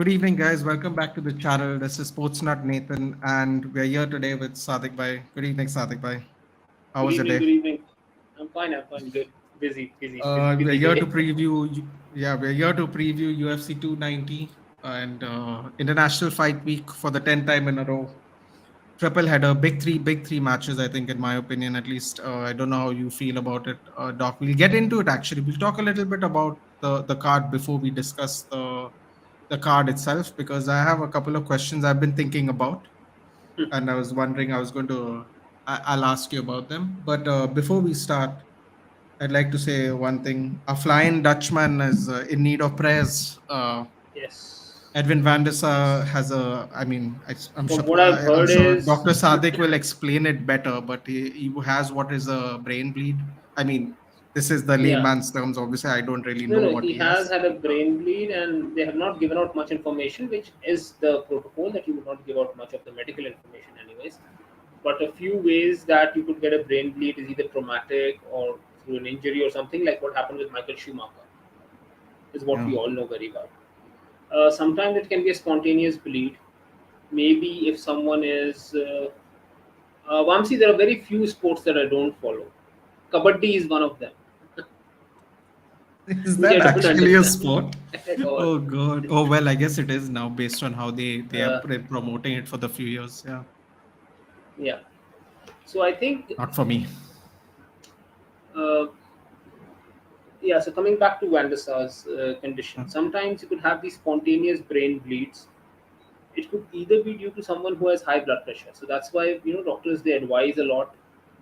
Good evening, guys. Welcome back to the channel. This is Sportsnut Nathan, and we're here today with SADIQ bhai. Good evening, SADIQ bhai. How Good was your evening, day? good evening. I'm fine, Good. We're Busy here to day. preview. Yeah, we're here to preview UFC 290 and International Fight Week for the 10th time in a row. Triple header, big three matches. I think, in my opinion, at least. I don't know how you feel about it, Doc. We'll get into it. Actually, we'll talk a little bit about the card before we discuss the card itself, because I have a couple of questions I've been thinking about, and I was wondering I was going to I'll ask you about them. But before we start, I'd like to say one thing. A flying Dutchman is in need of prayers. Yes. Edwin van der Sar Yes. has a. I mean, From what I've I'm heard sure is Dr. Sadik will explain it better, but he has what is a brain bleed. I mean, this is the yeah. layman's terms. Obviously, I don't really No, know no, what he he has has. had a brain bleed and they have not given out much information, which is the protocol that you would not give out much of the medical information anyways. But a few ways that you could get a brain bleed is either traumatic or through an injury or something like what happened with Michael Schumacher, is what Yeah. we all know very well. Sometimes it can be a spontaneous bleed. Maybe if someone is Vamsi, there are very few sports that I don't follow. Kabaddi is one of them, Is which that I don't actually a understand sport? at all. Oh God. Oh well, I guess it is now based on how they are Uh, promoting it for the few years. Yeah. yeah. So I think, Not for me. uh, yeah. So coming back to Van der Sar's condition, Yeah. sometimes you could have these spontaneous brain bleeds. It could either be due to someone who has high blood pressure. So that's why doctors they advise a lot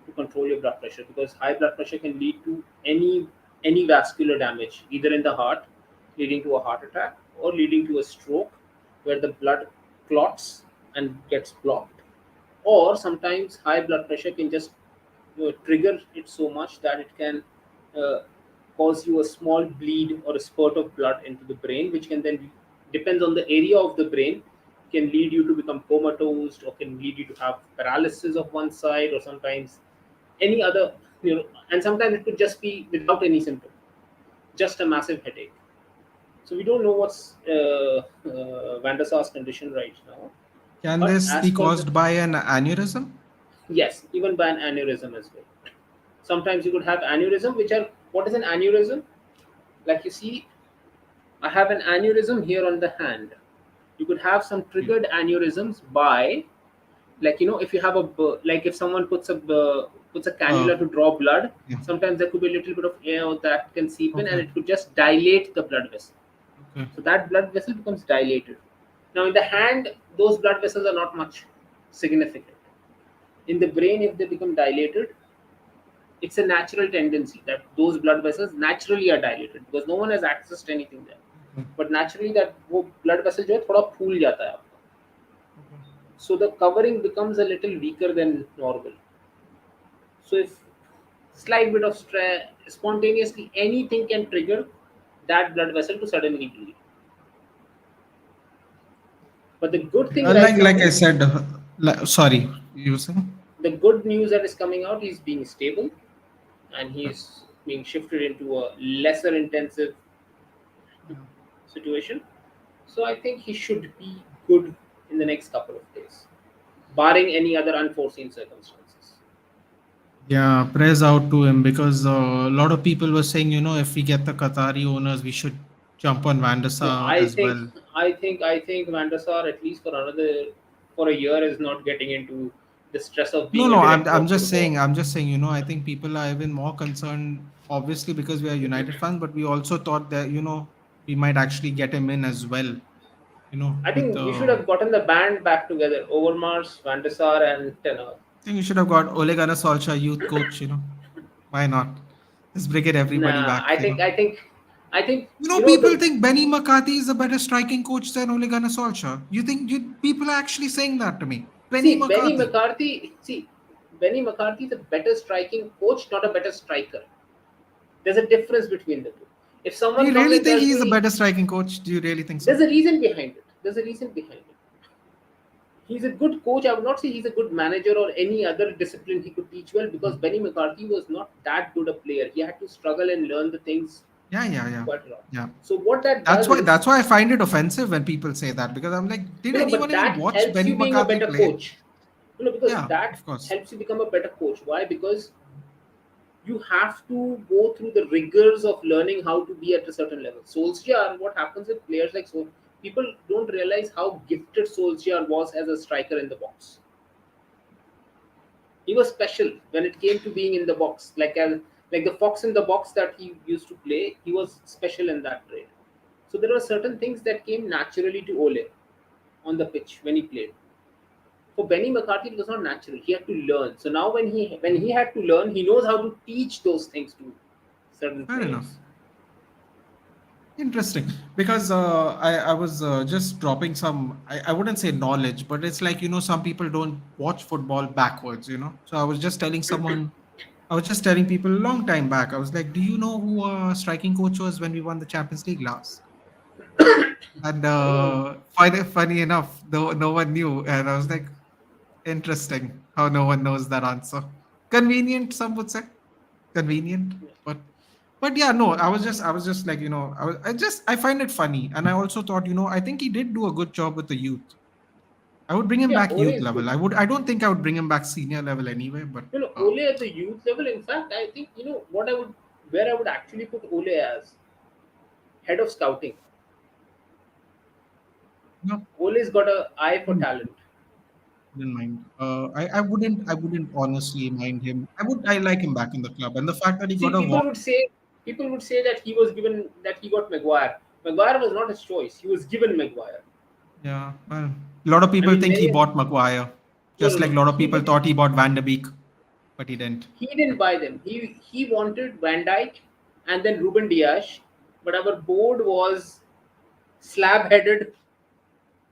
to control your blood pressure, because high blood pressure can lead to any vascular damage, either in the heart, leading to a heart attack, or leading to a stroke, where the blood clots and gets blocked. Or sometimes high blood pressure can just trigger it so much that it can uh, cause you a small bleed or a spurt of blood into the brain, which can then, depends on the area of the brain, can lead you to become comatose, or can lead you to have paralysis of one side, or sometimes any other, and sometimes it could just be without any symptom, just a massive headache. So we don't know what's Van der Sar's condition right now, Can but this as be per the, caused by an aneurysm? yes, even by an aneurysm as well. Sometimes you could have aneurysm, which are, what is an aneurysm? Like, you see, I have an aneurysm here on the hand. You could have some Yeah. triggered aneurysms by, like, if you have like, if someone puts a Uh, cannula to draw blood, yeah. sometimes there could be a little bit of air that can seep in, and Okay. it could just dilate the blood vessel. Okay. So that blood vessel becomes dilated. Now in the hand, those blood vessels are not much significant. In the brain, if they become dilated, it's a natural tendency that those blood vessels naturally are dilated, because no one has access to anything there. Okay. But naturally that वो blood vessel जो है थोड़ा फूल जाता है आपका. Okay. So the covering becomes a little weaker than normal. So if slight bit of stress, spontaneously anything can trigger that blood vessel to suddenly bleed. But the good Okay. thing right now Like I is, said, sorry, you were saying? the good news that is coming out, is being stable, and he is being shifted into a lesser intensive Yeah. situation. So I think he should be good in the next couple of days, barring any other unforeseen circumstances. Yeah, prayers out to him, because a lot of people were saying, if we get the Qatari owners, we should jump on Van der No, Sar as well. I think Van der Sar, at least for a year, is not getting into the stress of No, being no, a director I'm of just football. saying, I think people are even more concerned, obviously, because we are United fans, but we also thought that, we might actually get him in as well, I with think you should the. have gotten the band back together: Overmars, Van der Sar, and Tenor. I think you should have got Ole Gunnar Solskjaer, youth coach, Why not? Just bring it everybody Nah, back. I think People the think Benny McCarthy is a better striking coach than Ole Gunnar Solskjaer. You think people are actually saying that to me? Benny see Benny McCarthy. McCarthy. See, Benny McCarthy is a better striking coach, not a better striker. There's a difference between the two. If Do someone you comes really and think tells he's a me, better striking coach? Do you really think so? there's a reason behind it. There's a reason behind it. He's a good coach. I would not say he's a good manager or any other discipline he could teach well, because Mhm. Benny McCarthy was not that good a player. He had to struggle and learn the things Yeah, yeah, yeah, quite a lot. yeah. So what that That's does why is, that's why I find it offensive when people say that, because I'm like, did but anyone even that watch helps Benny you being a McCarthy better play? coach. Because Yeah, that of course. helps you become a better coach. Why? Because you have to go through the rigors of learning how to be at a certain level. Solskjaer, what happens with players like so, people don't realize how gifted Solskjaer was as a striker in the box. He was special when it came to being in the box, like the fox in the box that he used to play. He was special in that trade. So there were certain things that came naturally to Ole on the pitch when he played. For Benny McCarthy, it was not natural. He had to learn. So now when he had to learn, he knows how to teach those things to certain Fair enough. players. Interesting, because I was just dropping some, I wouldn't say knowledge, but it's like, some people don't watch football backwards, So I was just telling people a long time back. I was like, do you know who striking coach was when we won the Champions League last? And funny enough, no one knew. And I was like, interesting how no one knows that answer. Convenient, some would say. Convenient, but yeah, no, I was just like, I find it funny, and I also thought, I think he did do a good job with the youth. I would bring him Yeah, back Ole youth is good. level. I don't think I would bring him back senior level anyway, but Ole at the youth level. In fact, I think where I would actually put Ole as head of scouting. no, Ole's got a eye for wouldn't talent. wouldn't mind. I wouldn't honestly mind him. I like him back in the club, and the fact that he See, got a war. people would say that he got Maguire. Maguire was not his choice. He was given Maguire. Yeah, well, a lot of I people mean, think he bought Maguire, no, just no, like a no. lot of He people didn't. thought he bought Van de Beek, but he didn't. He didn't buy them. He wanted Van Dijk and then Ruben Dias, but our board was slab-headed,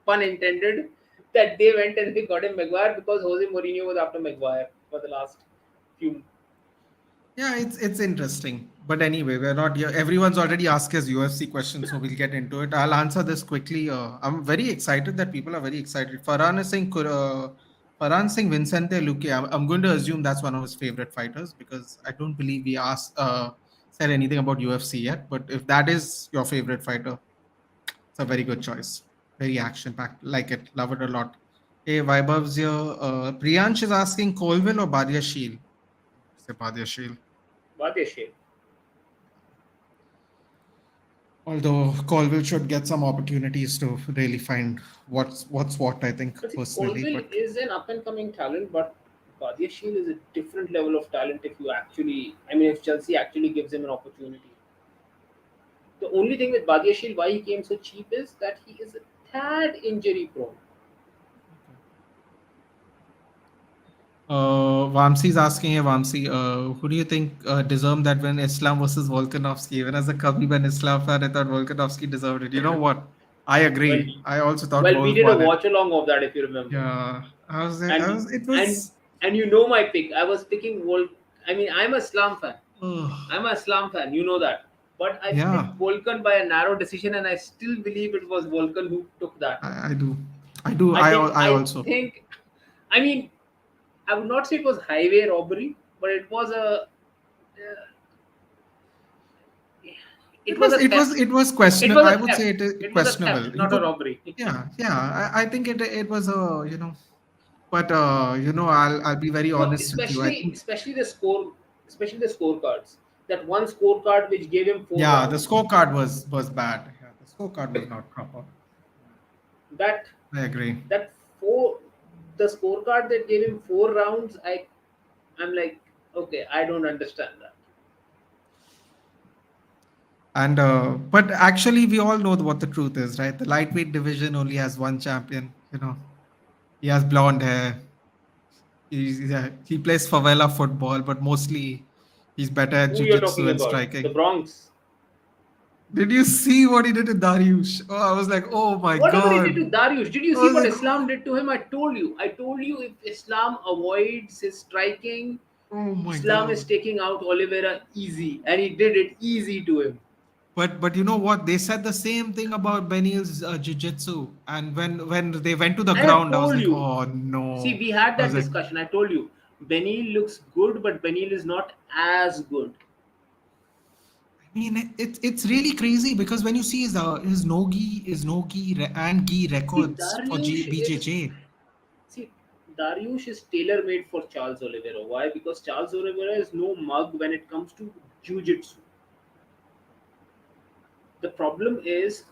pun intended, that they went and they got him Maguire because Jose Mourinho was after Maguire for the last few. Yeah, it's interesting. But anyway, we're not here. Everyone's already asked us UFC questions, so we'll get into it. I'll answer this quickly. I'm very excited that people are very excited. Farhan Singh Vincente Luque. I'm going to assume that's one of his favorite fighters, because I don't believe we asked said anything about UFC yet. But if that is your favorite fighter, it's a very good choice. Very action packed. Like it. Love it a lot. Hey, Vaibhav's here. Priyansh is asking Colville or Badia Shield. Say Badia Shield. What a shame. Although Colville should get some opportunities to really find what's what, I think, But see, personally. Colville But is an up and coming talent, but Badiashile is a different level of talent if if Chelsea actually gives him an opportunity. The only thing with Badiashile, why he came so cheap, is that he is a tad injury prone. Vamsi's asking, hey Vamsi, who do you think deserved that win, Islam versus Volkanovski? Even as a Khabib and Islam fan, I thought Volkanovski deserved it. You know what? I Well, agree. I also thought well, we Volk did a won it. watch along of that, if you remember. Yeah, And it and was. and my pick. I was picking Volk. I'm a Islam fan. I'm a Islam fan. You know that. But I Yeah, picked Volkan by a narrow decision, and I still believe it was Volkan who took that. I do. I do. I I also. think. I mean, I would not say it was highway robbery, but It it was was a it was theft. it was It questionable. was I a would say theft. it is It was a questionable. theft, You not a could, robbery. yeah. I think it was a, but I'll be very No, honest with you. I especially think, especially the score, especially the scorecards. That one scorecard which gave him four yeah, the rounds. scorecard was bad. Yeah, the scorecard was not proper. That I agree. that four the scorecard that gave him 4 rounds. I'm like, okay, I don't understand that. And but actually, we all know what the truth is, right? The lightweight division only has one champion. He has blonde hair. He plays favela football, but mostly he's better at Who you're jiu-jitsu talking and about? The striking. Bronx. Did you see what he did to Dariush? Oh, I was like, oh my Whatever he did to god. Darius, did you I see was what like, Islam did to him? I told you. I told you, if Islam avoids his striking, oh my Islam is god. taking out Oliveira easy, and he did it easy to him. But you know what? They said the same thing about Benil's jiu-jitsu, and when they went to the I have ground, I was told like, you. oh See, no. we had I was that like, discussion. I told you, Benil looks good, but Benil is not as good. I mean, it's really crazy because when you see his and gi See, records for BJJ. Dariush is tailor made for Charles Oliveira. Why? Because Charles Oliveira is no mug when it comes to jiu-jitsu. The problem is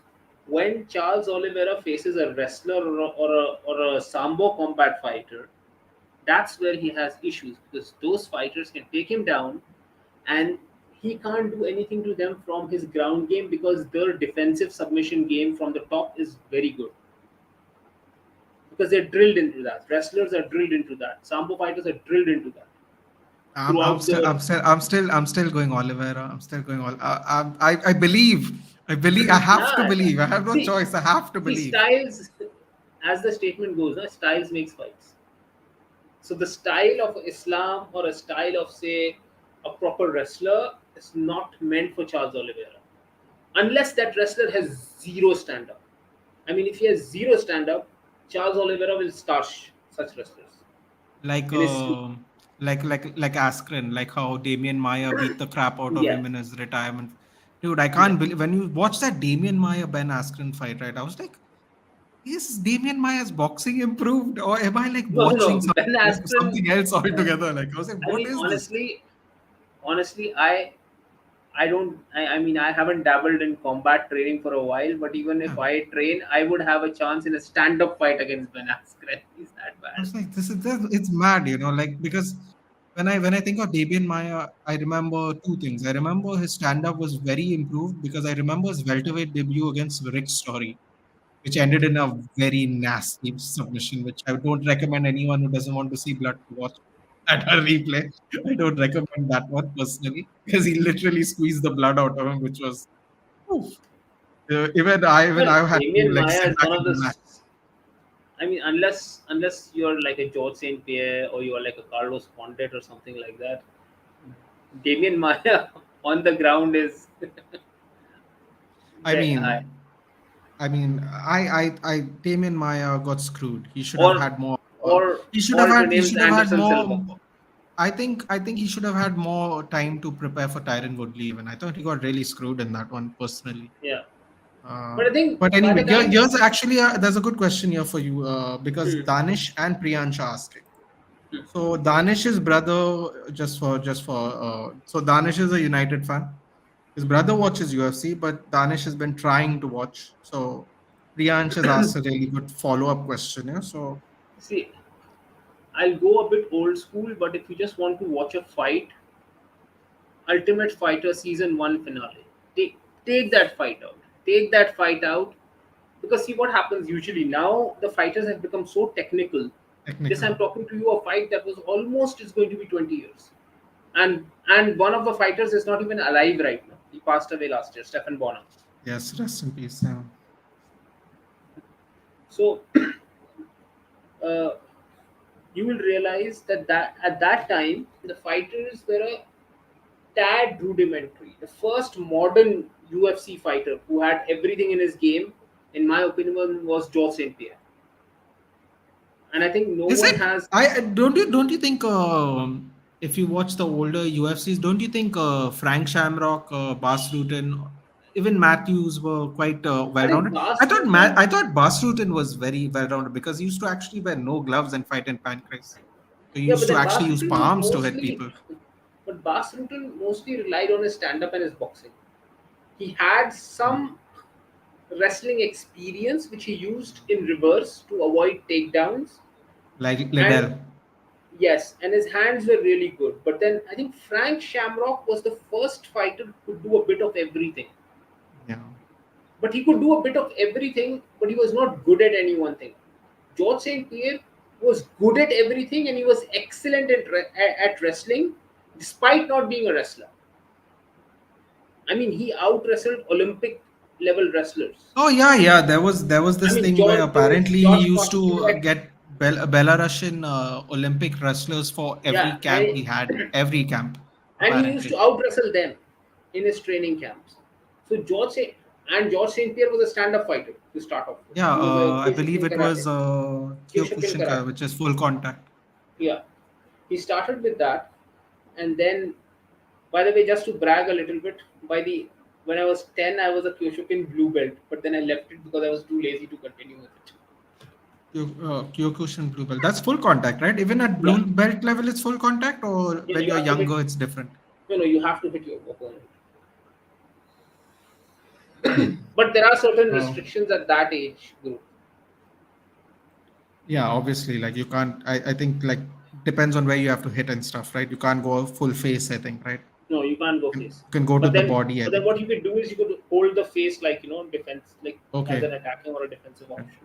when Charles Oliveira faces a wrestler or a sambo combat fighter, that's where he has issues because those fighters can take him down and he can't do anything to them from his ground game because their defensive submission game from the top is very good because they're drilled into that. Wrestlers are drilled into that. Sambo fighters are drilled into that throughout their. I'm still going Oliveira. I'm still going all. I believe. I have to Yeah, believe. I have no see, choice. I have to see, believe. styles, as the statement goes, styles makes fights. So the style of Islam or a style of say a proper wrestler is not meant for Charles Oliveira unless that wrestler has zero stand up. I mean, if he has zero stand up, Charles Oliveira will starch such wrestlers Like in his sleep. like Askren, like how Damian Maya beat the crap out of him Yes, in his retirement. Dude, I yes. can't believe when you watch that Damian Maya Ben Askren fight, right? I was like, is Damian Maya's boxing improved, or am I like No, watching no. Ben Askren. something else altogether? Like I was like, I what mean, is this? honestly, I don't. I mean, I haven't dabbled in combat training for a while. But even Yeah. if I train, I would have a chance in a stand-up fight against Ben Askren. He's that I bad. was like, it's mad, like because when I think of Dabian Maya, I remember two things. I remember his stand-up was very improved because I remember his welterweight debut against Rick Story, which ended in a very nasty submission, which I don't recommend anyone who doesn't want to see blood to watch at a replay. I don't recommend that one personally because he literally squeezed the blood out of him, which was oof. Even Well, I had to Damien like Maya sit is back one of and the. relax. I mean, unless you're like a George Saint Pierre or you're like a Carlos Condit or something like that, Damien Maya on the ground is I very high. mean, I Damien Maya got screwed. He should have Or had more. or He should have had. He alternates should have had Anderson more. Silva. I think he should have had more time to prepare for Tyron Woodley. Even I thought he got really screwed in that one personally. Yeah, Uh, but I think but by anyway, the time. here's actually there's a good question here for you because Hmm, Danish and Priyansha asked it. hmm. So Danish's brother, so Danish is a United fan. His brother watches UFC, but Danish has been trying to watch. So Priyansh has asked a really good follow-up question. Yeah. So See, I'll go a bit old school, but if you just want to watch a fight, Ultimate Fighter season one finale. Take that fight out. Take that fight out because see what happens usually now the fighters have become so technical. This technical. I'm talking to you a fight that was almost is going to be 20 years, and one of the fighters is not even alive right now. He passed away last year, Stephen Bonham. Yes, rest in peace. Yeah. So uh, you will realize that at that time the fighters were a tad rudimentary. The first modern UFC fighter who had everything in his game, in my opinion, was George St. Pierre. And I think no Is one it? has. Don't you think if you watch the older UFCs, don't you think Frank Shamrock, Bas Rutten, even Matthews were quite I think well-rounded? Bas Rutten. I thought Bas Rutten was very well-rounded because he used to actually wear no gloves and fight in pancrase. So he Yeah, but used to then actually Bas use Rutten was palms to hit mostly. people. But Bas Rutten mostly relied on his stand up and his boxing. He had some wrestling experience which he used in reverse to avoid takedowns. Like And Liddell. yes, and his hands were really good. But then I think Frank Shamrock was the first fighter who could do a bit of everything. Yeah. But he could do a bit of everything, but he was not good at any one thing. George St. Pierre was good at everything and he was excellent at wrestling despite not being a wrestler. I mean, he out wrestled Olympic level wrestlers. Oh yeah. There was I this mean, thing where apparently he George used to Koscheck, get Belarusian Olympic wrestlers for every yeah, camp he had. Every camp, and he used to apparently. out wrestle them in his training camps. So George St. Pierre was a stand up fighter to start off with. Yeah, He was a I believe Kyokushin it karate. was Kyokushin Kyokushinkai, karate. which is full contact. Yeah, he started with that, and then By the way, just to brag a little bit, when I was 10, I was a Kyokushin blue belt, but then I left it because I was too lazy to continue with it. Kyokushin blue belt. That's full contact, right? Even at Yeah, blue belt level, it's full contact, or yeah, when you you're have to hit. younger, it's different. No, you have to hit your opponent. Hmm. But there are certain Uh, restrictions at that age group. yeah, obviously, like you can't. I think like depends on where you have to hit and stuff, right? You can't go full face. I think, right? No, you can't go You face. can go to But the then, body. I but then think. what you could do is you could hold the face like defense, like as Okay. an attacking or a defensive Right. option.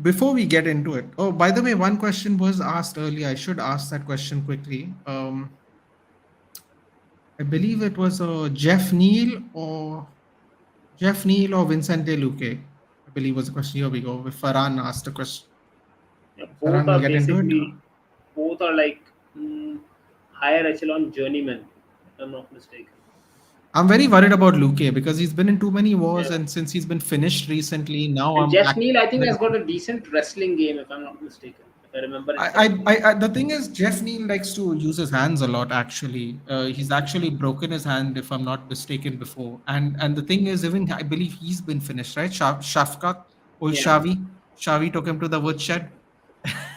Before we get into it, oh, by the way, one question was asked earlier. I should ask that question quickly. I believe it was Jeff Neal or Vincente Luque. I believe was the question. Here we go. If Farhan asked the question, Yeah, Farhan will get into it. both are like mm, higher echelon journeymen, if I'm not mistaken. I'm very worried about Luque because he's been in too many wars, Yeah. and since he's been finished recently, now And I'm Jeff actually Neal, I think, worried has about got him. a decent wrestling game, if I'm not mistaken, if I remember it I, correctly. the thing is, Jeff Neal likes to use his hands a lot. Actually, he's actually broken his hand, if I'm not mistaken, before. And the thing is, even I believe he's been finished, right? Shafkat, old Yeah. Shavi took him to the woodshed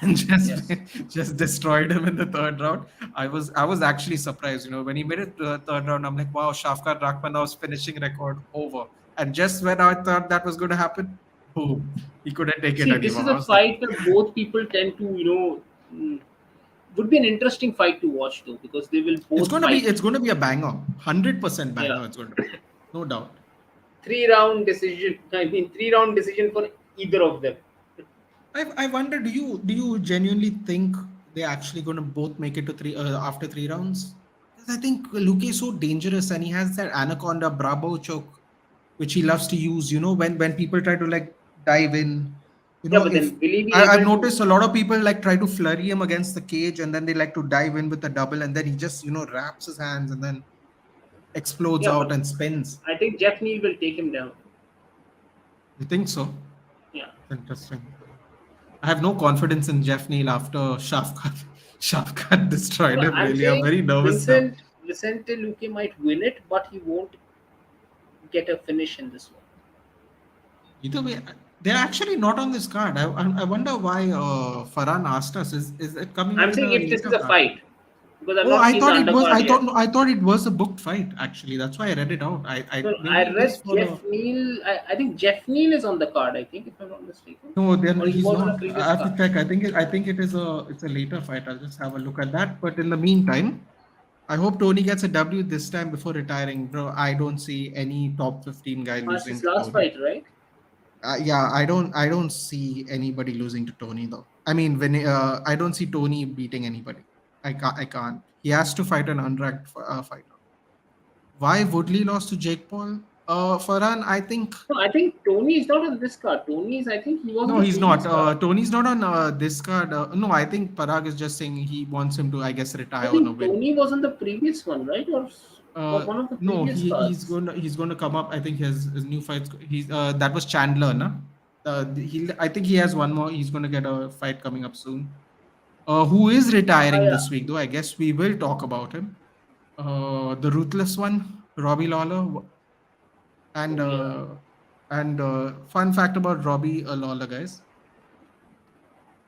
and just Yes. just destroyed him in the third round. I was actually surprised, when he made it to the third round. I'm like, wow, Shafkat Rakhmanov's finishing record over. And just when I thought that was going to happen, boom, he couldn't take it See, this anymore. is I a was like, fight that both people tend to, would be an interesting fight to watch though, because they will It's both gonna be fight. it's gonna be a banger, 100% Yeah. banger. It's going to be, no doubt. 3 round decision. I mean, 3 round decision for either of them. I wonder, do you genuinely think they're actually gonna both make it to three after 3 rounds? Because I think Luke is so dangerous and he has that anaconda bravo choke, which he loves to use. When people try to like dive in. Yeah, but If then will he be I've able to? noticed a lot of people like try to flurry him against the cage and then they like to dive in with the double and then he just wraps his hands and then explodes Yeah, out but and spins. I think Jeff Neal will take him down. You think so? Yeah. Interesting. I have no confidence in Jeff Neal after Shafkat. Shafkat destroyed No, him. I'm Really, I'm saying very nervous now. Vicente Luque might win it, but he won't get a finish in this one. Either way, they're actually not on this card. I wonder why Farhan asked us. Is it coming I'm up in saying a if this is later a card? fight, because I've Oh, not I seen the thought it was. undercard yet. I thought it was a booked fight. Actually, that's why I read it out. I No, maybe I it is read for the. Jeff Neal. I think Jeff Neal is on the card. I think, if I'm not mistaken, No, then or he he's was on a not. previous I have to card. check. I think it is it's a later fight. I'll just have a look at that. But in the meantime, I hope Tony gets a W this time before retiring, bro. I don't see any top 15 guy That's losing his to last Tony. fight, right? Yeah, I don't see anybody losing to Tony though. I mean, when I don't see Tony beating anybody. I can't. He has to fight an unranked fighter. Why Woodley lost to Jake Paul? Farhan, I think No, I think Tony is not on this card. Tony is. I think he was on no, the he's not. previous card. Tony's not on this card. No, I think Parag is just saying he wants him to, I guess, I retire on a think win. Tony was on the previous one, right? Or Uh, one of the no, previous cards. he's gonna come up. I think his new fights. He's that was Chandler, no? He I think he has one more. He's gonna get a fight coming up soon. Who is retiring Yeah. this week though? I guess we will talk about him. The ruthless one, Robbie Lawler, and Oh yeah. fun fact about Robbie Lawler, guys.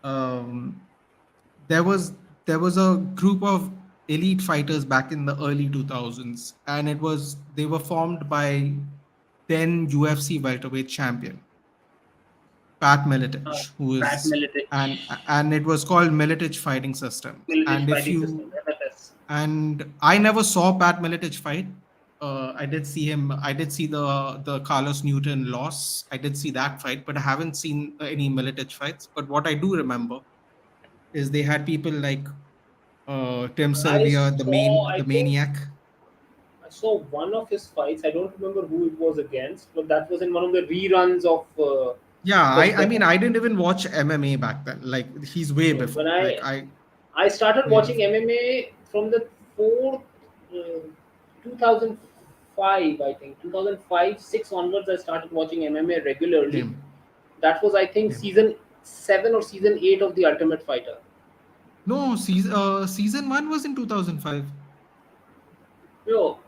Um, there was there was a group of elite fighters back in the early 2000s, and they were formed by then UFC welterweight champion Pat Uh, Miletich, who Pat is and Miletich. and it was called Miletich Fighting Systems. Miletich And if fighting you system. MFS. and I never saw Pat Miletich fight. I did see him. I did see the Carlos Newton loss. I did see that fight, but I haven't seen any Miletich fights. But what I do remember is they had people like Tim I Sylvia, saw. I the think maniac. I saw one of his fights. I don't remember who it was against, but that was in one of the reruns of. Yeah, Because I mean I didn't even watch MMA back then. Like he's way when before. Like I started way watching before MMA from the fourth, uh, 2005, I think 2005 6 onwards. I started watching MMA regularly. him. That was, I think, Him. season 7 or season 8 of The Ultimate Fighter. No, season one was in 2005. No,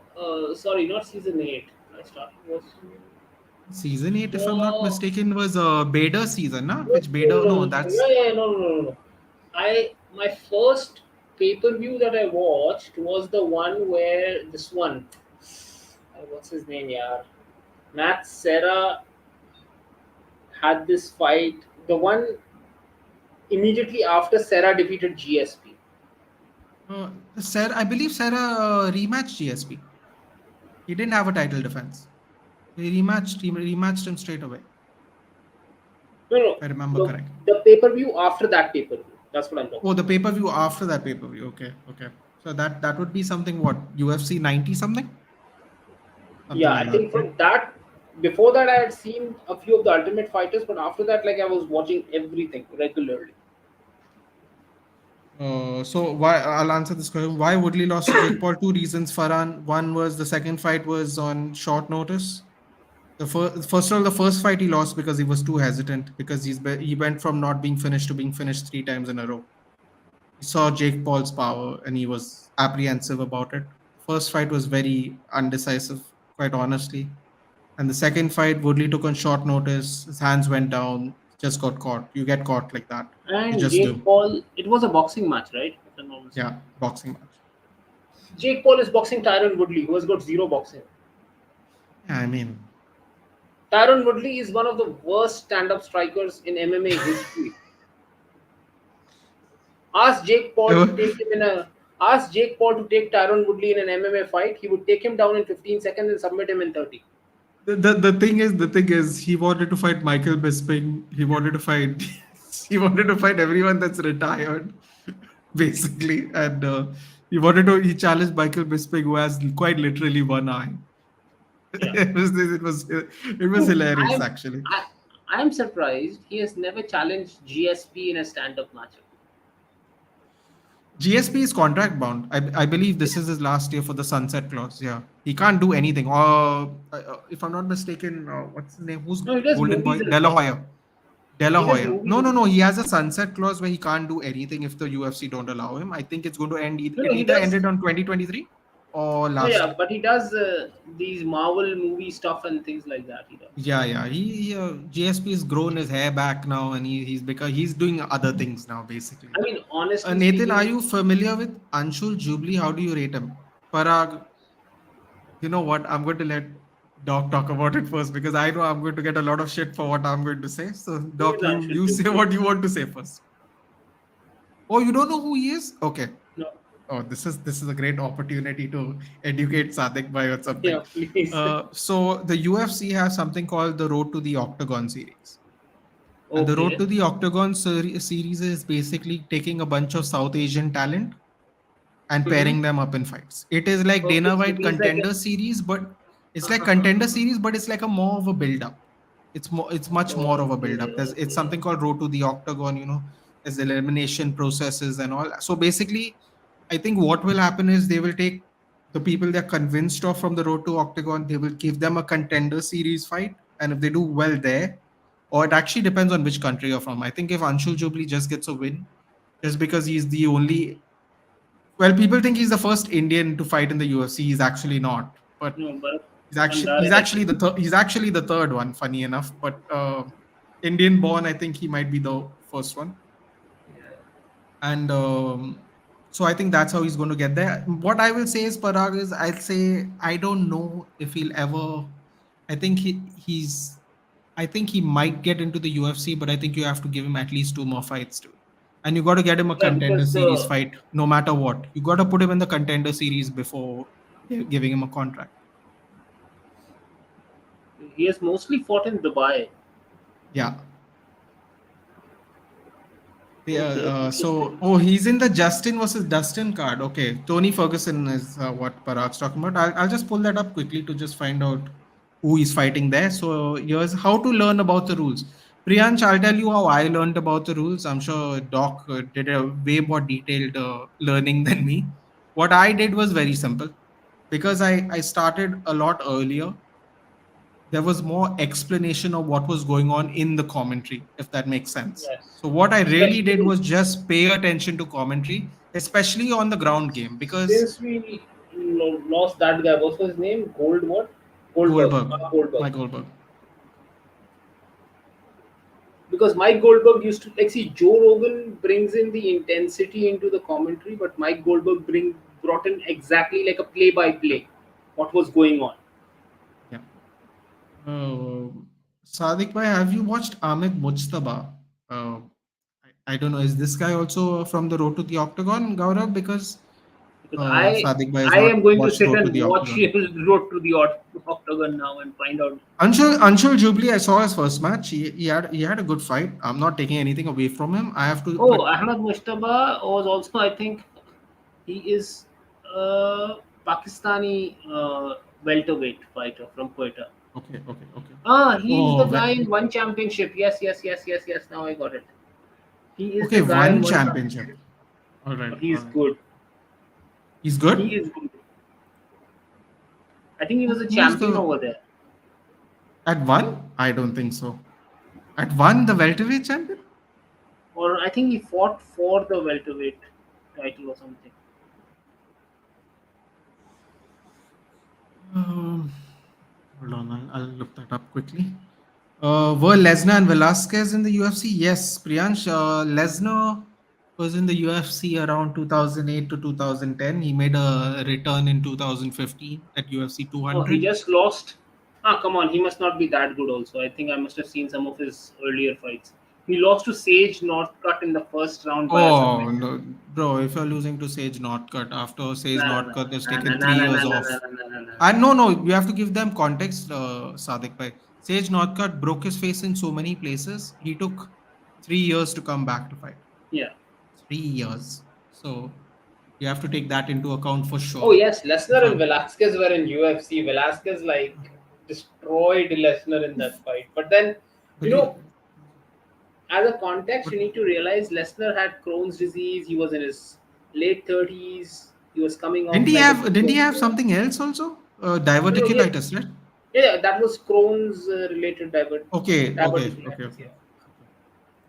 sorry, not season 8. I started watching. Season 8, if I'm not No, mistaken, was Bader season, na? no, Which no, Bader? no, No, no, that's. yeah, yeah, no, no, no, no. My first pay per view that I watched was the one where this one, what's his name, yeah, Matt Serra had this fight. The one immediately after Serra defeated GSP. Sarah, I believe Sarah rematched GSP. He didn't have a title defense. He rematched him straight away, No, no, if I remember the correctly. the pay per view after that pay per view. That's what I'm talking Oh, the about. pay-per-view after that pay-per-view. Okay, okay. So that would be something, what, UFC 90 something? Yeah, Something I like that, think right? from that, before that, I had seen a few of the Ultimate Fighters, but after that, like I was watching everything regularly. So why I'll answer this question. Why Woodley lost to Jake Paul? Two reasons, Farhan. One was the second fight was on short notice. First of all, the first fight he lost because he was too hesitant, because he went from not being finished to being finished three times in a row. He saw Jake Paul's power and he was apprehensive about it. First fight was very undecisive, quite honestly. And the second fight, Woodley took on short notice. His hands went down, just got caught. You get caught like that. You And just Jake do. Paul, it was a boxing match, right? If I'm not mistaken. Yeah, boxing match. Jake Paul is boxing Tyron Woodley, who has got zero boxing. Yeah, I mean, Tyron Woodley is one of the worst stand-up strikers in MMA history. Ask Jake Paul to take him in a Ask Jake Paul to take Tyron Woodley in an MMA fight. He would take him down in 15 seconds and submit him in 30. the thing is he wanted to fight Michael Bisping. He wanted to fight he wanted to fight everyone that's retired, basically. And he challenged Michael Bisping, who has quite literally one eye. Yeah. It was Dude, hilarious, actually. I'm surprised he has never challenged GSP in a stand-up match. GSP is contract bound. I believe this is his last year for the sunset clause. Yeah, he can't do anything. Or if I'm not mistaken, what's his name? Who's No, he does Golden Boy? movies De as La well. Hoya. De La He does Hoya. movies No, as no, well. no. He has a sunset clause where he can't do anything if the UFC don't allow him. I think it's going to end. No, It no, he either does. ended on 2023 or No, last yeah, year. but he does these Marvel movie stuff and things like that. He does. Yeah, yeah. GSP has grown his hair back now, and he's doing other things now, basically. I mean, honestly Nathan, are speaking, you familiar with Anshul Jubilee? How do you rate him? Parag, you know what? I'm going to let Doc talk about it first, because I know I'm going to get a lot of shit for what I'm going to say. So, who is Doc, you Anshul you say Jubli? what you want to say first. Oh, you don't know who he is? Okay. No, Oh, this is a great opportunity to educate Sadik by or something. yeah, please. So the UFC has something called the Road to the Octagon series. And the Road Okay, to the Octagon series is basically taking a bunch of South Asian talent and mm-hmm. pairing them up in fights. It is like Okay. Dana So White he's like contender series, but it's like contender series, but it's like a more of a build up. It's much more of a build okay, up. It's okay. something called Road to the Octagon. There's elimination processes and all. So basically, I think what will happen is they will take the people they're convinced of from the Road to Octagon. They will give them a contender series fight, and if they do well there, or it actually depends on which country you're from. I think if Anshul Jubilee just gets a win, just because he's the only, well, people think he's the first Indian to fight in the UFC. He's actually not, but No, but he's actually he's Andrade, I actually think. the third one. Funny enough, but Indian born, I think he might be the first one. And so I think that's how he's going to get there. What I will say is, Parag, is I'll say I don't know if he'll ever. I think he's. I think he might get into the UFC, but I think you have to give him at least two more fights too. And you got to get him a Yeah, contender because series fight, no matter what. You got to put him in the contender series before giving him a contract. he has mostly fought in Dubai. Yeah. Yeah. Okay, interesting. He's in the Justin versus Dustin card. Okay. Tony Ferguson is what Parag's talking about. I'll just pull that up quickly to just find out who is fighting there. So here's how to learn about the rules. Priyansh, I'll tell you how I learned about the rules. I'm sure Doc did a way more detailed learning than me. What I did was very simple, because I started a lot earlier there was more explanation of what was going on in the commentary, if that makes sense. Yes. So what I really did Especially was just pay attention to commentary, especially on the ground game, because since we lost that guy, what's his name? Gold what? Goldberg. Goldberg, Goldberg. Mike Goldberg. Because Mike Goldberg used to like see Joe Rogan brings in the intensity into the commentary, but Mike Goldberg brought in exactly like a play by play what was going on. Yeah. Uh, Sadiq bhai, have you watched Ahmed Mujtaba? I don't know. Is this guy also from the Road to the Octagon, Gaurav? Because Because I Sadiq bhai has I not am going to watched sit Road to and the watch Octagon. his road to the octagon now and find out. Anshul Jubilee, I saw his first match. He had a good fight. I'm not taking anything away from him. I have to, Oh, but Ahmed Mushtaba was also, I think, he is a Pakistani welterweight fighter from Quetta. okay. He is the Oh, guy in one championship. Yes. Now I got it. He is okay. the guy in One one championship. championship. All right, He all is right. good. He's He good. is good. I think he was a Who's champion the over there. at one? I don't think so. At one, the welterweight champion. Or I think he fought for the welterweight title or something. Um, Hold on, I'll look that up quickly. Were Lesnar and Velasquez in the UFC? Yes, Priyansh. Lesnar was in the UFC around 2008 to 2010. He made a return in 2015 at UFC Oh, he 200. just lost. Come on. He must not be that good also. I think I must have seen some of his earlier fights. He lost to Sage Northcutt in the first round by a Oh, submission. no, bro, if you're losing to Sage Northcutt after Sage No, no, no, Northcutt has no, no, taken no, 3 years no, no, off. no, no, no, no. And no, you have to give them context, Sadiq bhai. Sage Northcutt broke his face in so many places. He took 3 years to come back to fight. Yeah. 3 years. So you have to take that into account for Oh sure. yes, If Lesnar and I'm, Velasquez were in UFC. Velasquez like destroyed Lesnar in that fight. But then, but you he, know, as a context, but you need to realize Lesnar had Crohn's disease. He was in his late 30s. He was coming didn't off he like a have big didn't he have career. something else also? No, no, yeah, Diverticulitis, right? yeah, that was Crohn's related Okay. diverticulitis. Yeah.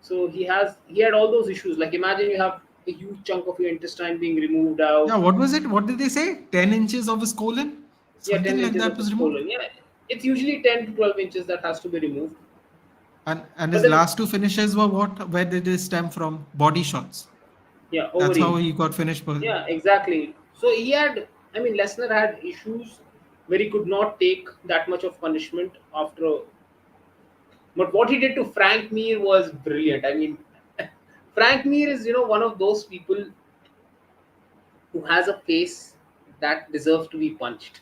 So he had all those issues. Like imagine you have a huge chunk of your intestine being removed Yeah, out. what was it? What did they say? 10 inches of his colon? Yeah, Something 10 like inches that of his was removed. colon. Yeah, it's usually 10 to 12 inches that has to be removed. And But his then, last two finishes were what? Where did they stem from? Body shots. yeah, That's how ovaries. he got finished. Yeah, exactly. So he had, I mean, Lesnar had issues where he could not take that much of punishment after. But what he did to Frank Mir was brilliant. I mean, Frank Mir is, one of those people who has a face that deserves to be punched.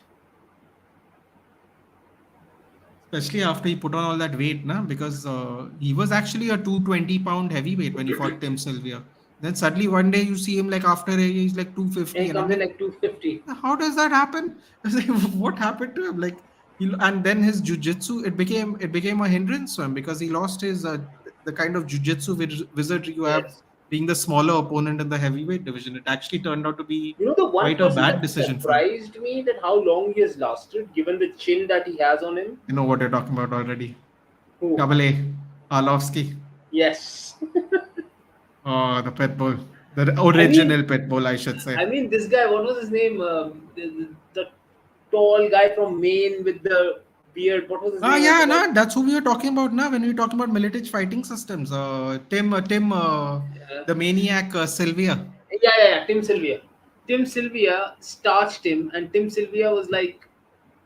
Especially after he put on all that weight, na? Because he was actually a 220-pound heavyweight when he fought Tim Sylvia. Then suddenly one day you see him like after he's like And 250, he and I'm comes in like, like 250. how does that happen? I was like, what happened to him? Like, and then his jujitsu, it became a hindrance to him because he lost his the kind of jujitsu wizardry you have Yes. being the smaller opponent in the heavyweight division. It actually turned out to be The one quite a person bad that decision for him. surprised me that how long he has lasted, given the chin that he has on him. You know what you're talking about already. Who? Double A, Arlovsky. Yes. Oh, the pit bull. The I mean, original pit bull, I should say. this guy. What was his name? The tall guy from Maine with the beard. What was his Ah, name? I yeah, forgot. nah, that's who we were talking about now when we were talking about Militich fighting systems. Tim, Uh, the maniac Sylvia. yeah. Tim Sylvia. Tim Sylvia starched him, and Tim Sylvia was like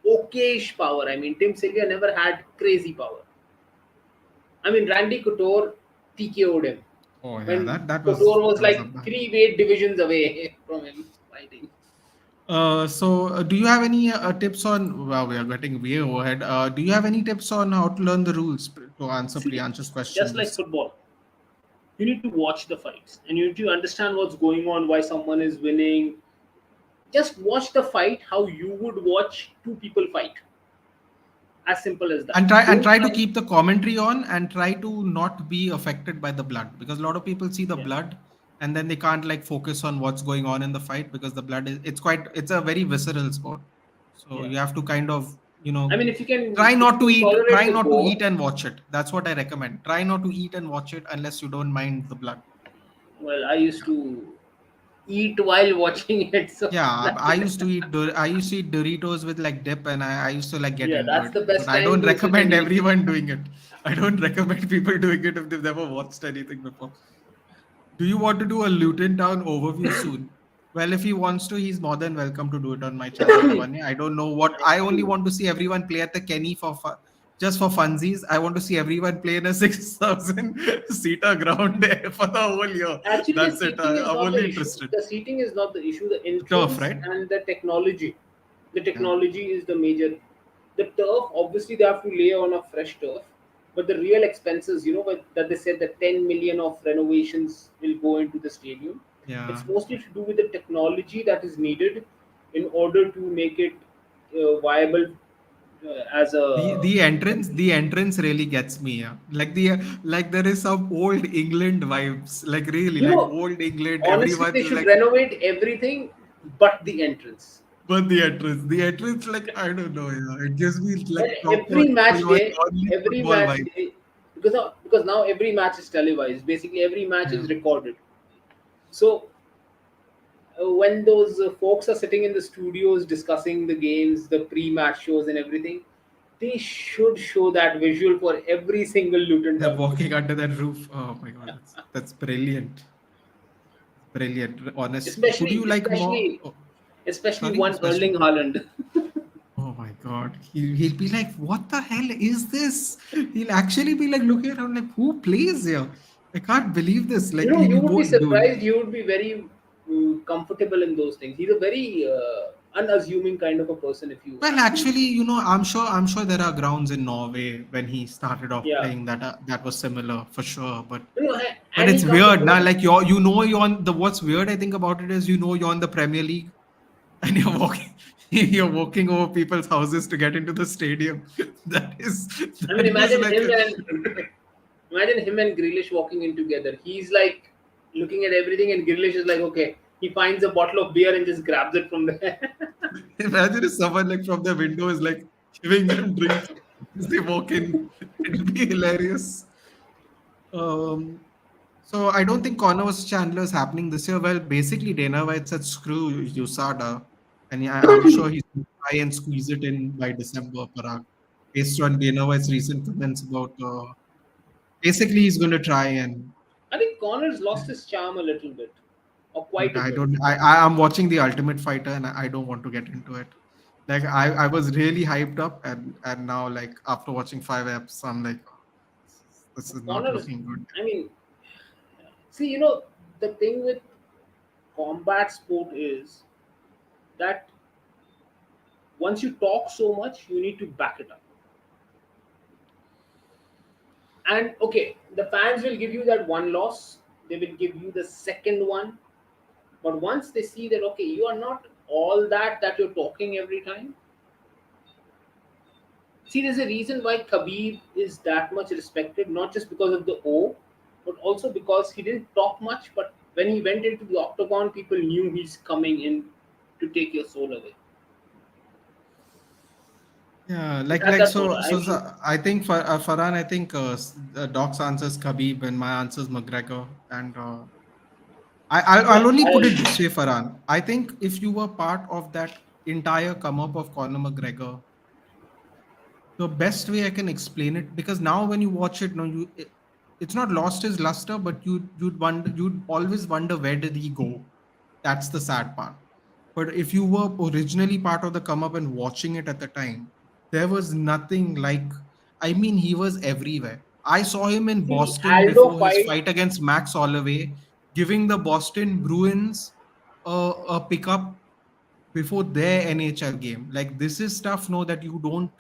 okayish power. I mean, Tim Sylvia never had crazy power. I mean, Randy Couture TKO'd him Oh yeah, when that was Couture was that was a like bad. 3 weight divisions away from him fighting. Do you have any tips on? Wow, we are getting way overhead. Do you have any tips on how to learn the rules to answer See, Priyansh's just like questions? football, you need to watch the fights and you need to understand what's going on, why someone is winning. Just watch the fight how you would watch two people fight. As simple as that. And Don't try to try. keep the commentary on and try to not be affected by the blood because a lot of people see the Yeah, blood and then they can't like focus on what's going on in the fight because the blood is it's a very visceral sport, so yeah. you have to kind of you I know, mean, if you can, try if not you to can eat, try tolerate the not to gore, eat and watch it. That's what I recommend. Try not to eat and watch it unless you don't mind the blood. well, I used Yeah. to eat while watching it, so Yeah, that's I it. used to eat I used to eat Doritos with like dip, and I used to like get Yeah, into that's it. the But best I time don't to sit and recommend eat. everyone doing it. I don't recommend people doing it if they've never watched anything before. Do you want to do a Luton Town overview soon? Well, if he wants to, he's more than welcome to do it on my channel, Lavanya. I don't know what I I have only to. want to see everyone play at the Kenny for just for funsies. I want to see everyone play in a 6,000 seater ground there for the whole year. Actually, the That's it. seating is I'm not the only issue. interested. The seating is not the issue. The The turf, entrance right? and the technology. The Yeah. technology is the major. The turf, obviously, they have to lay on a fresh turf. But the real expenses, that they said that 10 million of renovations will go into the stadium. Yeah. It's mostly to do with the technology that is needed in order to make it viable as The a. the entrance the entrance really gets me. Yeah. Like there is some old England vibes. Like really, You like know, old England. honestly, Everyone's they should like, renovate everything but the entrance. but the entrance, like I don't know. Yeah, it gives me like And proper every football match vibe. day, because now every match is televised. Basically, every match Yeah. is recorded. So when those folks are sitting in the studios discussing the games, the pre-match shows, and everything, they should show that visual for every single Luton They're Town game. walking under that roof. Oh my god, that's brilliant. Brilliant. Honestly, would Especially, you like more? especially, especially Sorry, one especially. Erling Haaland. Oh my God. He'll be like, what the hell is this? He'll actually be like looking around like, who plays here? I can't believe this. Like, You he'll would be go, dude. surprised. You would be very comfortable in those things. He's a very unassuming kind of a person. If you Well, ask me, actually, I'm sure there are grounds in Norway when he started off yeah, playing that was similar for sure. But and he it's comes weird now. across. Like you're on the what's weird I think about it is you're on the Premier League and you're walking you're walking over people's houses to get into the stadium. That is I mean, that is like a, imagine him and Grealish walking in together. He's like looking at everything, and Grealish is like, okay. He finds a bottle of beer and just grabs it from there. imagine if someone like from the window is like giving them drinks as they walk in. It'll be hilarious. Um, so I don't think Connors Chandler is happening this year. Well, basically Dana White said screw USADA, and yeah, I'm sure he's going to try and squeeze it in by December, Parag, based on Dana White's recent comments about. Basically, he's going to try and. I think Connor's lost his charm a little bit, or quite But a I bit. don't. I'm watching the Ultimate Fighter, and I don't want to get into it. Like I was really hyped up, and now like after watching 5 eps, I'm like, oh, this is not Connor's, looking good. I mean, see, the thing with combat sport is that once you talk so much, you need to back it up. And okay, the fans will give you that one loss, they will give you the second one, but once they see that okay, you are not all that you're talking every time. See, there's a reason why Khabib is that much respected, not just because of the O, but also because he didn't talk much, but when he went into the octagon, people knew he's coming in to take your soul away. Yeah, He like had like that so aura. I so, mean, so I think for Farhan, I think Doc's answers Khabib and my answers McGregor, and I'll only put it this way, Farhan. I think if you were part of that entire come up of Conor McGregor, the best way I can explain it, because now when you watch it, no, it's not lost his luster, but you'd always wonder where did he go. That's the sad part. But if you were originally part of the come up and watching it at the time, there was nothing like. I mean, he was everywhere. I saw him in see, Boston Aldo before his fight. fight against Max Holloway, giving the Boston Bruins a pickup before their NHL game. Like this is stuff, no, that you don't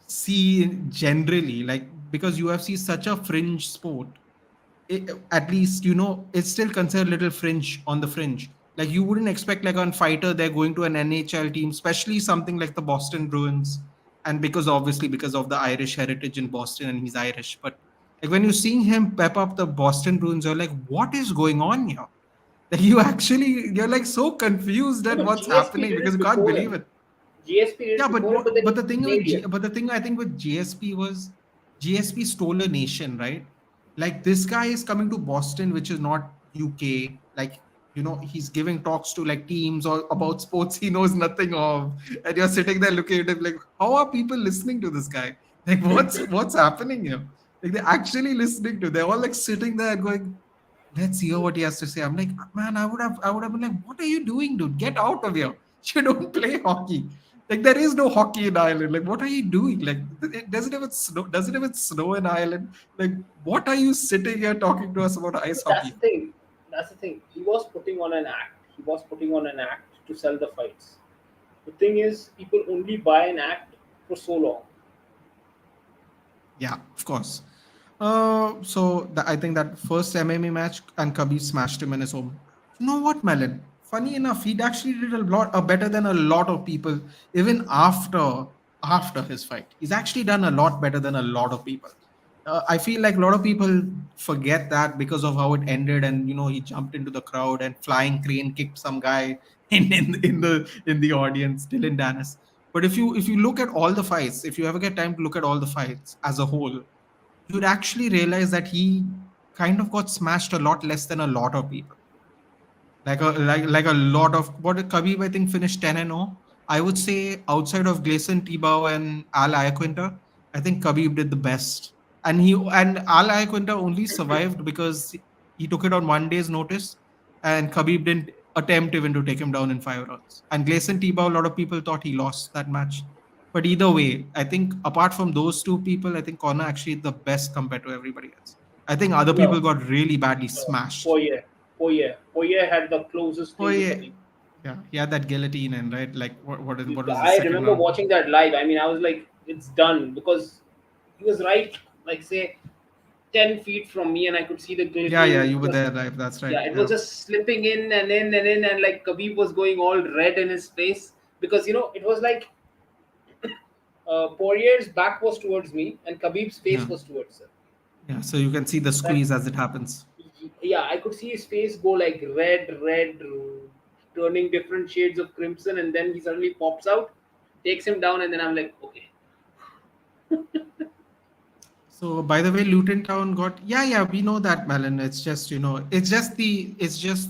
see generally, like because UFC is such a fringe sport. At least it's still considered a little fringe on the fringe. Like you wouldn't expect like on fighter they're going to an NHL team, especially something like the Boston Bruins, and because obviously because of the Irish heritage in Boston and he's Irish. But like when you're seeing him pep up the Boston Bruins, you're like, what is going on here? Like you're like so confused at No, what's GSP happening did because it you can't before believe him. it. GSP did Yeah, it before it, but then but he the thing with Canadian. but the thing I think with GSP was GSP stole a nation, right? Like this guy is coming to Boston, which is not UK. Like, he's giving talks to like teams or about sports he knows nothing of, and you're sitting there looking at him like, how are people listening to this guy? Like, what's happening here? Like they're actually listening to. They're all like sitting there and going, let's hear what he has to say. I'm like, man, I would have been like, what are you doing, dude? Get out of here. You don't play hockey. Like there is no hockey in Ireland. Like, what are you doing? Like, it doesn't even snow. Doesn't even snow in Ireland. Like, what are you sitting here talking to us about ice That's hockey? the thing. That's the thing. He was putting on an act. He was putting on an act to sell the fights. The thing is, people only buy an act for so long. Yeah, of course. I think that first MMA match and Khabib smashed him in his home. You know what, Melon? Funny enough, he actually did a lot better than a lot of people, even after his fight. He's actually done a lot better than a lot of people. I feel like a lot of people forget that because of how it ended, and he jumped into the crowd and flying crane kicked some guy in the audience, Dylan Dennis. But if you look at all the fights, if you ever get time to look at all the fights as a whole, you'd actually realize that he kind of got smashed a lot less than a lot of people. Like a lot of what did Khabib I think finished 10-0. I would say outside of Gleison Tibau and Al Iaquinta, I think Khabib did the best. And Al Iaquinta only survived because he took it on 1 day's notice, and Khabib didn't attempt even to take him down in 5 rounds. And Gleison Tibau, a lot of people thought he lost that match. But either way, I think apart from those two people, I think Conor actually the best compared to everybody else. I think other people No, got really badly no. smashed. Poirier had the closest Oh thing to yeah, Khabib. yeah, he had that guillotine and right, like what was the I second remember round? watching that live. I mean, I was like, it's done because he was right, like say, 10 feet from me, and I could see the Yeah, yeah, guillotine. you It were was, there live. That's right. yeah, it Yeah, was just slipping in and in and in, and like Khabib was going all red in his face because it was like Poirier's back was towards me and Khabib's face yeah, was towards him. yeah. So you can see the That squeeze as it happens. yeah, I could see his face go like red, turning different shades of crimson, and then he suddenly pops out, takes him down, and then I'm like, okay, So by the way, Luton Town got, yeah, yeah, we know that, Melon. It's just, it's just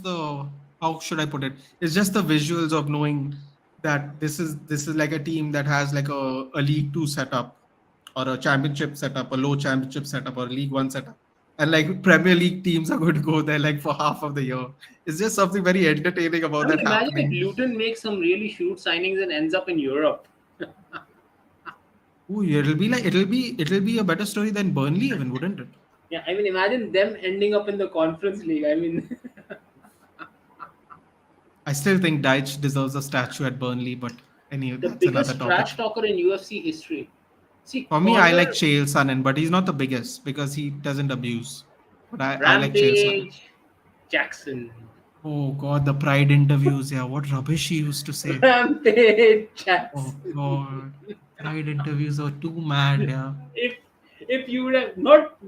the how should I put it? It's just the visuals of knowing that this is like a team that has like a League Two setup or a championship setup, a low championship setup, or League One setup. And like Premier League teams are going to go there like for half of the year. It's just something very entertaining about I mean, that imagine if happening. Luton makes some really shrewd signings and ends up in Europe. Ooh, it'll be a better story than Burnley even, wouldn't it? Yeah, I mean, imagine them ending up in the Conference League. I mean, I still think Deitch deserves a statue at Burnley, but anyway, the that's another biggest topic. trash talker in UFC history. See, For me, I like Connor, Chael Sonnen, but he's not the biggest because he doesn't abuse. But I like Chael Sonnen. Rampage, Jackson. Oh God, the Pride interviews, yeah, what rubbish he used to say. Rampage, Oh Jackson. God, Pride interviews are too mad, yeah. if if you would have not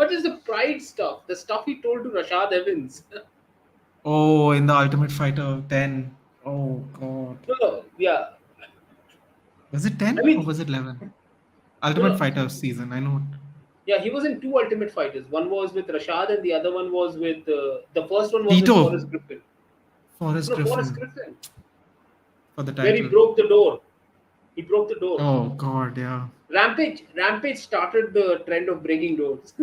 just the pride stuff, the stuff he told to Rashad Evans. Oh, in the Ultimate Fighter 10. Oh God, No, yeah. was it I 10 or mean, was it 11? no, Ultimate no. Fighter season, I know. Yeah, he was in two Ultimate Fighters. One was with Rashad, and the other one was with the first one was with Forrest Tito, Griffin. Forrest No, Forrest Griffin Griffin, for the where he title. broke the door. He broke the door. Oh God, yeah. Rampage started the trend of breaking doors.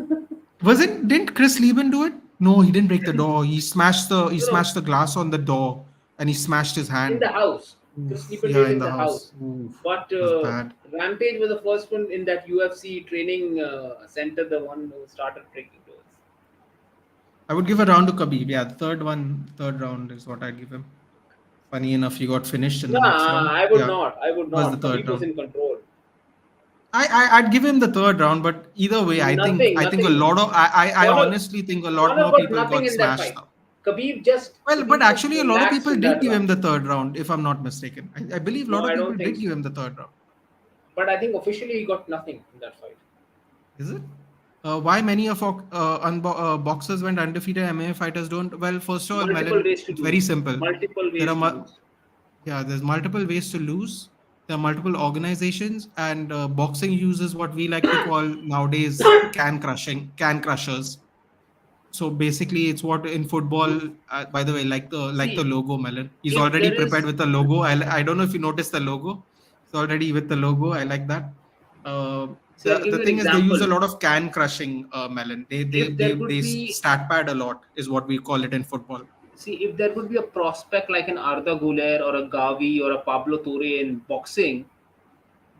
Didn't Chris Lieben do it? No, he didn't break the door. He No, no, smashed the glass on the door and he smashed his in the hand. house. Chris Oof, Lieben yeah, did in in the the house. house. Oof, But it was bad. Rampage was the first one in that UFC training center, the one who started breaking doors. I would give a round to Khabib. Yeah, third round is what I'd give him. Funny enough, he got finished in the next Nah, round. I would Yeah, not. I would it was the not. third Khabib was round. in control. I'd give him the third round, but either way, I think Nothing, I think a nothing. lot of I Connor, honestly think a lot Connor more got people nothing got in that smashed fight. now. Well, but Khabib just actually, a lot of relaxed people in did that give him round. the third round, if I'm not mistaken. I believe a No, lot of I people don't think did give so. him the third round. But I think officially he got nothing in that fight. Is it? Why many of our boxers went undefeated, MMA fighters don't? Well, first of all, Multiple Melon, ways to it's very lose. simple. Multiple There ways are to lose. yeah, there's multiple ways to lose. There are multiple organizations, and boxing uses what we like to call nowadays can crushers. So basically, it's what in football. By the way, like the See, logo, Melon. He's if already there prepared is, with the logo. I don't know if you noticed the logo. It's already with the logo. I like that. see, I'll give The you an thing is, they use a example. lot of can crushing, Melon. If there could They be, stat pad a lot, is what we call it in football. see, if there could be a prospect like an Arda Guler or a Gavi or a Pablo Torre in boxing,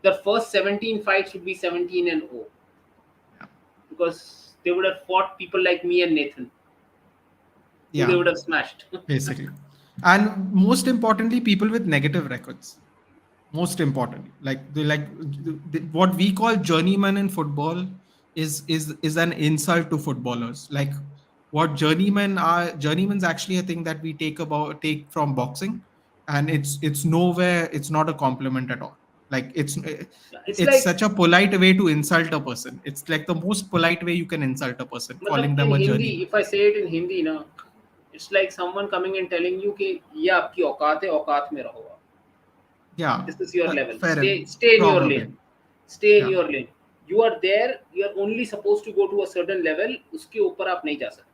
the first 17 fights would be 17 and 0 Yeah. because they would have fought people like me and Nathan, who they Yeah, would have smashed. basically. And most importantly, people with negative records. Most importantly, what we call journeyman in football is an insult to footballers. Like what journeymans actually a thing that we take from boxing, and it's nowhere, it's not a compliment at all. Like It's it's like, such a polite way to insult a person. It's like the most polite way you can insult a person, calling मतलब them in a Hindi, journeyman. if I say it in Hindi, na, it's like someone coming and telling you कि ये आपकी औकात है, औकात में रहो आप. Yeah, This is your level. fair enough. Stay in your Probably. lane. Stay in Yeah. your lane. You are there. You are only supposed to go to a certain level. उसके ऊपर आप नहीं जा सकते.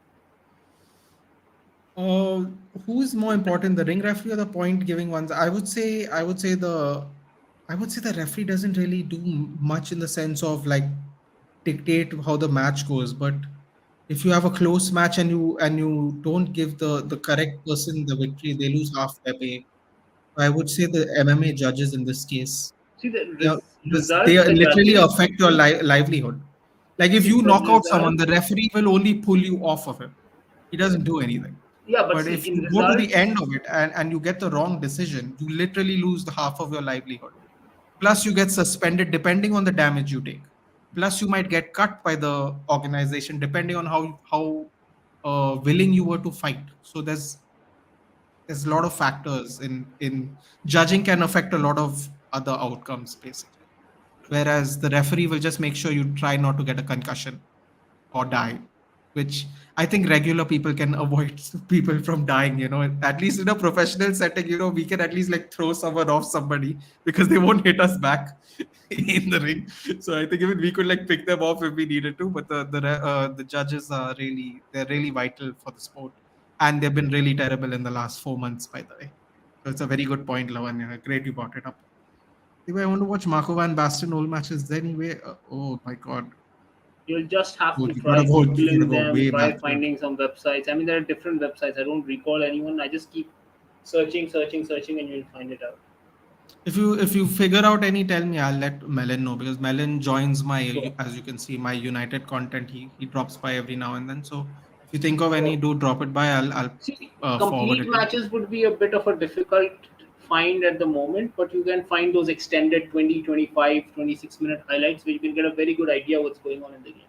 Uh, who's more important, the ring referee or the point giving ones? I would say the referee doesn't really do much in the sense of like dictate how the match goes. But if you have a close match and you don't give the correct person the victory, they lose half their pay. I would say the MMA judges in this case, See the yeah, they results. The literally judges. affect your livelihood. Like if See you the knock out someone, the results. referee will only pull you off of him. He doesn't do anything. Yeah, but But see if in you go to the results. end of it and you get the wrong decision, you literally lose the half of your livelihood. Plus, you get suspended depending on the damage you take. Plus, you might get cut by the organization depending on how willing you were to fight. So there's a lot of factors in judging can affect a lot of other outcomes basically. Whereas the referee will just make sure you try not to get a concussion or die, which I think regular people can avoid people from dying. At least in a professional setting, we can at least like throw someone off somebody because they won't hit us back in the ring. So I think even we could like pick them off if we needed to. But the judges are they're really vital for the sport, and they've been really terrible in the last 4 months, by the way. So it's a very good point, Lavanya. Great you brought it up. If I want to watch Marco van Basten old matches anyway, oh my god, You'll just have oh, to try you gotta googling go them, way try back. finding some websites. I mean, there are different websites. I don't recall anyone. I just keep searching, and you'll find it out. If you figure out any, tell me. I'll let Melon know because Melon joins Sure. as you can see, my United content. He drops by every now and then. So if you think of any, Sure. do drop it by. I'll See, forward complete it to you. matches would be a bit of a difficult find at the moment, but you can find those extended 20, 25, 26-minute highlights where you can get a very good idea what's going on in the game.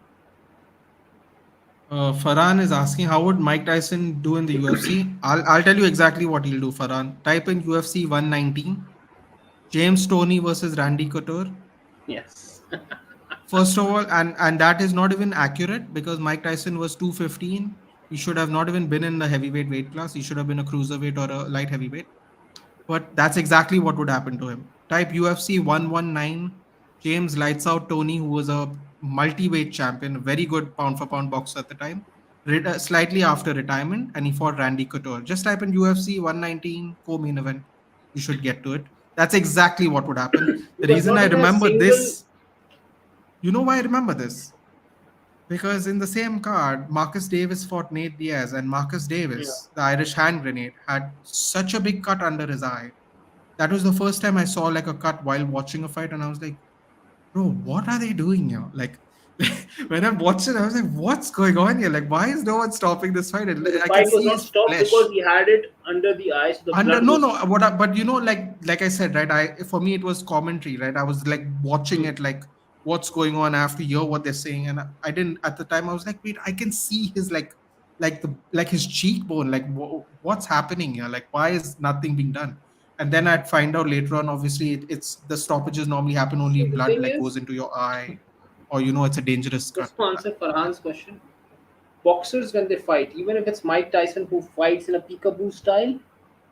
Farhan is asking how would Mike Tyson do in the UFC? I'll tell you exactly what he'll do. Farhan, type in UFC 119, James Toney versus Randy Couture. Yes. First of all, and that is not even accurate because Mike Tyson was 215. He should have not even been in the heavyweight weight class. He should have been a cruiserweight or a light heavyweight. But that's exactly what would happen to him. Type UFC 119, James Lights Out Tony, who was a multi-weight champion, a very good pound for pound boxer at the time, slightly after retirement, and he fought Randy Couture. Just type in UFC 119 co-main event. You should get to it. That's exactly what would happen. The Because reason not I even a remember single. this, you know why I remember this? Because in the same card, Marcus Davis fought Nate Diaz, and Marcus Yeah. Davis, the Irish hand grenade, had such a big cut under his eye. That was the first time I saw like a cut while watching a fight, and I was like, bro, what are they doing here? Like, when I'm watching, I was like, what's going on here? Like, why is no one stopping this fight? And So the I can fight was see not his stopped because flesh. he had it under the eye, so the Under blood no no was. but like I said, right, I for me it was commentary, right? I was like watching Hmm. it like what's going on. I have to hear what they're saying, and I didn't at the time. I was like, wait, I can see his like his cheekbone, like what's happening here? Like why is nothing being done? And then I'd find out later on, obviously it's the stoppages normally happen only See, if the blood thing like is, goes into your eye, or it's a dangerous cut. just to answer Farhan's question, boxers when they fight, even if it's Mike Tyson who fights in a peekaboo style,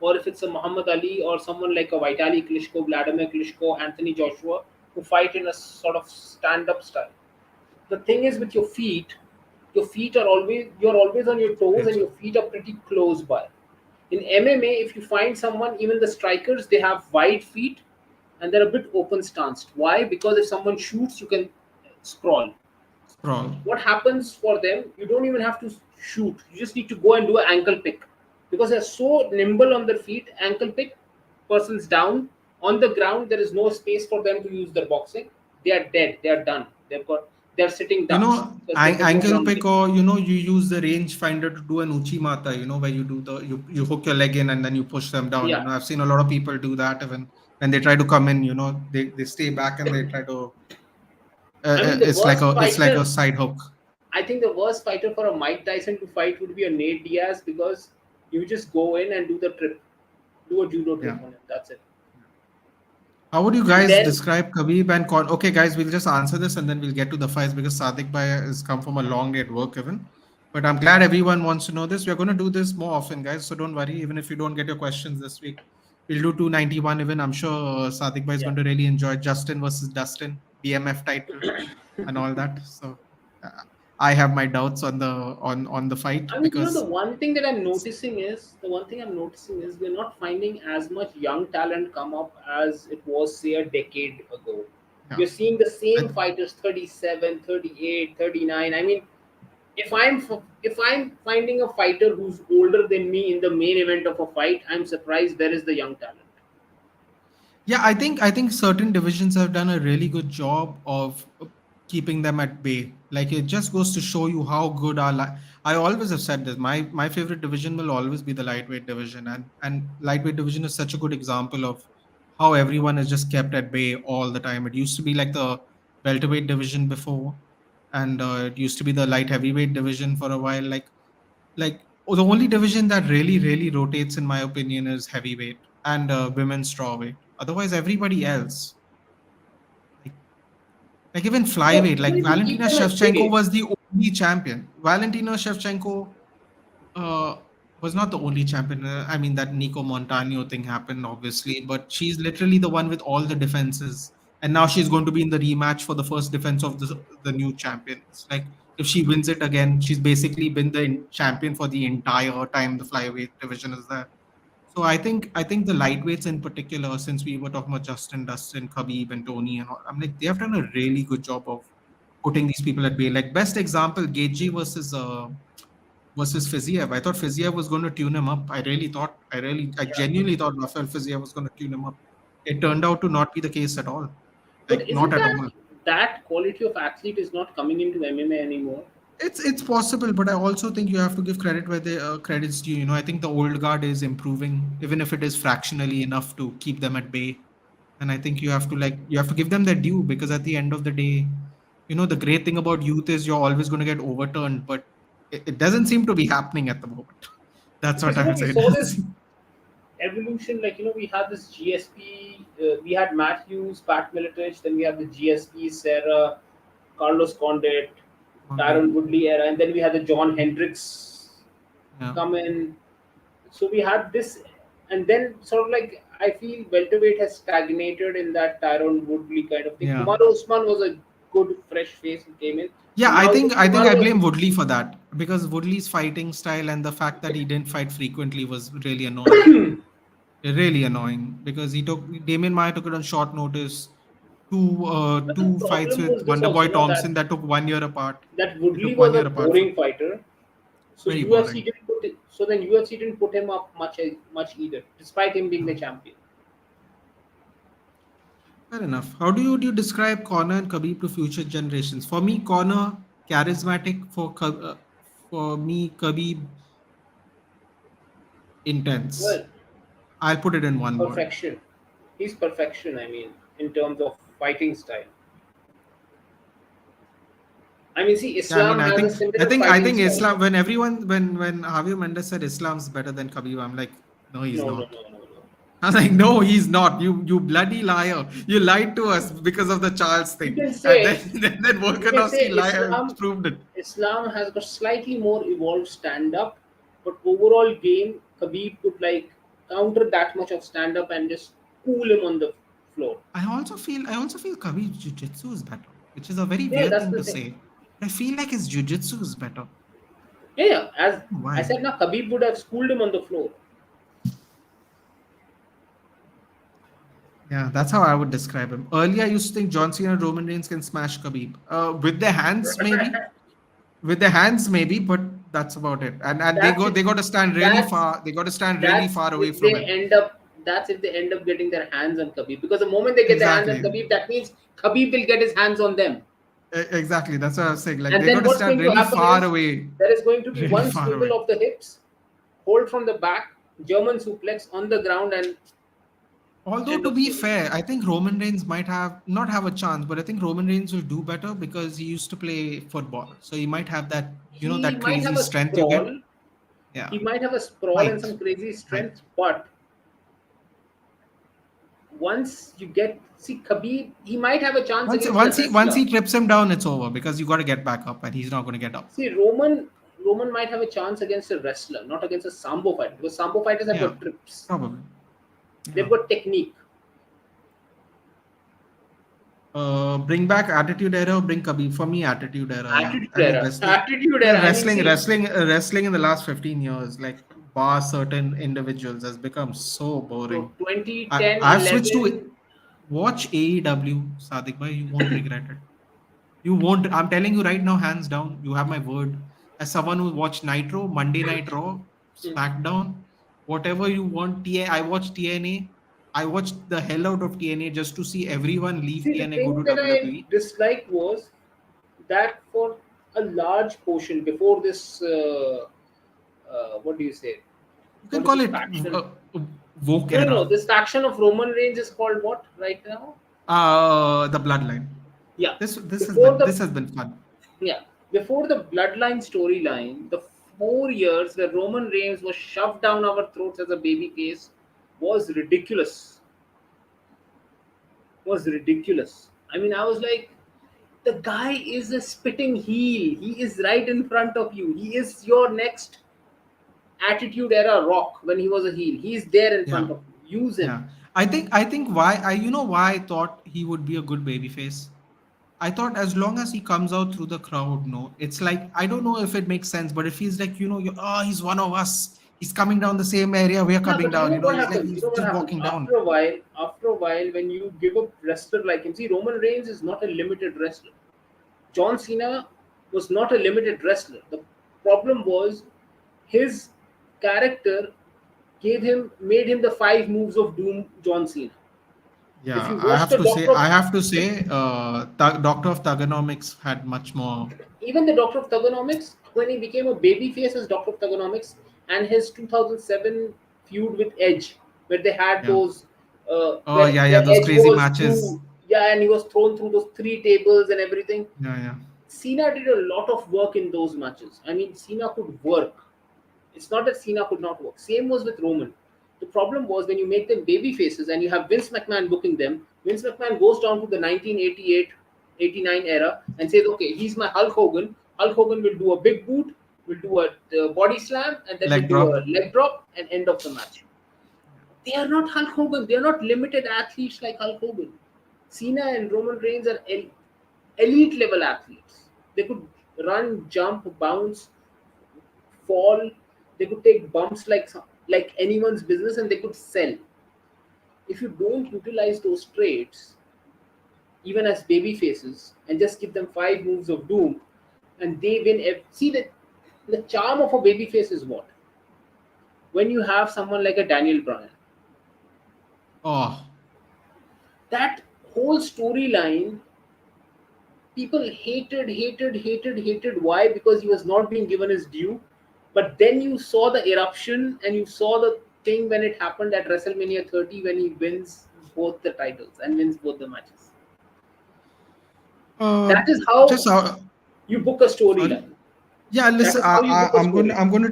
or if it's a Muhammad Ali or someone like a Vitali Klitschko, Vladimir Klitschko, Anthony Joshua, who fight in a sort of stand-up style. The thing is with your feet are always you're always on your toes and Great. your feet are pretty close by. In MMA, if you find someone, even the strikers, they have wide feet and they're a bit open stanced. Why? Because if someone shoots, you can sprawl. Sprawl. What happens for them, you don't even have to shoot, you just need to go and do an ankle pick because they're so nimble on their feet. Ankle pick, person's down on the ground, there is no space for them to use their boxing. They are dead, they are done, they're sitting ducks because there's no Ankle pick, grounding. or you use the range finder to do an uchimata, where you do you hook your leg in and then you push them down. Yeah, I've seen a lot of people do that even when they try to come in. They stay back and they try to. I mean the It's like worst a fighter, side hook. I think the worst fighter for a Mike Tyson to fight would be a Nate Diaz because you just go in and do the trip, do a judo trip Yeah. on him, that's it. How would you And guys then describe Khabib and Con? Okay, guys, we'll just answer this and then we'll get to the fights because SADIQ bhai has come from a long day at work even. But I'm glad everyone wants to know this. We're going to do this more often, guys. So don't worry. Even if you don't get your questions this week, we'll do 291 even. I'm sure SADIQ bhai is yeah. going to really enjoy Justin versus Dustin, BMF title and all that. So uh, I have my doubts on the fight I mean, the because one thing that I'm noticing is we're not finding as much young talent come up as it was, say, a decade ago. yeah, We're seeing the I, same fighters 37, 38, 39. I mean, if I'm finding a fighter who's older than me in the main event of a fight, I'm surprised there is the young talent. yeah, I think certain divisions have done a really good job of keeping them at bay. Like it just goes to show you how good I always have said this. My favorite division will always be the lightweight division, and lightweight division is such a good example of how everyone is just kept at bay all the time. It used to be like the welterweight division before, and it used to be the light heavyweight division for a while. The only division that really rotates, in my opinion, is heavyweight and women's strawweight. Otherwise, everybody else, like even So flyweight, like even if you keep Valentina them at Shevchenko bay, was the only champion. Valentina Shevchenko uh, was not the only champion. I mean, that Nico Montano thing happened, obviously, but she's literally the one with all the defenses. And now she's going to be in the rematch for the first defense of the new champion. It's like if she wins it again, she's basically been the champion for the entire time the flyweight division is there. So I think the lightweights in particular, since we were talking about Justin, Dustin, Khabib, and Tony, and all, I'm like they have done a really good job of putting these people at bay. Like best example, Gaethje versus Fiziev. I thought Fiziev was going to tune him up. I yeah. genuinely thought Rafael Fiziev was going to tune him up. It turned out to not be the case at all. But Like not isn't at that all. that quality of athlete is not coming into MMA anymore? It's possible, but I also think you have to give credit where the credit's due. I think the old guard is improving, even if it is fractionally enough to keep them at bay. And I think you have to give them their due because at the end of the day, the great thing about youth is you're always going to get overturned, but it doesn't seem to be happening at the moment. That's what Because I would we say. It saw doesn't this seem. evolution, like we had this GSP, we had Matthews, Pat Miletich, then we had the GSP, Sarah, Carlos Condit, On it. Tyron Woodley era, and then we had the John Hendricks Yeah. come in. So we had this, and then sort of like I feel welterweight has stagnated in that Tyron Woodley kind of thing. Yeah. Kumar Usman was a good fresh face who came in, Yeah, but I now even think I think Kumar I was blame Woodley for that because Woodley's fighting style and the fact that he didn't fight frequently was really annoying. Really annoying because he took Damien Maya took it on short notice. but the Two fights problem with was this Wonderboy also, Thompson that took 1 year apart. that They Woodley took was one a year apart for boring fighter. So very UFC boring. didn't put it, so then UFC didn't put him up much either, despite him being the Yeah. champion. Fair enough. How do you describe Connor and Khabib to future generations? For me, Connor charismatic. For me, Khabib intense. Well, I'll put it in one word. perfection. He's perfection. I mean, in terms of fighting style. I mean, see, Yeah, I mean, Islam has a similar I fighting think style. Islam. When Javier Mendes said Islam's better than Khabib, I'm like, no, he's No, no, not. no, no, no. I was like, no, he's not. You bloody liar. You lied to us because of the Charles You thing. can And say, then you can say Volkanovski proved it. Islam has got slightly more evolved stand up, but overall game, Khabib could like counter that much of stand up and just cool him on the floor. I also feel Khabib's jiu-jitsu is better, which is a very Yeah, weird that's thing the to thing. say. But I feel like his jiu-jitsu is better. Yeah, yeah. As I Why? said, now Khabib would have schooled him on the floor. Yeah, that's how I would describe him. Earlier, I used to think John Cena and Roman Reigns can smash Khabib. With their hands, maybe. With their hands, maybe, but that's about it. And they That's go if they got to stand really that's far. They got to stand really that's far away if from they him. end up that's if they end up getting their hands on Khabib. Because the moment they get their hands on Exactly. Khabib, that means Khabib will get his hands on them. Exactly. That's what I was saying. Like And they got then to what's stand going to really happen far is away. there is going to be Really one far swivel away. of the hips, hold from the back, German suplex on the ground, and Although end to of be story. fair, I think Roman Reigns might have not have a chance, but I think Roman Reigns will do better because he used to play football. So he might have that, He that might crazy have a strength you get. sprawl. Yeah. He might have a sprawl and Might. some crazy Might. strength, but once you get see Khabib, he might have a chance Once against a once he once wrestler. he trips him down, it's over because you got to get back up, and he's not going to get up. See, Roman might have a chance against a wrestler, not against a sambo fighter, because sambo fighters have Yeah, got trips. probably. They've Yeah. got technique. Bring back Attitude Era, bring Khabib. For me, Attitude Era. Yeah, Attitude I mean era. wrestling. Attitude Yeah, era. I mean, see, wrestling in the last 15 years, like bar certain individuals, has become so bro, boring. 2010, I've switched to 11. watch AEW, SADIQ bhai. You won't regret it. You won't. I'm telling you right now, hands down. You have my word. As someone who watched Nitro, Monday Night Raw, Hmm. SmackDown, whatever you want. I watched TNA. I watched the hell out of TNA just to see everyone leave See, the TNA, go thing to that I WWE. disliked was that for a large portion before this, what do you say? You can What is call this it faction? woke No, no, no. era. This faction of Roman Reigns is called what right now? The bloodline. Yeah. This has Before been the fun. Yeah, before the bloodline storyline, the 4 years where Roman Reigns was shoved down our throats as a baby face was ridiculous. Was ridiculous. I mean, I was like, the guy is a spitting heel. He is right in front of you. He is your next Attitude Era Rock when he was a heel. He is there in front Yeah, of you. Use him. yeah. I think why I you know why I thought he would be a good babyface. I thought as long as he comes out through the crowd, no, it's like I don't know if it makes sense, but it feels like he's one of us. He's coming down the same area we're Yeah, coming but you down. know what He's like happens? You he's know what just happens? walking down. After a while, when you give a wrestler like him, see, Roman Reigns is not a limited wrestler. John Cena was not a limited wrestler. The problem was his character made him the five moves of doom John Cena. If Yeah, you watch the Doctor of I have to say, Doctor of Thugonomics had much more. even the Doctor of Thugonomics, when he became a babyface as Doctor of Thugonomics, and his 2007 feud with Edge, where they had Yeah. those, Oh yeah, yeah, where those Edge crazy was matches. through, yeah, and he was thrown through those three tables and everything. Yeah, yeah. Cena did a lot of work in those matches. I mean, Cena could work. It's not that Cena could not work. Same was with Roman. The problem was when you make them baby faces and you have Vince McMahon booking them, Vince McMahon goes down to the 1988-89 era and says, okay, he's my Hulk Hogan. Hulk Hogan will do a big boot, will do a body slam, and then will Leg do a drop. leg drop and end of the match. They are not Hulk Hogan. They are not limited athletes like Hulk Hogan. Cena and Roman Reigns are elite level athletes. They could run, jump, bounce, fall. They could take bumps like anyone's business, and they could sell. If you don't utilize those traits, even as baby faces, and just give them five moves of doom, and they win. See that the charm of a baby face is what? When you have someone like a Daniel Bryan, Oh, that whole storyline people hated. Why? Because he was not being given his due. But then you saw the eruption and you saw the thing when it happened at WrestleMania 30 when he wins both the titles and wins both the matches. uh, That is just how you book a sorry. storyline. Yeah, That listen. is how you book a story. I'm going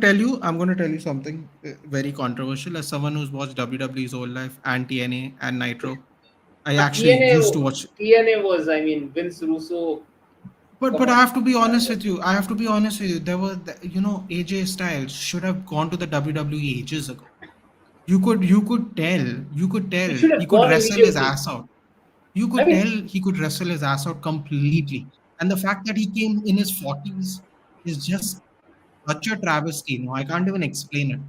to tell you something very controversial. As someone who's watched WWE's whole life and TNA and Nitro, I actually used to watch. TNA was, I mean, Vince Russo. Come But I on. have to be honest with you. I have to be honest with you. There were, AJ Styles should have gone to the WWE ages ago. You could tell He should he have could gone wrestle his immediately. ass out. You I could mean, tell he could wrestle his ass out completely. And the fact that he came in his 40s is just such a travesty. No, I can't even explain it.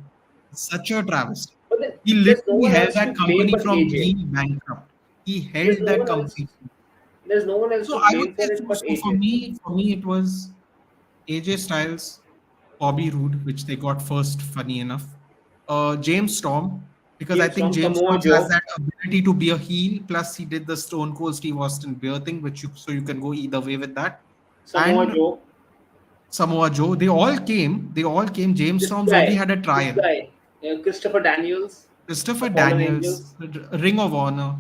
It's such a travesty. but then He there's no literally one held else to that blame company but from AJ. being bankrupt. He There's held no that one else. company. There's no one else So to I would blame say for it so. but So AJ. for me, it was AJ Styles, Bobby Roode, which they got first, funny enough. James Storm, because I James think from James Samoa Storm has Joe. that ability to be a heel. Plus, he did the Stone Cold Steve Austin beer thing, which you can go either way with that. Samoa And Joe. Samoa Joe, they all came. They all came. James This Storm's only guy. had a This trial. guy. Christopher Daniels. Christopher The Fallen Daniels, Angels. Ring of Honor.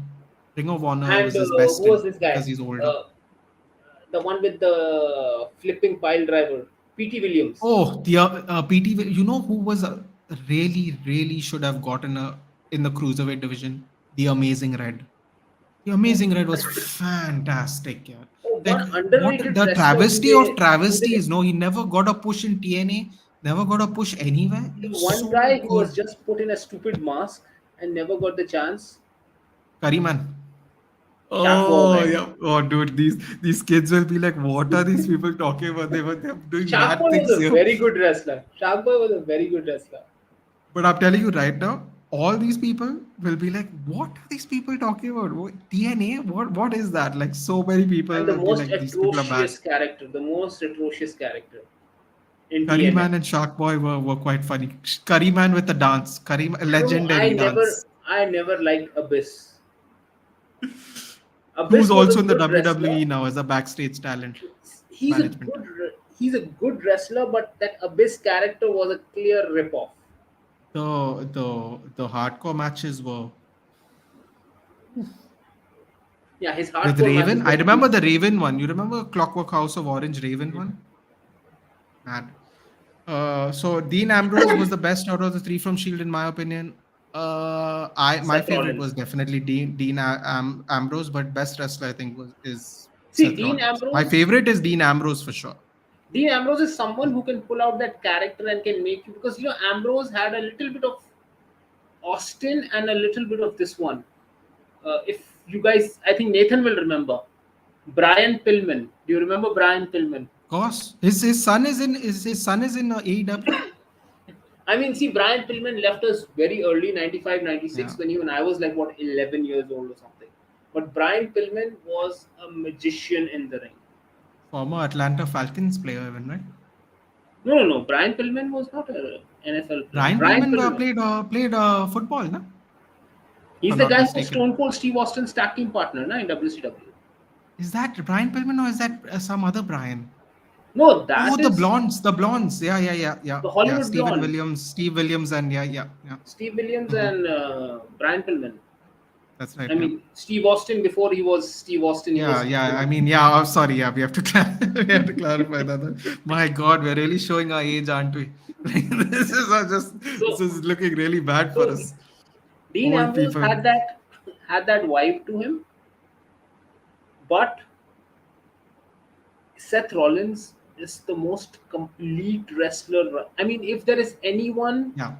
Ring of Honor And was his who best was stint this because guy? he's older. Uh, the one with the flipping pile driver. PT Williams. Oh, the PT. You know who was really should have gotten a in the cruiserweight division? The Amazing Red. The Oh, Amazing Red was fantastic. Yeah. oh, Like one what underrated the wrestler travesty of who they travesties. No, he never got a push in TNA. Never got a push anywhere. He the was one so guy who was good. just put in a stupid mask and never got the chance. Curryman. Shark Boy Oh guy. yeah. Oh dude, these kids will be like, what are these people talking about? They're doing Shark mad Boy was things a here. very good wrestler. Shark Boy was a very good wrestler. But I'm telling you right now, all these people will be like, what are these people talking about? TNA? What is that? Like so many people And the will be most like, these people are bad. atrocious character, the most atrocious character in TNA. Curryman and Shark Boy were quite funny. Curryman with the dance. A I don't know. legendary dance. I never liked Abyss. Who's Abyss was a also in the good wrestler. WWE now as a backstage talent He's a management. good wrestler, but that Abyss character was a clear rip-off. The hardcore matches were Yeah, his with hardcore Raven. matches I were remember peak. the Raven one. You remember Clockwork House of Orange Raven one? Mad. So Dean Ambrose was the best out of the three from Shield in my opinion. I my Seth favorite was Rollins. definitely Ambrose, but best wrestler I think was is See, Seth Rollins. My Ambrose. favorite is Dean Ambrose for sure. Dean Ambrose is someone who can pull out that character and can make you because Ambrose had a little bit of Austin and a little bit of this one. If you guys, I think Nathan will remember Brian Pillman. Do you remember Brian Pillman? Of course, his son is in AEW. I mean, see, Brian Pillman left us very early, 95, Yeah, 96, when even I was like, what, 11 years old or something. But Brian Pillman was a magician in the ring. former Atlanta Falcons player, even right? No, no, no. Brian Pillman was not a NFL player. Brian Brian Pillman Pillman. played football, no? If He's I'm the not guy who mistaken. Stone Cold Steve Austin's tag team partner in WCW. Is that Brian Pillman or is that some other Brian? No, Oh, that is the blondes. Yeah. the Hollywood Stephen Blondes. Williams, Steve Williams, and yeah. Steve Williams Hmm. and Brian Pillman. That's right. I Yeah. mean, Steve Austin before he was Steve Austin, he was Steve Yeah. I Williams. mean, yeah. Oh, sorry. Yeah, we have to we have to clarify that. My God, we're really showing our age, aren't we? Like, this So, is looking really bad for so us Dean old Ambrose people. had that vibe to him, but Seth Rollins is the most complete wrestler. I mean, if there is anyone Yeah.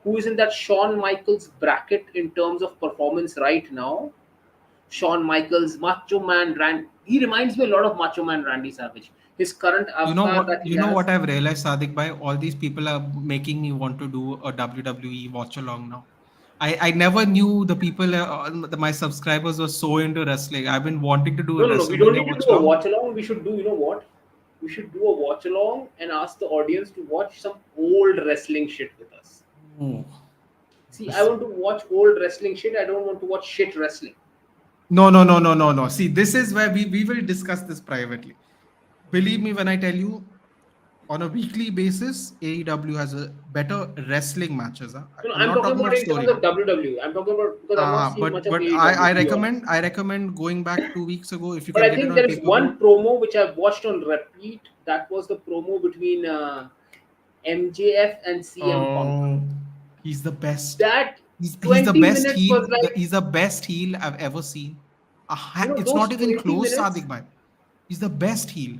who is in that Shawn Michaels bracket in terms of performance right now, Shawn Michaels, Macho Man he reminds me a lot of Macho Man Randy Savage. His current You know avatar what? that he You know has. what I've realized, Sadiq bhai? All these people are making me want to do a WWE watch along now. I never knew the people, my subscribers were so into wrestling. I've been wanting to do a No, no, no. We don't WrestleMania need to watch do a along. watch along. We should do, you know what? We should do a watch along and ask the audience to watch some old wrestling shit with us. Oh, See, I this- want to watch old wrestling shit. I don't want to watch shit wrestling. no. See, this is where we will discuss this privately. Believe me when I tell you, on a weekly basis, AEW has a better wrestling matches. Huh? No, no, I'm I'm not talking talking about about in terms story. of WWE. I'm talking about because I've not seen much of But AEW I to be honest. recommend going back 2 weeks ago if you But can I get it think on there is pay-per-view. one promo which I've watched on repeat. That was the promo between MJF and CM Punk. Oh, he's the best. That He's the 20 best minutes heel. was like, He's the best heel I've ever seen. It's those not even 20 close, minutes, Sadiq bhai. He's the best heel.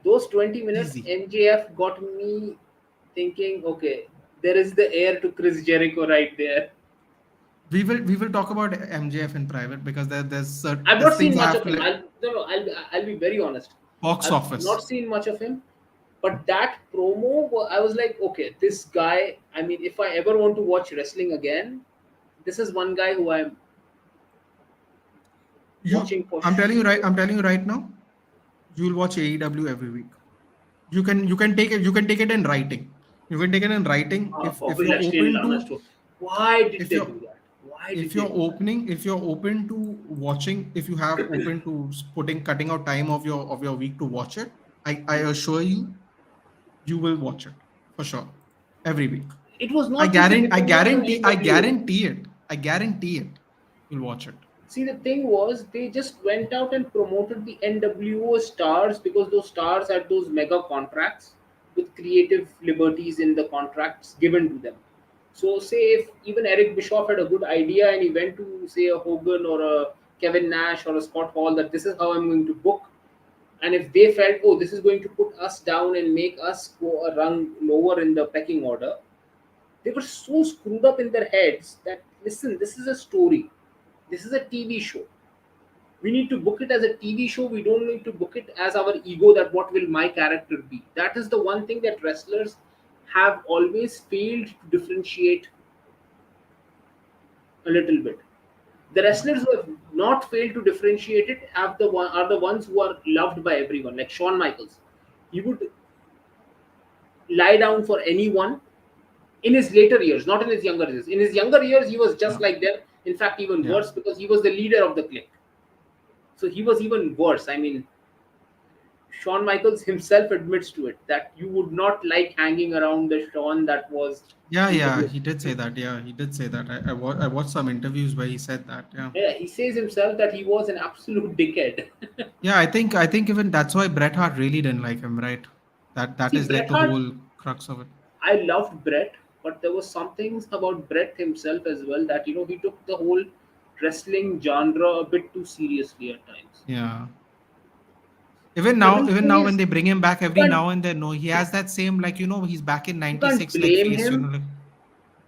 those 20 minutes, Easy. MJF got me thinking, okay, there is the heir to Chris Jericho right there. We will talk about MJF in private because I've there's not things seen I much have of to him. let I'll be very honest. box I've not office. seen much of him. But that promo, I was like, okay, this guy. I mean, if I ever want to watch wrestling again, this is one guy who I'm watching for. I'm telling you right now, you'll watch AEW every week. You can take it in writing. You can take it in writing if Bobby you're Lashley and open Lana to Storm. Why did if they you're do that? Why did they do that? if you're open to watching, if you have open to putting cutting out time of your week to watch it, I assure you, you will watch it for sure every week. It was not just dependent on I NWO. guarantee it. I guarantee it. You'll watch it. See, the thing was, they just went out and promoted the NWO stars because those stars had those mega contracts with creative liberties in the contracts given to them. So, say if even Eric Bischoff had a good idea and he went to, say, a Hogan or a Kevin Nash or a Scott Hall that this is how I'm going to book, and if they felt, oh, this is going to put us down and make us go a rung lower in the pecking order, they were so screwed up in their heads that, listen, this is a story, this is a TV show. We need to book it as a TV show. We don't need to book it as our ego that what will my character be. That is the one thing that wrestlers have always failed to differentiate a little bit. The Yeah. wrestlers who have not failed to differentiate it are the ones who are loved by everyone, like Shawn Michaels. He would lie down for anyone in his later years, not in his younger years. In his younger years, he was just Yeah. like them. In fact, even Yeah. worse because he was the leader of the clique. So he was even worse. I mean, Shawn Michaels himself admits to it that you would not like hanging around the Shawn that was in Yeah. the. He did say that. Yeah, he did say that. I watched some interviews where he said that. Yeah. Yeah, he says himself that he was an absolute dickhead. Yeah, I think even that's why Bret Hart really didn't like him, right? That See, is like Bret the Hart, whole crux of it. I loved Bret, but there was some things about Bret himself as well that he took the whole wrestling genre a bit too seriously at times. Yeah. Everything Even now when is they bring him back you every can't now and then, no, he has that same like he's back in you can't '96 like blame face, him. like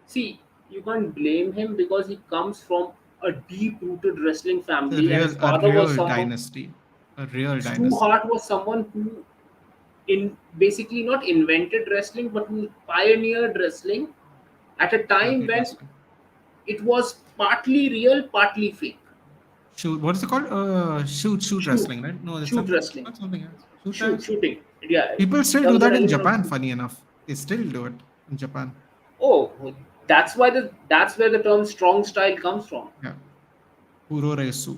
See, you can't blame him because he comes from a deep-rooted wrestling it's family, and his a father was real someone. dynasty, a real Stu dynasty. Hart was someone who, in basically not invented wrestling, but who pioneered wrestling at a time Started when wrestling. it was partly real, partly fake. Shoot, what is it called? Shoot Shoot, wrestling, right? No, it's shoot something. wrestling, Not something else. Shoot shoot, dance. shooting. Yeah, People still there do was an that in element of Japan. shoot. Funny enough, they still do it in Japan. Oh, that's where the term strong style comes from. Yeah, puro resu.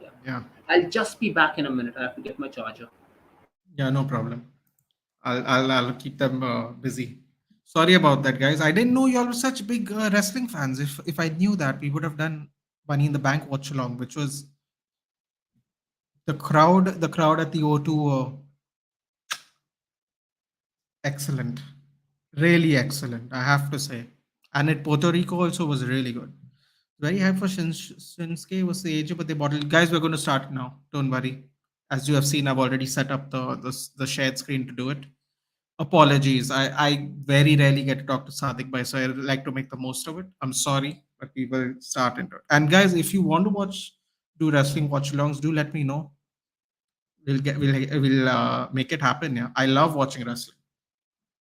Yeah. Yeah, I'll just be back in a minute. I have to get my charger. yeah, no problem. I'll keep them busy. Sorry about that, guys. I didn't know y'all were such big wrestling fans. If I knew that, we would have done Money in the Bank watch along, which was the crowd at the O2 were excellent, really excellent. I have to say, and at Puerto Rico also was really good. Very high for Shinsuke was the age, but they bottled. Guys, we're going to start now. Don't worry. As you have seen, I've already set up the shared screen to do it. Apologies. I very rarely get to talk to SADIQ bhai, so I like to make the most of it. I'm sorry, but we will start into it. And guys, if you want to do wrestling watch alongs, do let me know. We'll make it happen. Yeah, I love watching wrestling.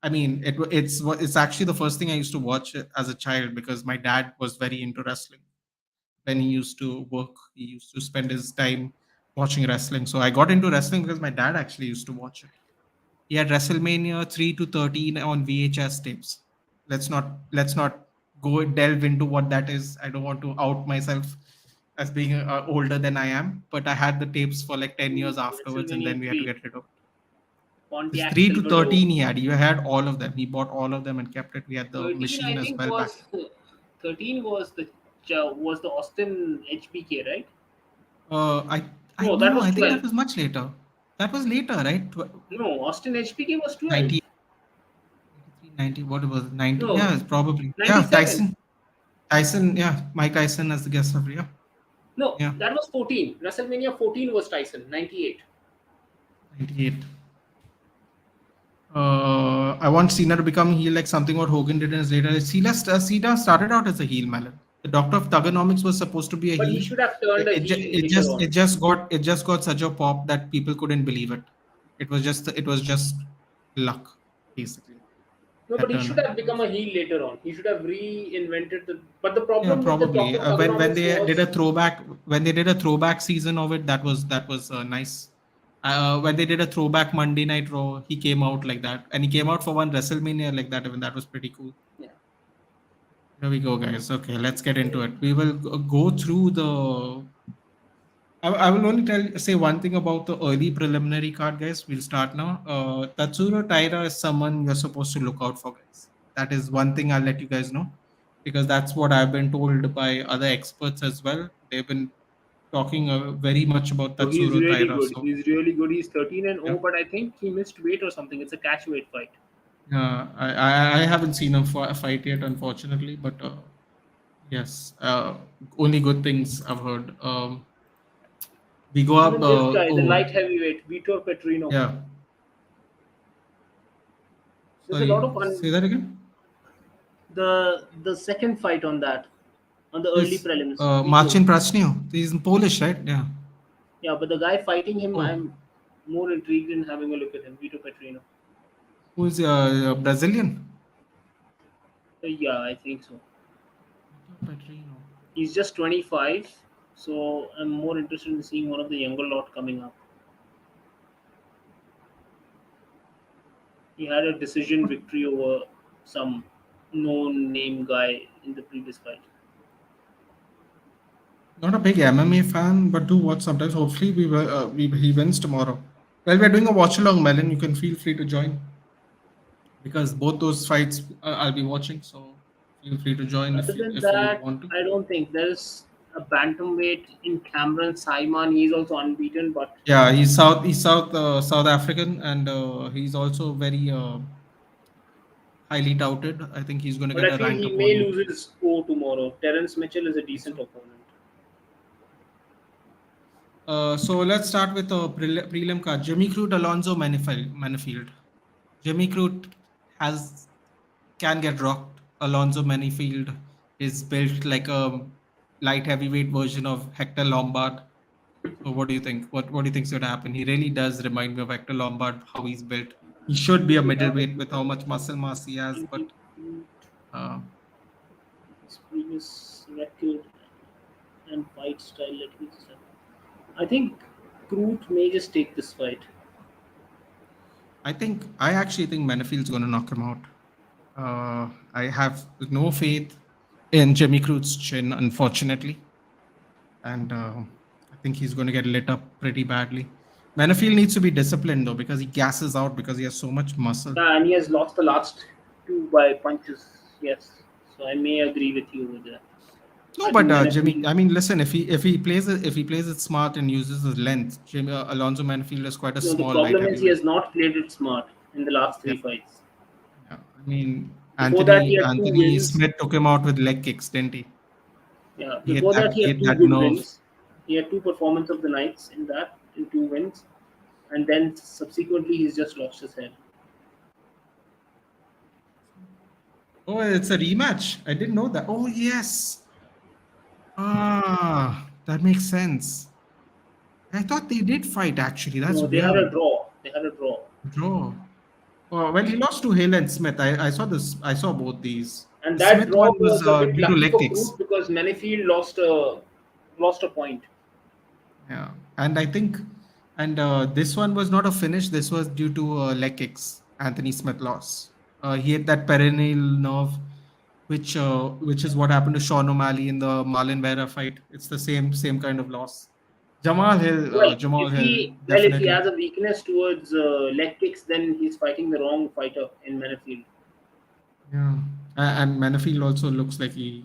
I mean, it's actually the first thing I used to watch as a child because my dad was very into wrestling. When he used to work, he used to spend his time watching wrestling. So I got into wrestling because my dad actually used to watch it. He had WrestleMania 3 to 13 on VHS tapes. Let's not go delve into what that is. I don't want to out myself as being older than I am, but I had the tapes for like 10 years afterwards, and then WrestleMania we had to 3, get rid of it. This Pontiac 3 to Silverdome. 13 he had. You had all of them. He bought all of them and kept it. We had the 13, machine I as think, well back. was 13 was the Austin HBK, right? I No, that no, was I think 12. that was much later. That was later, right? No, Austin HBK was 12. 90, 83, 90, what was it? 90? No, Yeah, it's probably. Yeah, 97. Tyson, yeah, Mike Tyson as the guest referee. Yeah, No, yeah, that was 14. WrestleMania 14 was Tyson, 98. 98. I want Cena to become heel like something what Hogan did in his later. Cena started out as a heel, Malin. The Doctor of Thugonomics was supposed to be a But he heel. should have turned a heel later on. It just got such a pop that people couldn't believe it. It was just luck, basically, No, but that he turned should out. have become a heel later on. He should have reinvented the. But the Yeah, problem with the probably. Doctor of Thugonomics was When they did a throwback season of it, that was nice. When they did a throwback Monday Night Raw, he came out like that, and he came out for one WrestleMania like that. Even that was pretty cool. yeah. Here we go, guys. Okay, let's get into it. We will go through the. I will only say one thing about the early preliminary card, guys. We'll start now. Tatsuro Taira is someone you're supposed to look out for, guys. That is one thing I'll let you guys know, because that's what I've been told by other experts as well. They've been talking very much about So he's Tatsuro really Taira. good. So He's really good. He's 13 and yeah, 0, but I think he missed weight or something. It's a catch weight fight. I haven't seen him fight yet, unfortunately, but yes, only good things I've heard. We go up. Even this guy, the Oh, light heavyweight, Vitor Petrino. yeah. There's a lot Sorry, of say that again. the second fight on the early This prelims, Vitor. Marcin Prachnio. He's in Polish, right? Yeah. Yeah, but the guy fighting him, Oh, I'm more intrigued in having a look at him, Vitor Petrino. who's Brazilian? Yeah, I think so. Vitor Petrino. He's just 25, so I'm more interested in seeing one of the younger lot coming up. He had a decision victory over some known name guy in the previous fight. Not a big MMA fan, but do watch sometimes. Hopefully, he wins tomorrow. Well, we're doing a watch along, Melon. You can feel free to join because both those fights I'll be watching. So feel free to join Other than if you that, want to. I don't think there's a bantamweight in Cameron Simon. He's also unbeaten, but Yeah, South African, and he's also very highly touted. I think he's going to get I a feel ranked he may opponent. lose his O tomorrow. Terence Mitchell is a Think so. decent opponent. So let's start with a prelim card. Jimmy Crute, Alonzo Manifield. Jimmy Crute has can get rocked. Alonzo Manifield is built like a light heavyweight version of Hector Lombard. So what do you think? What do you think's going to happen? He really does remind me of Hector Lombard, how he's built. He should be a Yeah, middleweight with how much muscle mass he has, but Jimmy Crute, uh, his previous record and fight style. Let me just. I think Crute may just take this fight. I actually think Manifield's going to knock him out. I have no faith in Jimmy Crute's chin, unfortunately, and I think he's going to get lit up pretty badly. Manifield needs to be disciplined though because he gasses out because he has so much muscle. Yeah, and he has lost the last two by punches. Yes, so I may agree with you with that. No, I think but Jimmy, Manifield. I mean, listen, if he plays it smart and uses his length, Jimmy Alonso Manifield is quite a No, the small light problem is he heavyweight. has not played it smart in the last Yeah, three fights. yeah. I mean, Before that, he had two Anthony wins. Smith took him out with leg kicks, didn't he? Yeah, before that, he He had had two that good nerve. wins. He had two performance of the nights in two wins, and then subsequently he's just lost his head. Oh, it's a rematch. I didn't know that. Oh, yes. Ah, that makes sense. I thought they did fight actually. That's No, they had a weird. draw. They had a draw, Draw. Oh, well, he lost to Hill and Smith. I saw this. I saw both these. and The that Smith draw one was was a bit due to lucky leg for kicks. Crute because Manifield lost a point. Yeah, and I think, and this one was not a finish. This was due to leg kicks. Anthony Smith lost. He had that perennial nerve, which is what happened to Sean O'Malley in the Marlon Vera fight. It's the same kind of loss. Jamal Hill, Well, if he definitely. has a weakness towards leg kicks, then he's fighting the wrong fighter in Manifield. Yeah, and Manifield also looks like he's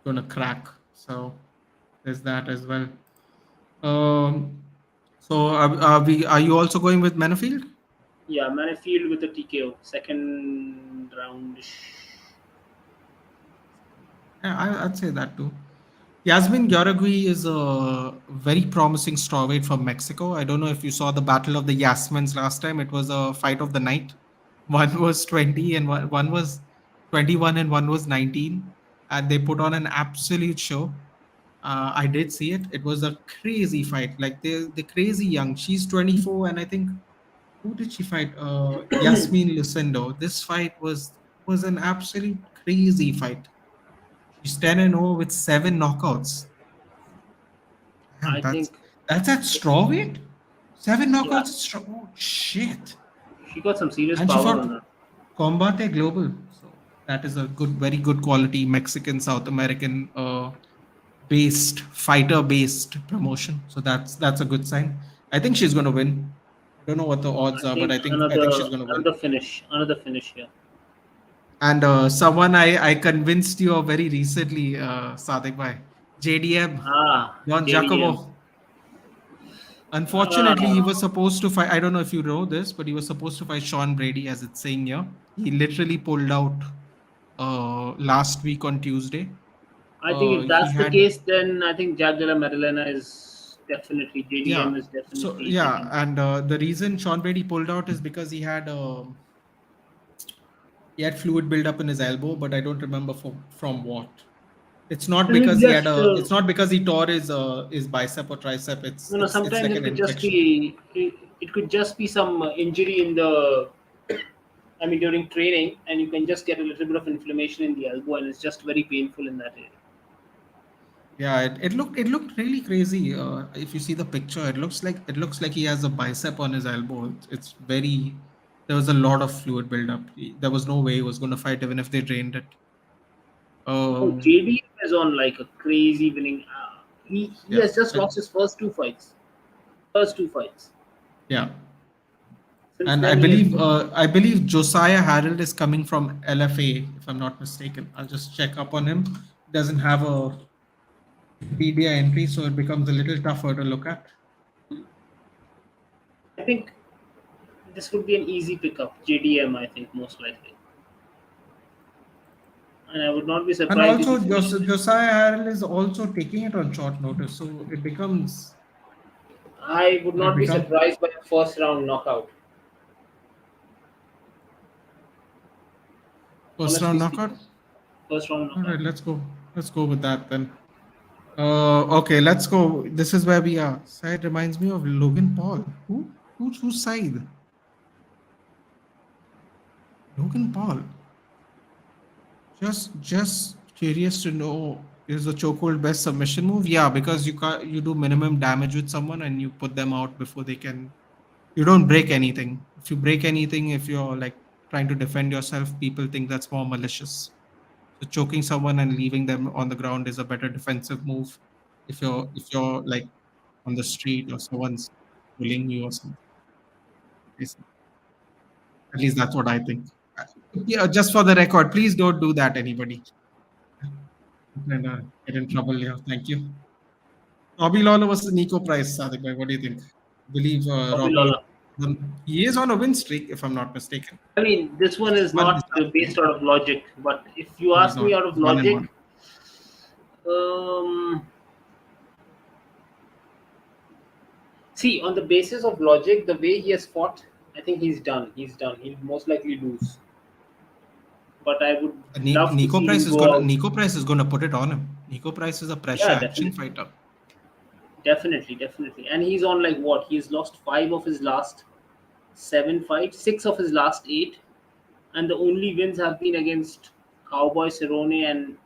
gonna crack. So there's that as well. Um, so are you also going with Manifield? Yeah, Manifield with a TKO, second roundish. Yeah, I'd say that too. Yasmin Yaragui is a very promising strawweight from Mexico. I don't know if you saw the Battle of the Yasmins last time. It was a fight of the night. One was 20 and one was 21 and one was 19. and they put on an absolute show. I did see it. It was a crazy fight. Like the crazy young. She's 24, and I think who did she fight? Yasmin Lucindo. This fight was an absolute crazy fight. She's 10-0 with 7 knockouts. Damn, I think, that's at strawweight. 7 knockouts yeah, at straw. Oh shit! she got some serious And she power on fought her. Combate Global. So that is a good, very good quality Mexican, South American based fighter based promotion. So that's a good sign. I think she's going to win. I don't know what the odds I are, but think I think she's going to win. another finish here. And someone I convinced you of very recently, SADIQ bhai, JDM, Ah, Don JDM. Giacomo. Unfortunately, he Ah, was supposed to fight. I don't know if you know this, but he was supposed to fight Sean Brady, as it's saying here. He literally pulled out last week on Tuesday. I think if He that's the had case, then I think Jack Della Maddalena is definitely, yeah. JDM is So definitely yeah, taken. and the reason Sean Brady pulled out is because he had fluid buildup in his elbow, but I don't remember from what. It's not And it because he had just a. It's not because he tore his bicep or tricep. It's no, no. it's Sometimes like it an could just infection. be it could just be some injury in the. I mean, during training, and you can just get a little bit of inflammation in the elbow, and it's just very painful in that area. Yeah, it looked really crazy. If you see the picture, it looks like he has a bicep on his elbow. It's very. There was a lot of fluid buildup. There was no way he was going to fight even if they drained it. Oh, Um, JDM is on like a crazy winning. He yeah, has just lost his first two fights. First two fights. yeah, Since and I then, he has believe I believe Josiah Harold is coming from LFA, if I'm not mistaken. I'll just check up on him. He doesn't have a Wikipedia entry, so it becomes a little tougher to look at. I think this would be an easy pickup. JDM, I think, most likely. And I would not be And surprised if he also, finishes it. Josiah Harrell is also taking it on short notice, so it becomes I would it not be become surprised by a first round knockout. first round Honestly knockout. speaking, first round All knockout. right, let's go. Let's go with that then. Okay, let's go. This is where we are. Side reminds me of Logan Paul. Whose side? Logan Paul. Just curious to know, is the chokehold best submission move? Yeah, because you do minimum damage with someone and you put them out before they can. You don't break anything. If you break anything, if you're like trying to defend yourself, people think that's more malicious. So choking someone and leaving them on the ground is a better defensive move. If you're like on the street or someone's pulling you or something. At least that's what I think. Yeah, just for the record, please don't do that, anybody. And get in trouble here. Thank you. Robbie Lawler versus Nico Price, Sadik bhai. What do you think? I believe Bobby Robbie, Lawler. he is on a win streak, if I'm not mistaken. I mean, this one He's is won his not last based three. out of logic, but if you No, he's ask not. me out of He's 1-1. logic, um, see, on the basis of logic, the way he has fought, I think he's done. He's done. He'll most likely lose. But I would love to see him go out. Nico Price is gonna put it on him. Nico Price is a pressure Yeah, action definitely. fighter. Definitely, definitely. And he's on like what? He's lost five of his last seven fights, six of his last eight. And the only wins have been against Cowboy Cerrone and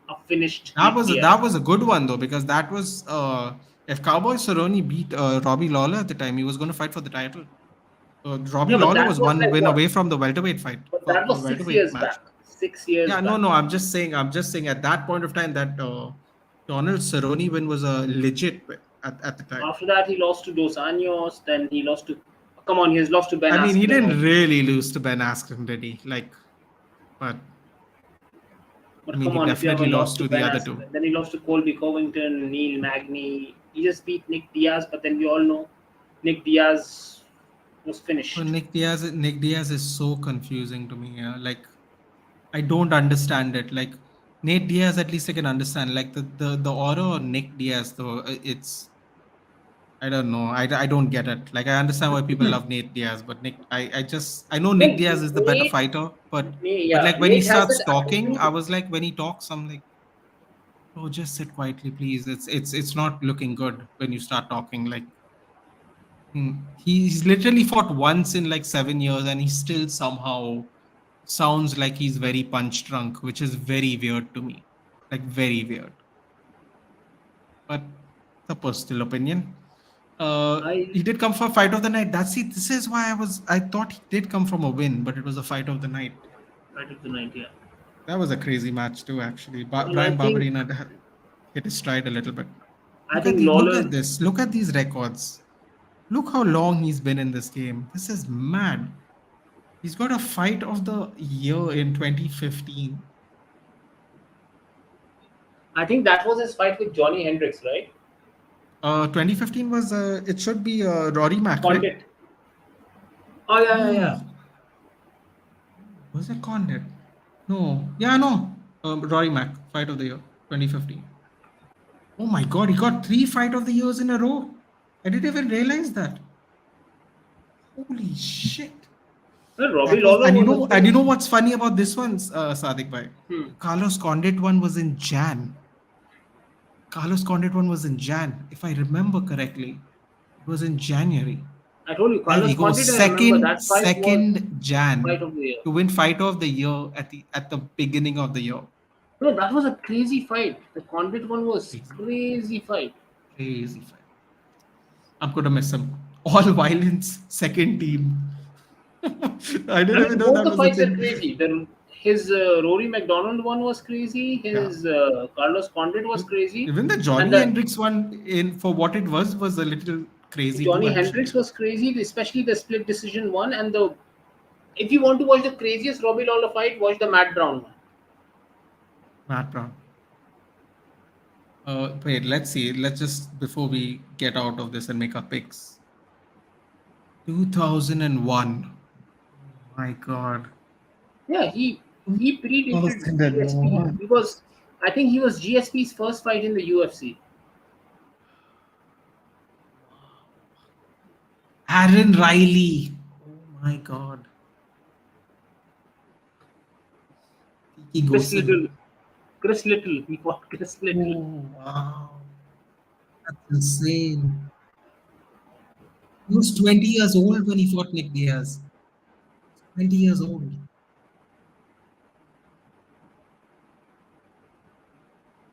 a finished That Nick was a, Diaz. that was a good one though, because that was if Cowboy Cerrone beat Robbie Lawler at the time, he was going to fight for the title. Robbie Yeah, but Lawler that was was one like win what? away from the welterweight fight, But for that a was six welterweight years match. back. 6 years Yeah, no, back. no, I'm just saying at that point of time that Donald Cerrone win was a legit win at the time. After that, he lost to Dos Anjos. Then he lost to. Come on, he has lost to Ben I mean, he Askren didn't also. really lose to Ben Askren, did he? Like, but I But mean, come he on, if you have a definitely loss lost to to the Ben other two. Askren, then he lost to Colby Covington, Neil Magny. He just beat Nick Diaz, but then we all know Nick Diaz was But finished. Nick Diaz is so confusing to me. Yeah? Like, I don't understand it. Like Nate Diaz, at least I can understand. Like the aura on Nick Diaz, though, it's I don't know. I don't get it. Like I understand why people love Nate Diaz, but I know Well, Nick Diaz is the better Nate, fighter, but yeah, like when he Nate has starts that talking, I attitude. was like, when he talks, I'm like, oh, just sit quietly, please. It's not looking good when you start talking. Like he's literally fought once in like 7 years, and he still somehow sounds like he's very punch drunk, which is very weird to me. Like very weird. But it's a personal opinion. I He did come for fight of the night. This is why I thought he did come from a win, but it was a fight of the night. right of the night, yeah. That was a crazy match too, actually. Well, Brian Barberina hit his stride a little bit. I think Look Lawler. at this. Look at these records. Look how long he's been in this game. This is mad. He's got a fight of the year in 2015. I think that was his fight with Johnny Hendricks, right? 2015 was it should be Rory Mac, right? Condit. Oh yeah, yeah, yeah. No, was it Condit? No, yeah, no. Rory Mac, fight of the year, 2015. Oh my God, he got 3 fight of the years in a row. I didn't even realize that. Holy shit! Well, Robbie That was, Lawler was and also. you know what's funny about this one, Sadiq bhai? Hmm. The Carlos Condit one was in Jan. Carlos Condit one was in Jan, if I remember correctly. It was in January. I told you, There we Carlos go. Condit. I remember Second, that fight was second fight Jan of the year. to win fight of the year at the beginning of the year. No, that was a crazy fight. The Condit one was Crazy, crazy fight. crazy fight. I'm gonna miss him. All violence, second team. I I didn't even mean, know both that the was a fights are thing. crazy. His Rory McDonald one was crazy. Yeah. His Carlos Condit was crazy, Even the and Johnny the Hendricks one, in for what it was a little crazy too, Johnny Hendricks actually. was crazy, especially the split decision one. And the if you want to watch the craziest Robbie Lawler fight, watch the Matt Brown one. Matt Brown. Wait, let's see. Let's just before we get out of this and make our picks. 2001. Oh my God. Yeah, he predated GSP. 2001. He was, I think, he was GSP's first fight in the UFC. Aaron Riley. Oh my God. Tiki Chris Gosen. Little, Chris Little, he fought Chris Little. Oh wow. That's insane. He was 20 years old when he fought Nick Diaz. 20 years old.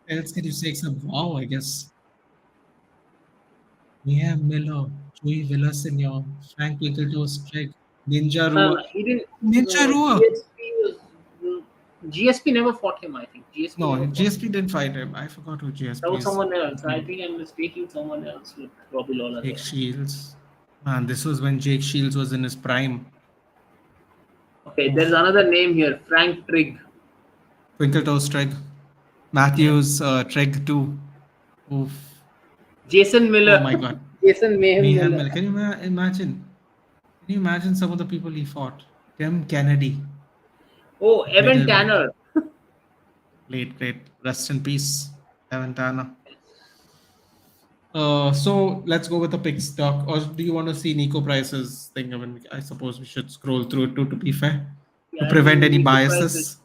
What else can you say except wow, I guess. Yeah, Miller, Joey Villasenor, Frank Winklejohn Strike, Ninja Rua. He didn't. Ninja Rua. GSP was. GSP never fought him. I think GSP No, never fought him. GSP didn't fight him. I forgot who That GSP was is. someone else. I think I'm mistaking someone else with Robbie Lawler Jake there. Shields. Man, this was when Jake Shields was in his prime. Okay, there's Oof. another name here, Frank Trigg. Twinkletoes Treg. Yeah. Matthews Treg too. Oof. Jason Oh Miller. my God. Jason Mayhem Mayhem Miller. Miller. Can you imagine? Can you imagine some of the people he fought? Tim Kennedy. Oh, Evan Middleweight. Tanner. Late, great. Rest in peace, Evan Tanner. So let's go with the picks, Doc. Or do you want to see Nico Price's thing? I mean, I suppose we should scroll through it too, to be fair, to Yeah, I prevent think any Nico Price is. biases.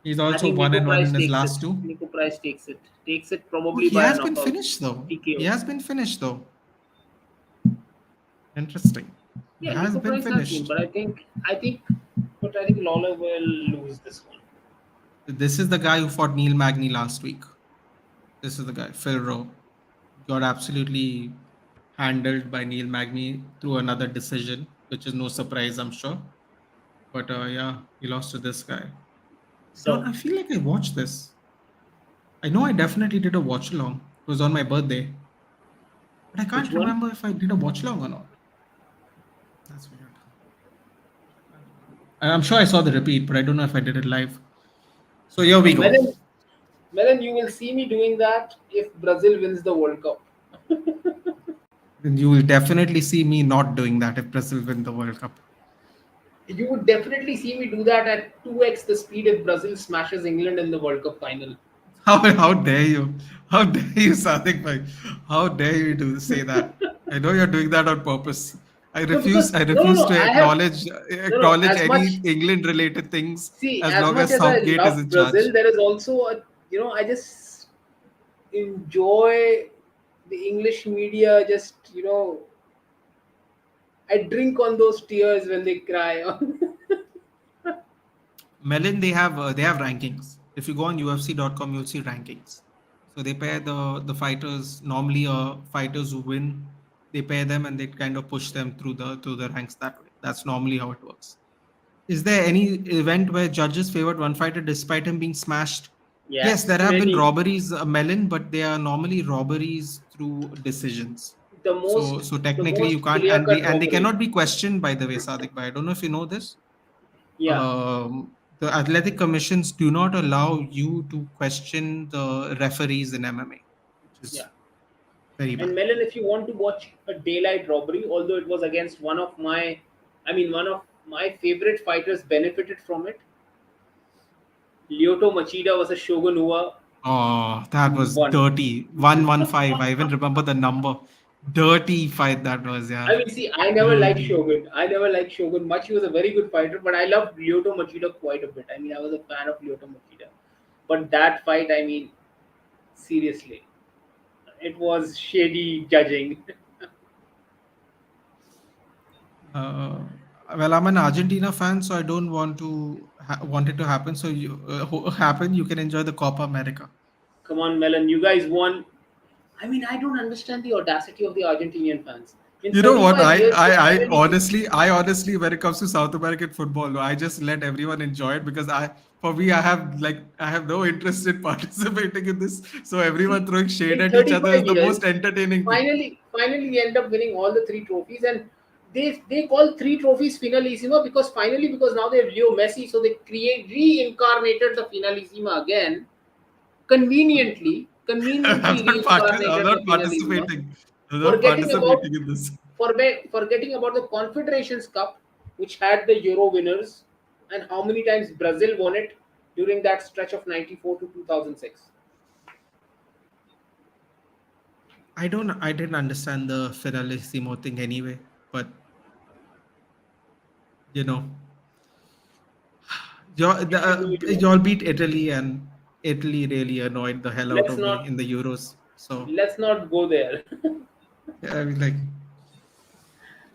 He's I also think one Nico and one Price in his takes it. last two. Nico Price takes it. Takes it Oh, probably he by a has been knockout. finished though. He TKO. has been finished though. Interesting. He Yeah, has Nico been Price has been, finished. but I think Lawler will lose this one. This is the guy who fought Neil Magny last week. This is the guy, Phil Rowe. Got absolutely handled by Neil Magny through another decision, which is no surprise, I'm sure. But yeah, he lost to this guy. So I feel like I watched this. I know I definitely did a watch along. It was on my birthday, but I which can't one? remember if I did a watch along or not. That's weird. I'm sure I saw the repeat, but I don't know if I did it live. So here we go. Melon, you will see me doing that if Brazil wins the World Cup. Then you will definitely see me not doing that if Brazil win the World Cup. You would definitely see me do that at 2x the speed if Brazil smashes England in the World Cup final. How dare you? How dare you, Sadik bhai? How dare you do say that? I know you're doing that on purpose. I No, refuse. because I no, no, refuse no. to I have no. acknowledge As any much England related things see, as as long much as as I Southgate is love in charge. Brazil, there is also a I just enjoy the English media. Just I drink on those tears when they cry. Melon, they have rankings. If you go on UFC.com, you'll see rankings. So they pair the fighters normally fighters who win. They pair them and they kind of push them through the ranks that way. That's normally how it works. Is there any event where judges favored one fighter despite him being smashed? Yes, there Yes, have been many. robberies, Melon, but they are normally robberies through decisions. The So most so the technically you most can't, clear cut and they robbery. cannot be questioned by the way, Sadik. But I don't know if you know this. Yeah, The athletic commissions do not allow you to question the referees in MMA, which is yeah. very And bad. Melon, if you want to watch a daylight robbery, although it was against one of my favorite fighters benefited from it. Lyoto Machida was a Shogun Uwa Oh, that was won. dirty. 115. I even remember the number. Dirty fight that was, yeah. I mean, see, I never liked Dirty. Shogun. I never liked Shogun much. He was a very good fighter, but I loved Lyoto Machida quite a bit. I mean, I was a fan of Lyoto Machida. But that fight, I mean, seriously, it was shady judging. Uh, well, I'm an Argentina fan, so I don't want it to happen. So happen. You can enjoy the Copa America. Come on, Melon, you guys won. I mean, I don't understand the audacity of the Argentinian fans. In You know what? 35 years, they finally. I honestly, when it comes to South American football, I just let everyone enjoy it because for me, I have no interest in participating in this. So everyone See, throwing shade in at each other is 35 the most years, entertaining thing. finally, we end up winning all the three trophies, and they call three trophies finalissima because now they have Leo Messi, so they reincarnated the finalissima again. Conveniently I'm reincarnated the not finalissima, participating. I'm not forgetting about participating in this. forgetting about the Confederations Cup, which had the Euro winners, and how many times Brazil won it during that stretch of '94 to 2006. I didn't understand the finalissimo thing anyway, but you know, You should know it well. y'all beat Italy, and Italy really annoyed the hell out Let's of me not in the Euros. So let's not go there. yeah, I mean, like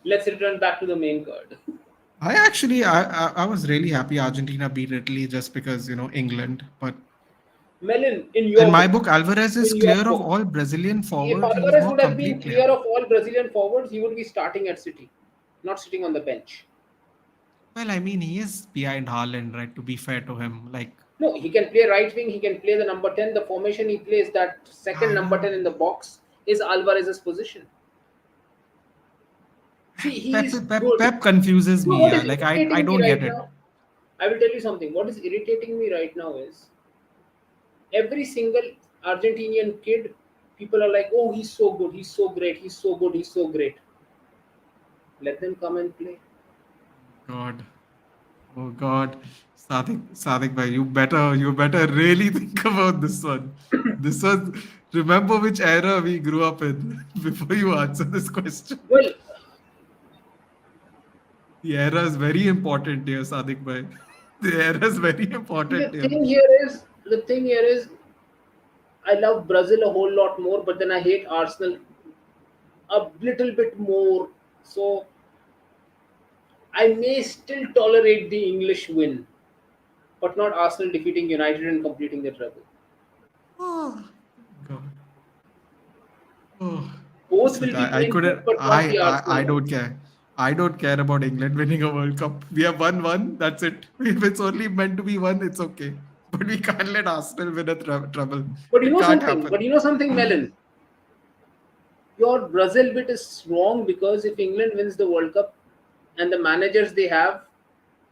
Let's return back to the main card. I was really happy Argentina beat Italy just because England. But Melon, in in your my book, book, Alvarez is in your clear of book, all Brazilian if forwards. He's Alvarez more would have complete been player. clear of all Brazilian forwards, he would be starting at City, not sitting on the bench. Well, I mean, he is behind Haaland, right? To be fair to him, like No, he can play right wing, he can play the number 10. The formation he plays, that second I number 10 know. in the box, is Alvarez's position. See, he is good. Pep confuses No, me. what Yeah, is like I irritating me don't right get it. now? I will tell you something. What is irritating me right now is every single Argentinian kid, people are like, oh, he's so good, he's so great, he's so good, he's so great. Let them come and play. God, oh God, Sadik bhai, you better really think about this one. This was remember which era we grew up in before you answer this question. Well, The era is very important here, Sadik bhai. The era is very see, important here. the thing here is, I love Brazil a whole lot more, but then I hate Arsenal a little bit more. So I may still tolerate the English win, but not Arsenal defeating United and completing the treble. Oh God. Oh, Both listen, will be I painful, couldn't. but not the I Arsenal one. don't care. I don't care about England winning a World Cup. We have won one. That's it. If it's only meant to be one, it's okay. But we can't let Arsenal win a trouble. But you It know can't something? happen. But you know something, Melon? Your Brazil bit is wrong because if England wins the World Cup and the managers they have,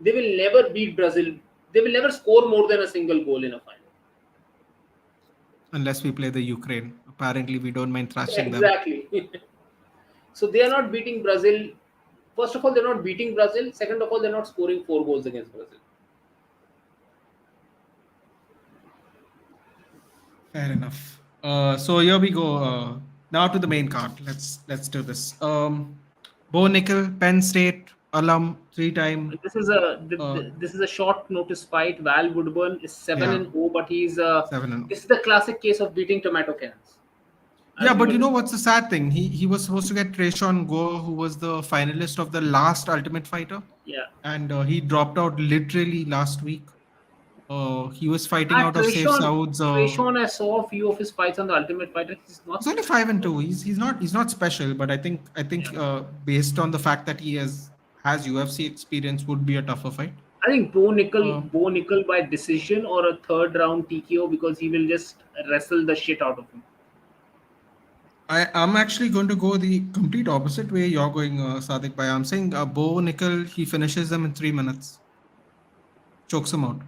they will never beat Brazil. They will never score more than a single goal in a final. Unless we play the Ukraine. Apparently, we don't mind thrashing them. Exactly. So they are not beating Brazil. First of all, they're not beating Brazil. Second of all, they're not scoring four goals against Brazil. Fair enough. So here we go. Now to the main card. Let's do this. Bo Nickel, Penn State alum, three-time. This is a short notice fight. Val Woodburn is seven Yeah, and 0, but seven and. this is the classic case of beating tomato cans, Yeah, as we but were you know discussing. what's the sad thing? He was supposed to get Trayshawn Gore, who was the finalist of the last Ultimate Fighter, Yeah. and he dropped out literally last week. He was fighting out of Safe South's. Trayshawn, I saw a few of his fights on the Ultimate Fighter. He's He's not only special. 5-2. He's not special, but I think Yeah. based on the fact that he has UFC experience, would be a tougher fight. I think Uh, Bo Nickel by decision or a third round TKO because he will just wrestle the shit out of him. I'm actually going to go the complete opposite way you're going, Sadiq bhai. I'm saying Bo Nickel, he finishes them in 3 minutes, chokes him out.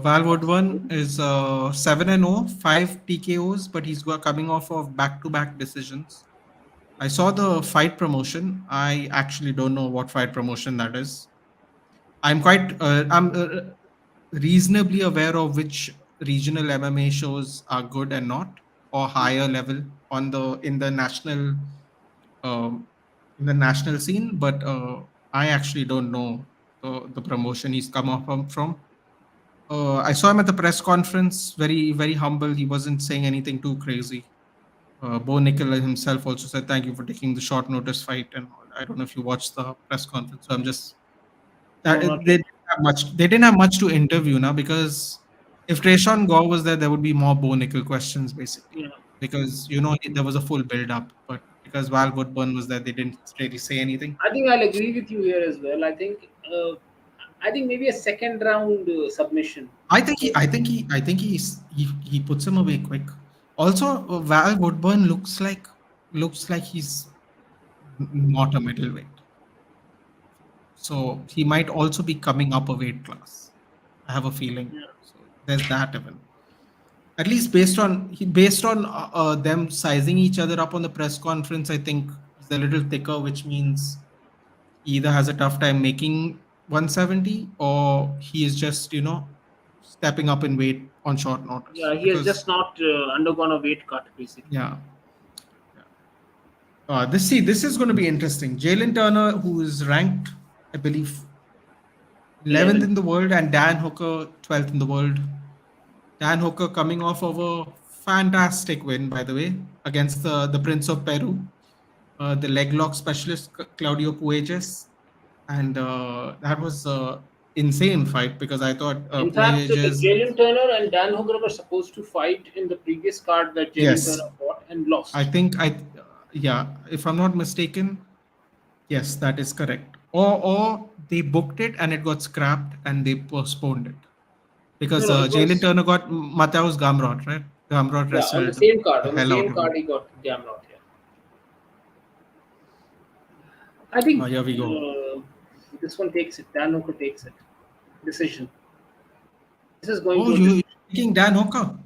Val Woodburn is 7-0, 5 TKOs, but coming off of back-to-back decisions. I saw the fight promotion. I actually don't know what fight promotion that is. I'm reasonably aware of which regional MMA shows are good and not, or higher level on the um, in the national scene, but I actually don't know the promotion he's come up from. I saw him at the press conference, very, very humble. He wasn't saying anything too crazy. Bo Nickel himself also said, "Thank you for taking the short notice fight." And all. I don't know if you watched the press conference. So I'm just No, not they yet. didn't have much. They didn't have much to interview now because if Trayshawn Gore was there, there would be more Bo Nickel questions basically Yeah. because there was a full build up. But because Val Woodburn was there, they didn't really say anything. I think I'll agree with you here as well. I think maybe a second round submission. I think he puts him away quick. Also, Val Woodburn looks like he's not a middleweight, so he might also be coming up a weight class. I have a feeling. Yeah. So there's that even. At least based on them sizing each other up on the press conference, I think he's a little thicker, which means he either has a tough time making 170 or he is just stepping up in weight on short notice Yeah, he has because just not undergone a weight cut basically. yeah, yeah. This is going to be interesting. Jalen Turner, who is ranked, I believe, 11th 11. in the world, and Dan Hooker 12th in the world. Dan Hooker coming off of a fantastic win, by the way, against the Prince of Peru, the leg lock specialist Claudio Pueges, and that was insane fight because I thought In fact, Pueges. Jalen Turner and Dan Hooker were supposed to fight in the previous card that Jalen Yes, Turner fought and I lost. think yeah, if I'm not mistaken, yes, that is correct. Or they booked it and it got scrapped and they postponed it No, because no, it Jalen was Turner got Mateus Gamrot, right? Gamrot yeah on the wrestled same card. the On the hell out same of card, him. he got Gamrot here. I think Here we go. this one takes it. Dan Hooker takes it. Decision. This is going Oh, to a you're decision. taking Dan Hooker.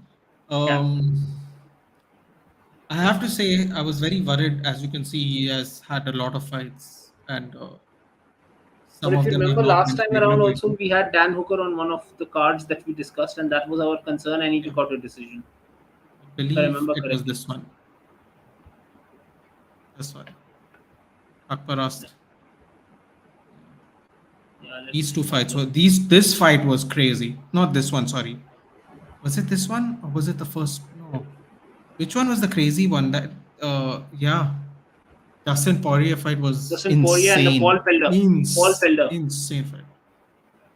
Yeah. Um, I have to say, I was very worried. As you can see, he has had a lot of fights, and But some if of you them have remember not last been time around, favorable also to. we had Dan Hooker on one of the cards that we discussed, and that was our concern, and he Yeah, took out a decision, I if I believe remember it was correctly. this one. This one, Yeah, Akparast. yeah. These Let's two have a fights look. were these. This fight was crazy. Not this one. Sorry. Was it this one or was it the first? No. Which one was the crazy one? That yeah, Dustin Poirier fight was Dustin Poirier and the Paul insane. Felder. Paul Felder. Insane fight.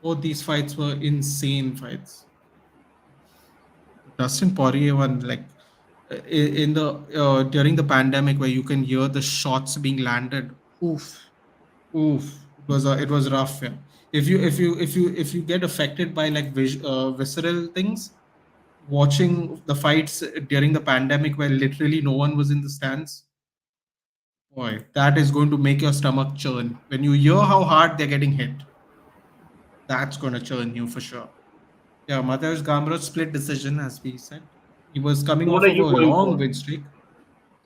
Both these fights were insane fights. Dustin Poirier one, like in the during the pandemic, where you can hear the shots being landed. Oof, oof. It was rough. Yeah. If you get affected by like visceral things, watching the fights during the pandemic where literally no one was in the stands, boy, that is going to make your stomach churn. When you hear how hard they're getting hit, that's going to churn you for sure. Yeah, Matheus Gamrot split decision, as we said. He was coming So what off are of a you going long for? win streak.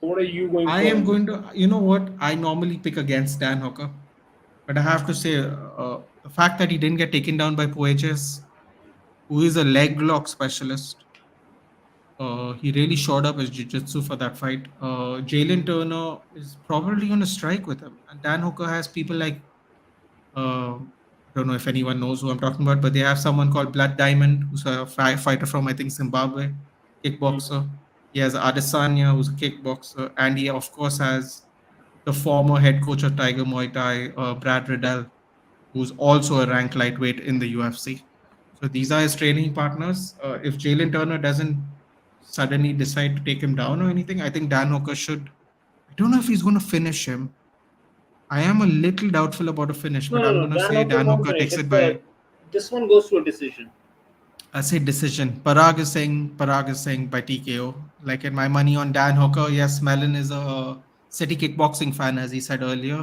So what are you going I for am in this? going to, you know what? I normally pick against Dan Hooker, but I have to say the fact that he didn't get taken down by Pueges, who is a leg lock specialist. He really showed up his jiu-jitsu for that fight. Jalen Turner is probably going to strike with him. And Dan Hooker has people like, I don't know if anyone knows who I'm talking about, but they have someone called Blood Diamond, who's a fighter from, I think, Zimbabwe, Hmm. kickboxer. He has Adesanya, who's a kickboxer. And he, of course, has the former head coach of Tiger Muay Thai, Brad Riddell, who's also a ranked lightweight in the UFC. So these are his training partners. If Jalen Turner doesn't suddenly decide to take him down or anything, I think Dan Hooker should. I don't know if he's going to finish him. I am a little doubtful about a finish, No, but no, I'm no. going to Dan say Hooker Dan won't Hooker finish. takes it by. This one goes to a decision. I say decision. Parag is saying by TKO. Like in my money on Dan Hooker, yes, Melon is a city kickboxing fan, as he said earlier.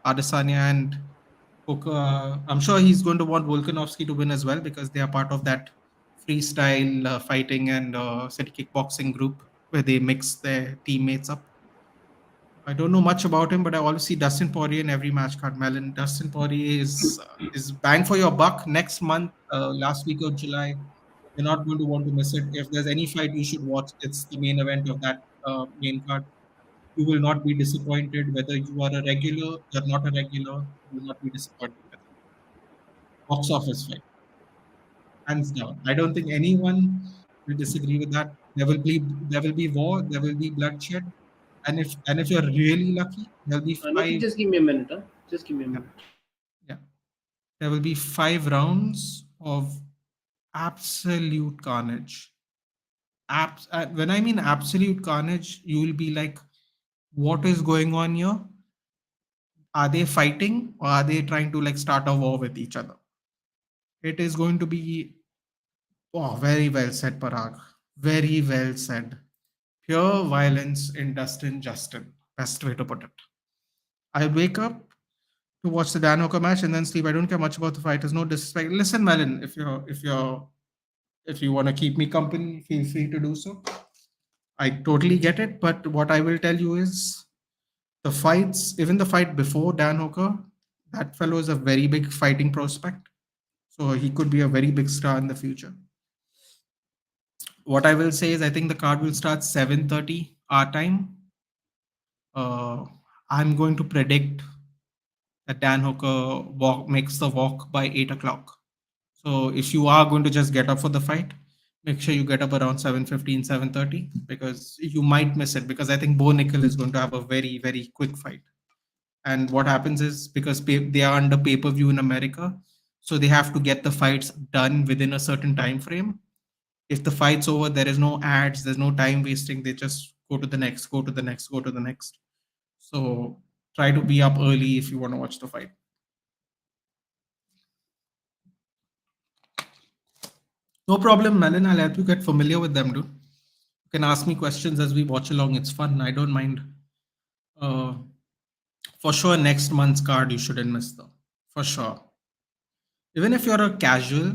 Adesanya and Hooker, I'm sure he's going to want Volkanovski to win as well because they are part of that freestyle fighting and city kickboxing group where they mix their teammates up. I don't know much about him, but I always see Dustin Poirier in every match card. Melon, Dustin Poirier is bang for your buck next month, last week of July. You're not going to want to miss it. If there's any fight you should watch, it's the main event of that main card. You will not be disappointed whether you are a regular, you're not a regular. You will not be disappointed with it. Box office fight, hands down. I don't think anyone will disagree with that. There will be war, there will be bloodshed, and if you're really lucky, there'll be Nikhil, five. just give me a minute. Huh? Just give me a Yeah, minute. yeah. There will be 5 rounds of absolute carnage. When I mean absolute carnage, you will be like, what is going on here? Are they fighting or are they trying to like start a war with each other? It is going to be, oh, very well said, Parag. Very well said. Pure violence in Dustin Justin. Best way to put it. I wake up to watch the Dan Hooker match and then sleep. I don't care much about the fighters. No disrespect. Listen, Melon, if you want to keep me company, feel free to do so. I totally get it. But what I will tell you is the fights, even the fight before Dan Hooker, that fellow is a very big fighting prospect. So he could be a very big star in the future. What I will say is I think the card will start 7:30 our time. Uh, I'm going to predict that Dan Hooker makes the walk by 8 o'clock. So if you are going to just get up for the fight, make sure you get up around 7:15, 7:30 because you might miss it because I think Bo Nickel is going to have a very, very quick fight. And what happens is because they are under pay-per-view in America, so they have to get the fights done within a certain time frame. If the fight's over, there is no ads, there's no time wasting. They just go to the next, go to the next, go to the next. So try to be up early if you want to watch the fight. No problem, Melon. I'll help you get familiar with them, dude. You can ask me questions as we watch along. It's fun. I don't mind. Uh, for sure, next month's card you shouldn't miss though. For sure. Even if you're a casual,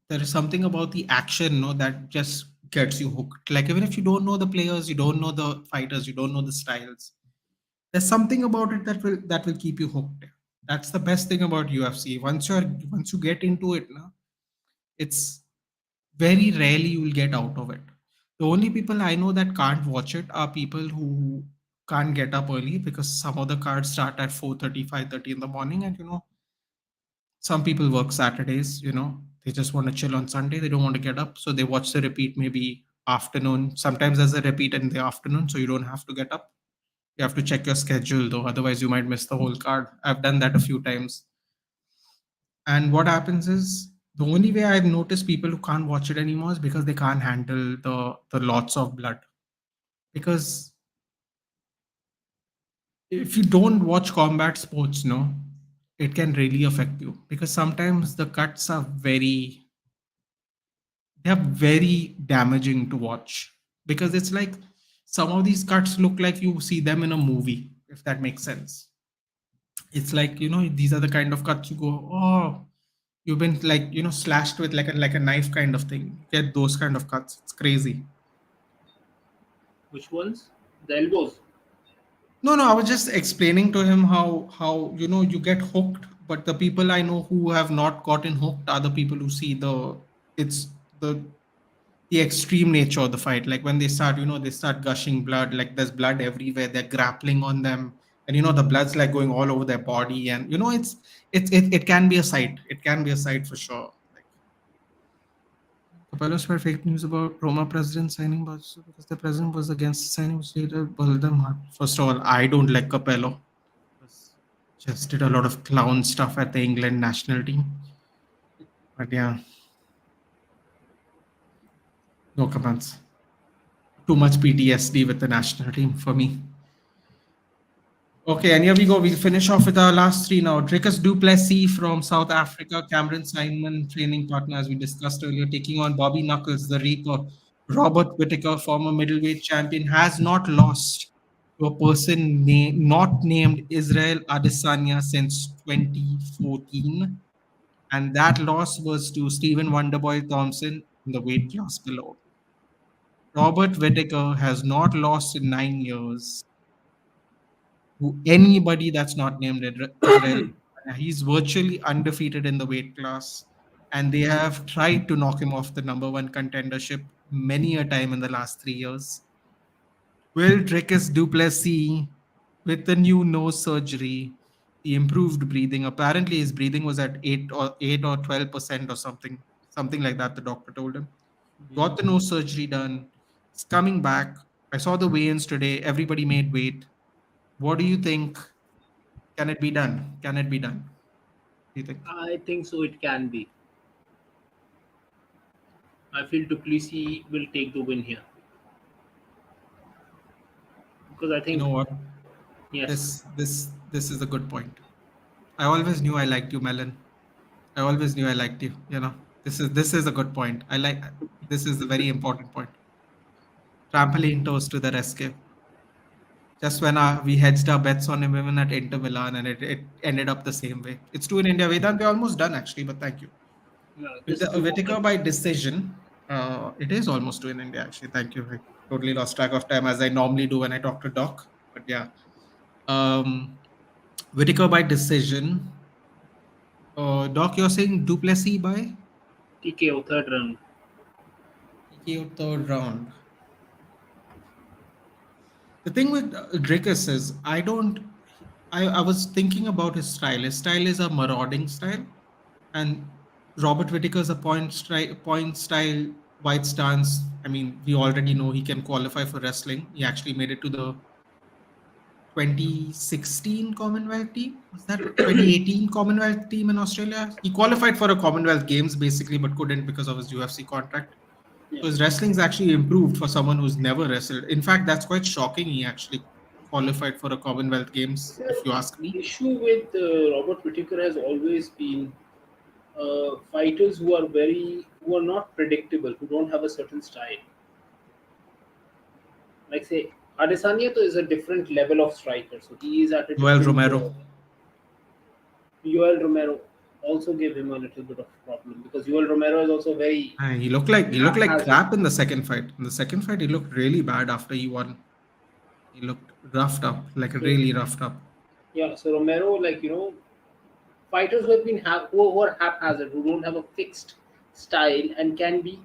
there is something about the action, no, that just gets you hooked. Like even if you don't know the players, you don't know the fighters, you don't know the styles, there's something about it that will keep you hooked. That's the best thing about UFC. Once you get into it, na, it's very rarely you will get out of it. The only people I know that can't watch it are people who can't get up early because some of the cards start at 4:30, 5:30 in the morning, and some people work Saturdays, they just want to chill on Sunday. They don't want to get up. So they watch the repeat maybe afternoon. Sometimes there's a repeat in the afternoon, so you don't have to get up. You have to check your schedule though, otherwise you might miss the whole card. I've done that a few times. And what happens is the only way I've noticed people who can't watch it anymore is because they can't handle the lots of blood. Because if you don't watch combat sports, no, it can really affect you. Because sometimes the cuts are they're very damaging to watch because it's like some of these cuts look like you see them in a movie, if that makes sense. It's like, these are the kind of cuts you go, oh, you've been like, slashed with like a knife kind of thing. You get those kind of cuts. It's crazy. Which ones? The elbows. No, no, I was just explaining to him how you get hooked, but the people I know who have not gotten hooked are the people who see it's the the extreme nature of the fight. Like when they start, they start gushing blood, like there's blood everywhere. They're grappling on them, and the blood's like going all over their body, and it can be a sight. It can be a sight for sure. Like Capello spread fake news about Roma president signing Barca because the president was against signing, which later Baldam. First of all, I don't like Capello. Just did a lot of clown stuff at the England national team. But yeah, no comments. Too much PTSD with the national team for me. Okay, and here we go. We'll finish off with our last three now. Dricus du Plessis from South Africa, Cameron Simon, training partner, as we discussed earlier, taking on Bobby Knuckles, the Reaper. Robert Whittaker, former middleweight champion, has not lost to a person not named Israel Adesanya since 2014. And that loss was to Stephen Wonderboy Thompson in the weight class below. Robert Whittaker has not lost in 9 years to anybody that's not named Israel. He's virtually undefeated in the weight class, and they have tried to knock him off the number one contendership many a time in the last 3 years. Will Dricus du Plessis, with the new nose surgery, the improved breathing? Apparently, his breathing was at 8 or 12% or something like that. The doctor told him. Got the nose surgery done. He's coming back. I saw the weigh-ins today. Everybody made weight. What do you think? Can it be done? Can it be done? Do you think? I think so. It can be. I feel Duplessis will take the win here because I You think know what? yes. This is a good point. I always knew I liked you, Melon. I always knew I liked you. This is a good point. I like this is a very important point. Trampoline toast to the rescue. Just when we hedged our bets on him even at Inter Milan, and it ended up the same way. It's two in India. Vedant, we're almost done actually, but thank you. Yeah, With this the is Whittaker important. by decision, it is almost two in India actually. Thank you. I totally lost track of time as I normally do when I talk to Doc. But yeah, um, Whittaker by decision. Doc, you're saying Duplessis by TKO third round. TKO third round. The thing with Dricus is, I don't. I was thinking about his style. His style is a marauding style, and Robert Whittaker's a point style white stance. I mean, we already know he can qualify for wrestling. He actually made it to the 2016 Commonwealth team. Was that 2018 Commonwealth team in Australia? He qualified for a Commonwealth Games basically, but couldn't because of his UFC contract. Yeah. So his wrestling's actually improved for someone who's never wrestled. In fact, that's quite shocking. He actually qualified for a Commonwealth Games, if you ask The me. issue with Robert Whittaker has always been fighters who are not predictable, who don't have a certain style. Like say Adesanya is a different level of striker, so he is at a Joel different. Romero. Joel Romero also gave him a little bit of problem because Joel Romero is also very He looked like haphazard. crap in the second fight. In the second fight, he looked really bad after he won. He looked roughed up, like So really roughed up. yeah, so Romero, like fighters who have been who are haphazard, who don't have a fixed style and can be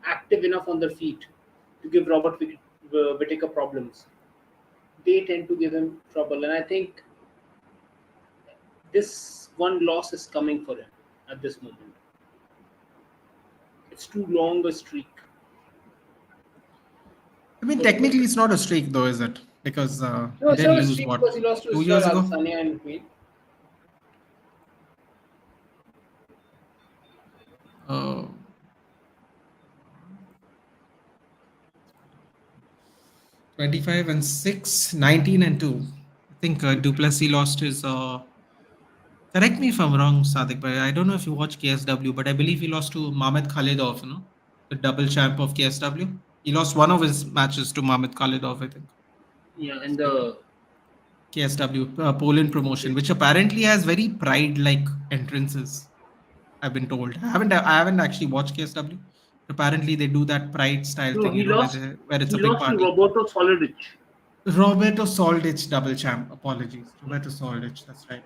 active enough on their feet to give Whittaker problems. They tend to give him trouble, and I think this one loss is coming for him at this moment. It's too long a streak. I mean, So, technically, it's not a streak, though, is it? Because no, he it's didn't not a lose streak because what, he lost to two Israel years ago. Adesanya in between. Uh, 25 and 6, 19 and 2. I think Duplessis lost his. Correct me if I'm wrong, Sadik, but I don't know if you watch KSW, but I believe he lost to Mamed Khalidov, the double champ of KSW. He lost one of his matches to Mamed Khalidov, I think. Yeah, and So, the KSW, Poland promotion, which apparently has very pride-like entrances. I've been told. I haven't actually watched KSW. Apparently, they do that pride style no, thing, where it's he a big lost to party. Roberto Solidich. Roberto Soldic, double champ. Apologies, Roberto Soldic. That's right.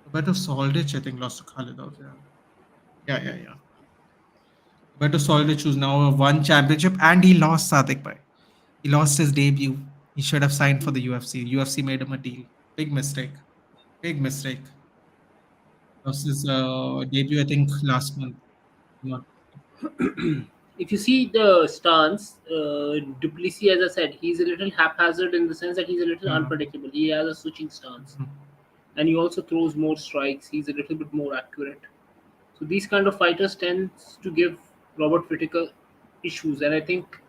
Roberto Soldic, I think, lost to Khalidov. Yeah, yeah, yeah, yeah. Better Solid choose now one championship, and he lost Sadik bhai. He lost his debut. He should have signed for the UFC. UFC made him a deal. Big mistake. Big mistake. Lost his debut, I think, last month. Not. If you see the stance, Duplessis, as I said, he's a little haphazard in the sense that he's a little Yeah. unpredictable. He has a switching stance, Mhm. and he also throws more strikes. He's a little bit more accurate. So these kind of fighters tends to give Robert Whittaker issues, and I think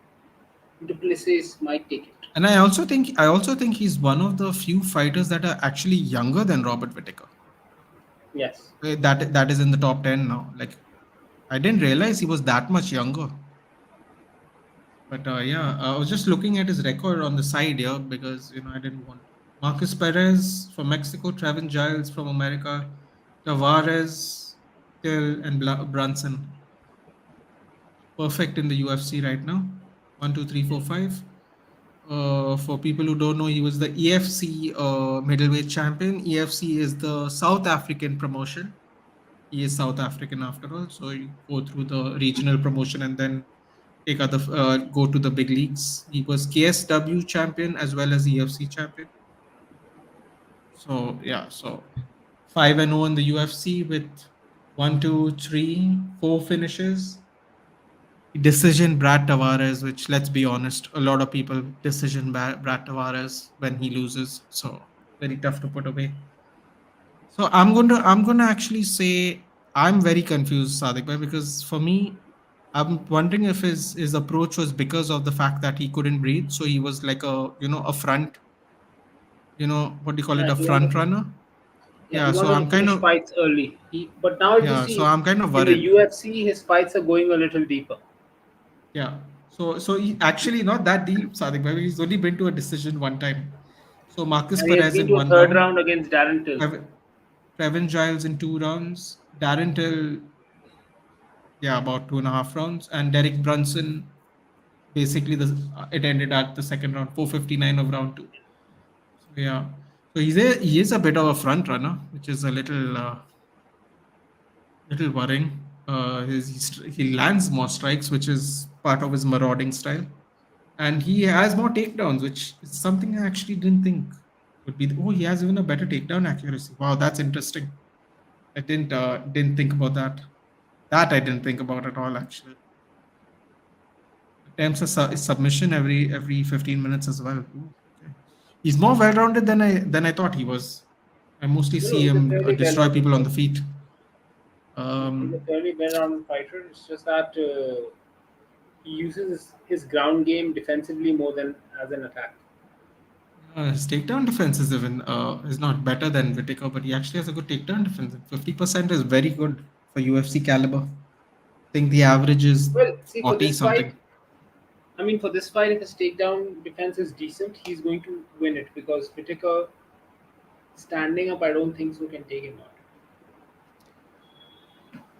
Duplessis might take it. And I also think he's one of the few fighters that are actually younger than Robert Whittaker. Yes. That is in the top 10 now. Like, I didn't realize he was that much younger. But yeah, I was just looking at his record on the side here because I didn't want Marcus Perez from Mexico, Trevin Giles from America, Tavares, Till, and Brunson. Perfect in the UFC right now. One, two, three, four, five. For people who don't know, he was the EFC middleweight champion. EFC is the South African promotion. He is South African after all, so you go through the regional promotion and then go to the big leagues. He was KSW champion as well as EFC champion. So yeah, so 5-0 in the UFC with one, two, three, four finishes. Decision Brad Tavares, which let's be honest, a lot of people decision Brad Tavares when he loses. So very tough to put away. So I'm going to actually say I'm very confused, Sadiq bhai, because for me, I'm wondering if his approach was because of the fact that he couldn't breathe. So he was like a front, what do you call it, Yeah, a he front wanted to. runner. Yeah, he Yeah. So wanted to I'm kind finish of fights early. But now if you yeah. So see I'm kind of in the worried. UFC, his fights are going a little deeper, Yeah. So he actually not that deep, Sadiq bhai. He's only been to a decision one time. So Marcus and he has Perez been in to a one third round, round against Darren Till. Trevin Giles in 2 rounds, Darren Till, yeah, about 2.5 rounds, and Derek Brunson. Basically, it ended at the second round, 4:59 of round two. So yeah, so he is a bit of a front runner, which is a little worrying. He lands more strikes, which is part of his marauding style, and he has more takedowns, which is something I actually didn't think would be. Oh, he has even a better takedown accuracy. Wow, that's interesting. I didn't think about that. That I didn't think about at all. Actually, attempts a submission every 15 minutes as well. Ooh, okay, he's more well-rounded than I thought he was. I mostly No, see he's a him fairly destroy well-rounded people on the fighter. feet. He's a Um, fairly well-rounded fighter. It's just that he uses his ground game defensively more than as an attack. his takedown defense is not better than Whitaker, but he actually has a good takedown defense. 50% is very good for UFC caliber. I think the average is Well, see, for 40 this fight, something. I mean, for this fight, if his takedown defense is decent, he's going to win it because Whittaker standing up, I don't think so can take him out.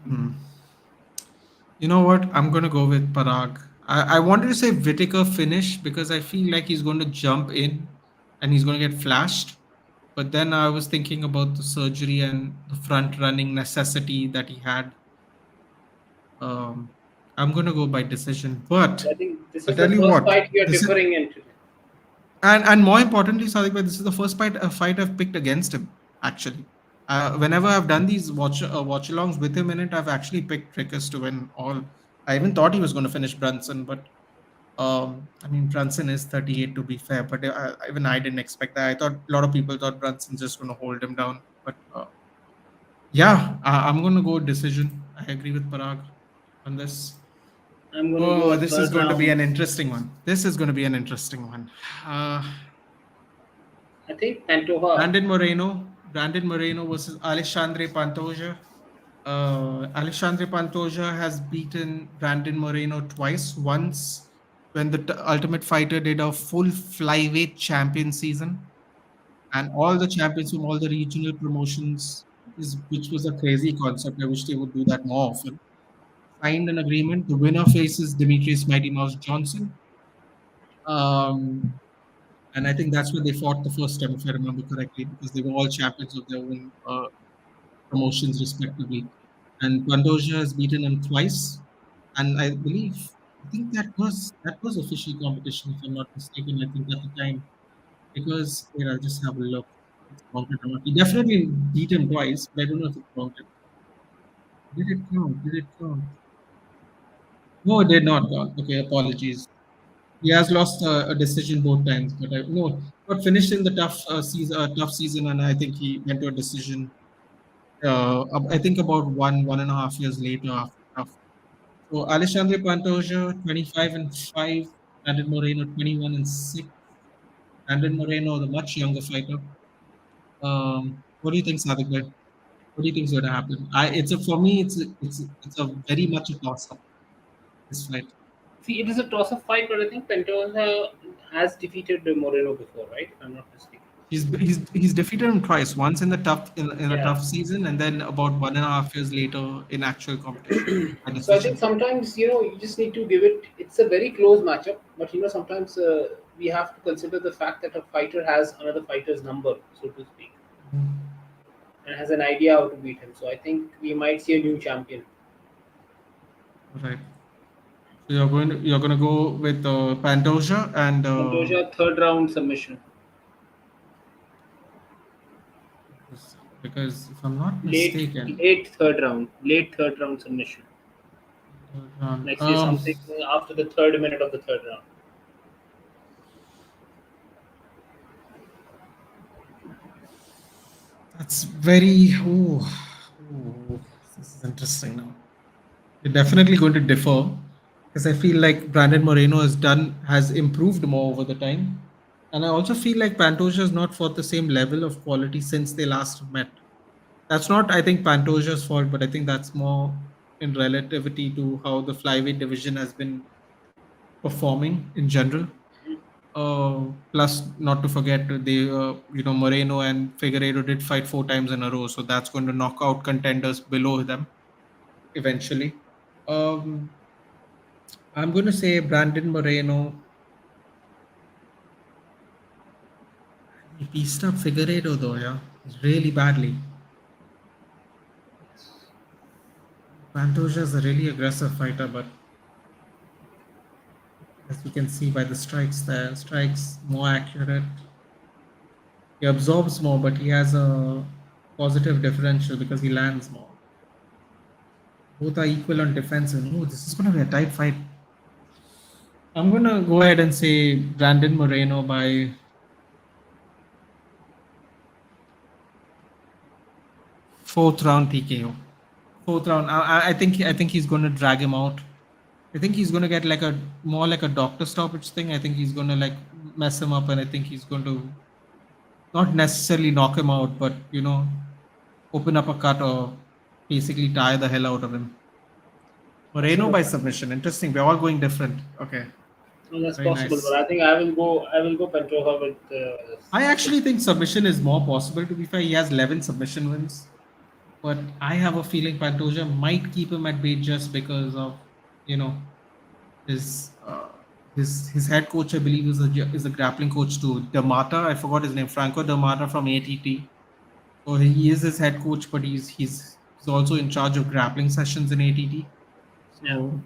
Hmm. You know what? I'm going to go with Parag. I wanted to say Whitaker finish because I feel like he's going to jump in and he's going to get flashed. But then I was thinking about the surgery and the front running necessity that he had. Um, I'm going to go by decision. But I think this I'll is the tell you first what, fight we are this is, differing in today. and more importantly, Sadiq bhai, this is the first fight I've picked against him, actually. Whenever I've done these watch-alongs with him in it, I've actually picked Trickers to win all. I even thought he was going to finish Brunson, but I mean, Brunson is 38 to be fair, but even I didn't expect that. I thought a lot of people thought Brunson's just going to hold him down. But yeah, I'm going to go decision. I agree with Parag on this. I'm going to go Oh, a this is third going to be round. an interesting one. This is going to be an interesting one. Uh, I think Pantoja. Brandon Moreno versus Alexandre Pantoja. Alexandre Pantoja has beaten Brandon Moreno twice. Once when the Ultimate Fighter did a full flyweight champion season, and all the champions from all the regional promotions, which was a crazy concept. I wish they would do that more often. Signed an agreement. The winner faces Demetrius Mighty Mouse Johnson. Um, and I think that's when they fought the first time, if I remember correctly, because they were all champions of their own promotions, respectively. And Pantoja has beaten him twice. And I think that was official competition, if I'm not mistaken. I think at the time, because here I'll just have a look. If it's counted or not. He definitely beat him twice, but I don't know if it's counted. Did it count? Did it count? No, it did not count. Okay, apologies. He has lost a decision both times, but no, got finished in the tough season, and I think he went to a decision. I think about 1.5 years later after tough. So Alexandre Pantoja, 25-5, Brandon Moreno, 21-6. Brandon Moreno, the much younger fighter. What do you think, Sadik bhai? What do you think is going to happen? For me, it's a very much a toss up this fight. See, it is a toss-up fight, but I think Pantoja has defeated Moreno before, right? If I'm not mistaken. He's defeated him twice. Once in a Yeah. tough season, and then about 1.5 years later in actual competition by So I think decision. sometimes you just need to give it. It's a very close matchup, but sometimes we have to consider the fact that a fighter has another fighter's number, so to speak, Mhm. and has an idea how to beat him. So I think we might see a new champion. Right. So you're going to go with Pantoja and Pantoja third round submission, because if I'm not late mistaken, late third round submission. um, Like say um, something after the third minute of the third round. that's very. Oh, this is interesting now. You're definitely going to differ because I feel like Brandon Moreno has improved more over the time, and I also feel like Pantoja has not fought the same level of quality since they last met. That's not, I think, Pantoja's fault, but I think that's more in relativity to how the flyweight division has been performing in general. Plus, not to forget, Moreno and Figueiredo did fight 4 times in a row, so that's going to knock out contenders below them eventually. Um, I'm going to say Brandon Moreno. He pieced up Figueiredo though, yeah, really badly. Pantoja is a really aggressive fighter, but as we can see by the strikes there, strikes more accurate. He absorbs more, but he has a positive differential because he lands more. Both are equal on defensive. Oh, this is going to be a tight fight. I'm going to go ahead and say Brandon Moreno by fourth round TKO. Fourth round. I think he's going to drag him out. I think he's going to get like a more like a doctor stoppage thing. I think he's going to like mess him up, and I think he's going to not necessarily knock him out, but open up a cut or basically tie the hell out of him. Moreno Possible. by submission. Interesting. We're all going different. Okay. Well, that's Very possible, but nice. I think I will go Pantoja with I actually submission. think submission is more possible. To be fair, he has 11 submission wins, but I have a feeling Pantoja might keep him at bay just because of you know his his head coach. I believe is a grappling coach to Damata. I forgot his name. Franco Damata from ATT. So he is his head coach, but he's also in charge of grappling sessions in ATT. Yeah. So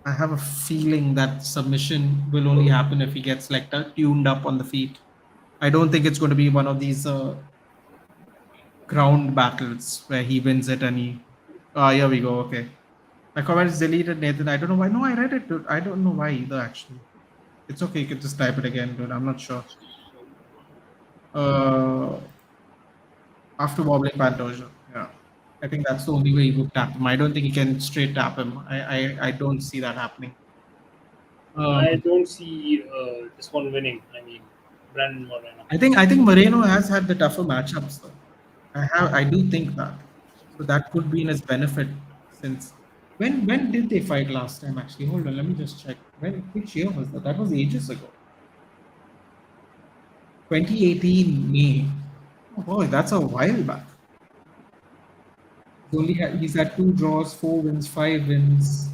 I have a feeling that submission will only happen if he gets like tuned up on the feet. I don't think it's going to be one of these ground battles where he wins it and he. Ah, here we go. Okay, my comment is deleted, Nathan. I don't know why. No, I read it, dude. I don't know why either. Actually, it's okay. You can just type it again, dude. I'm not sure. Uh, After wobbling Pantoja, yeah. I think that's the only way he would tap him. I don't think he can straight tap him. I don't see that happening. I Um, don't see this one winning. I mean, Brandon Moreno. I think Moreno has had the tougher matchups though. I do think that. So that could be in his benefit since when did they fight last time actually? Hold on, let me just check. Which year was that? That was ages ago. 2018 May. Oh boy, that's a while back. He's had 2 draws, 4 wins, 5 wins,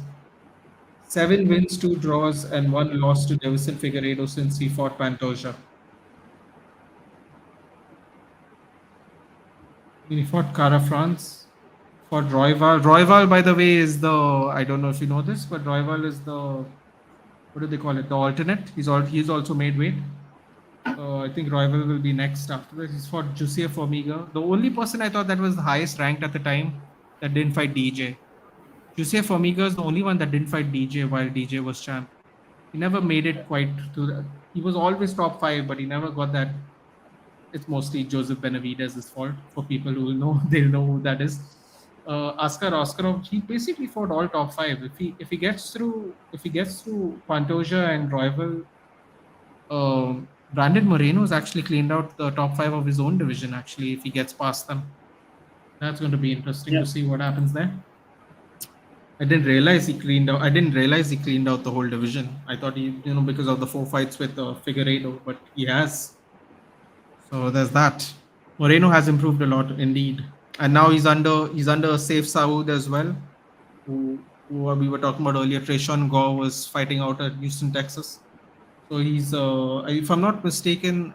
7 wins, 2 draws, and 1 loss to Davison Figueiredo since he fought Pantoja. He fought Cara France, fought Royval. Royval, by the way, is the, I don't know if you know this, but Royval is the, what do they call it? The alternate. He's also made weight. I think Royval will be next after this. He's fought Jussier Formiga. The only person I thought that was the highest ranked at the time that didn't fight DJ. Jussier Formiga is the only one that didn't fight DJ while DJ was champ. He never made it quite to the, he was always top five, but he never got that. It's mostly Joseph Benavidez's fault. For people who know, they'll know who that is. Askar Oskarov, he basically fought all top five. If he gets through Pantoja and Royval, Brandon Moreno's actually cleaned out the top five of his own division. Actually, if he gets past them, that's going to be interesting to see what happens there. I didn't realize he cleaned out. The whole division. I thought he, because of the 4 fights with Figueiredo, but he has. So there's that. Moreno has improved a lot indeed, and now he's under Saif Saud as well, who we were talking about earlier. Trayshawn Gore was fighting out at Houston, Texas. So he's, if I'm not mistaken,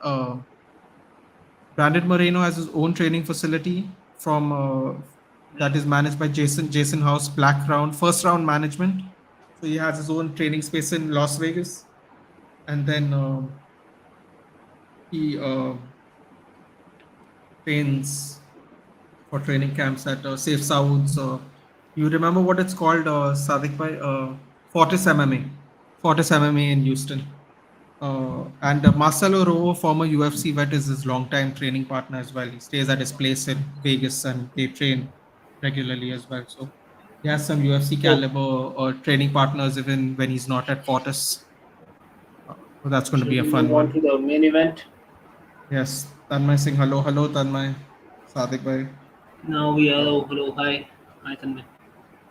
Brandon Moreno has his own training facility from that is managed by Jason House, Black Round, First Round Management. So he has his own training space in Las Vegas, and then he trains for training camps at Safe Saud. So you remember what it's called, SADIQ bhai? Fortis MMA in Houston. And Marcelo Rojo, former UFC vet, is his longtime training partner as well. He stays at his place in Vegas and they train regularly as well. So he has some UFC caliber training partners even when he's not at Fortis. So that's going to be a fun one. Move on to the main event. Yes, Tanmay Singh. Hello, Tanmay. SADIQ bhai. Now we are hi Tanmay.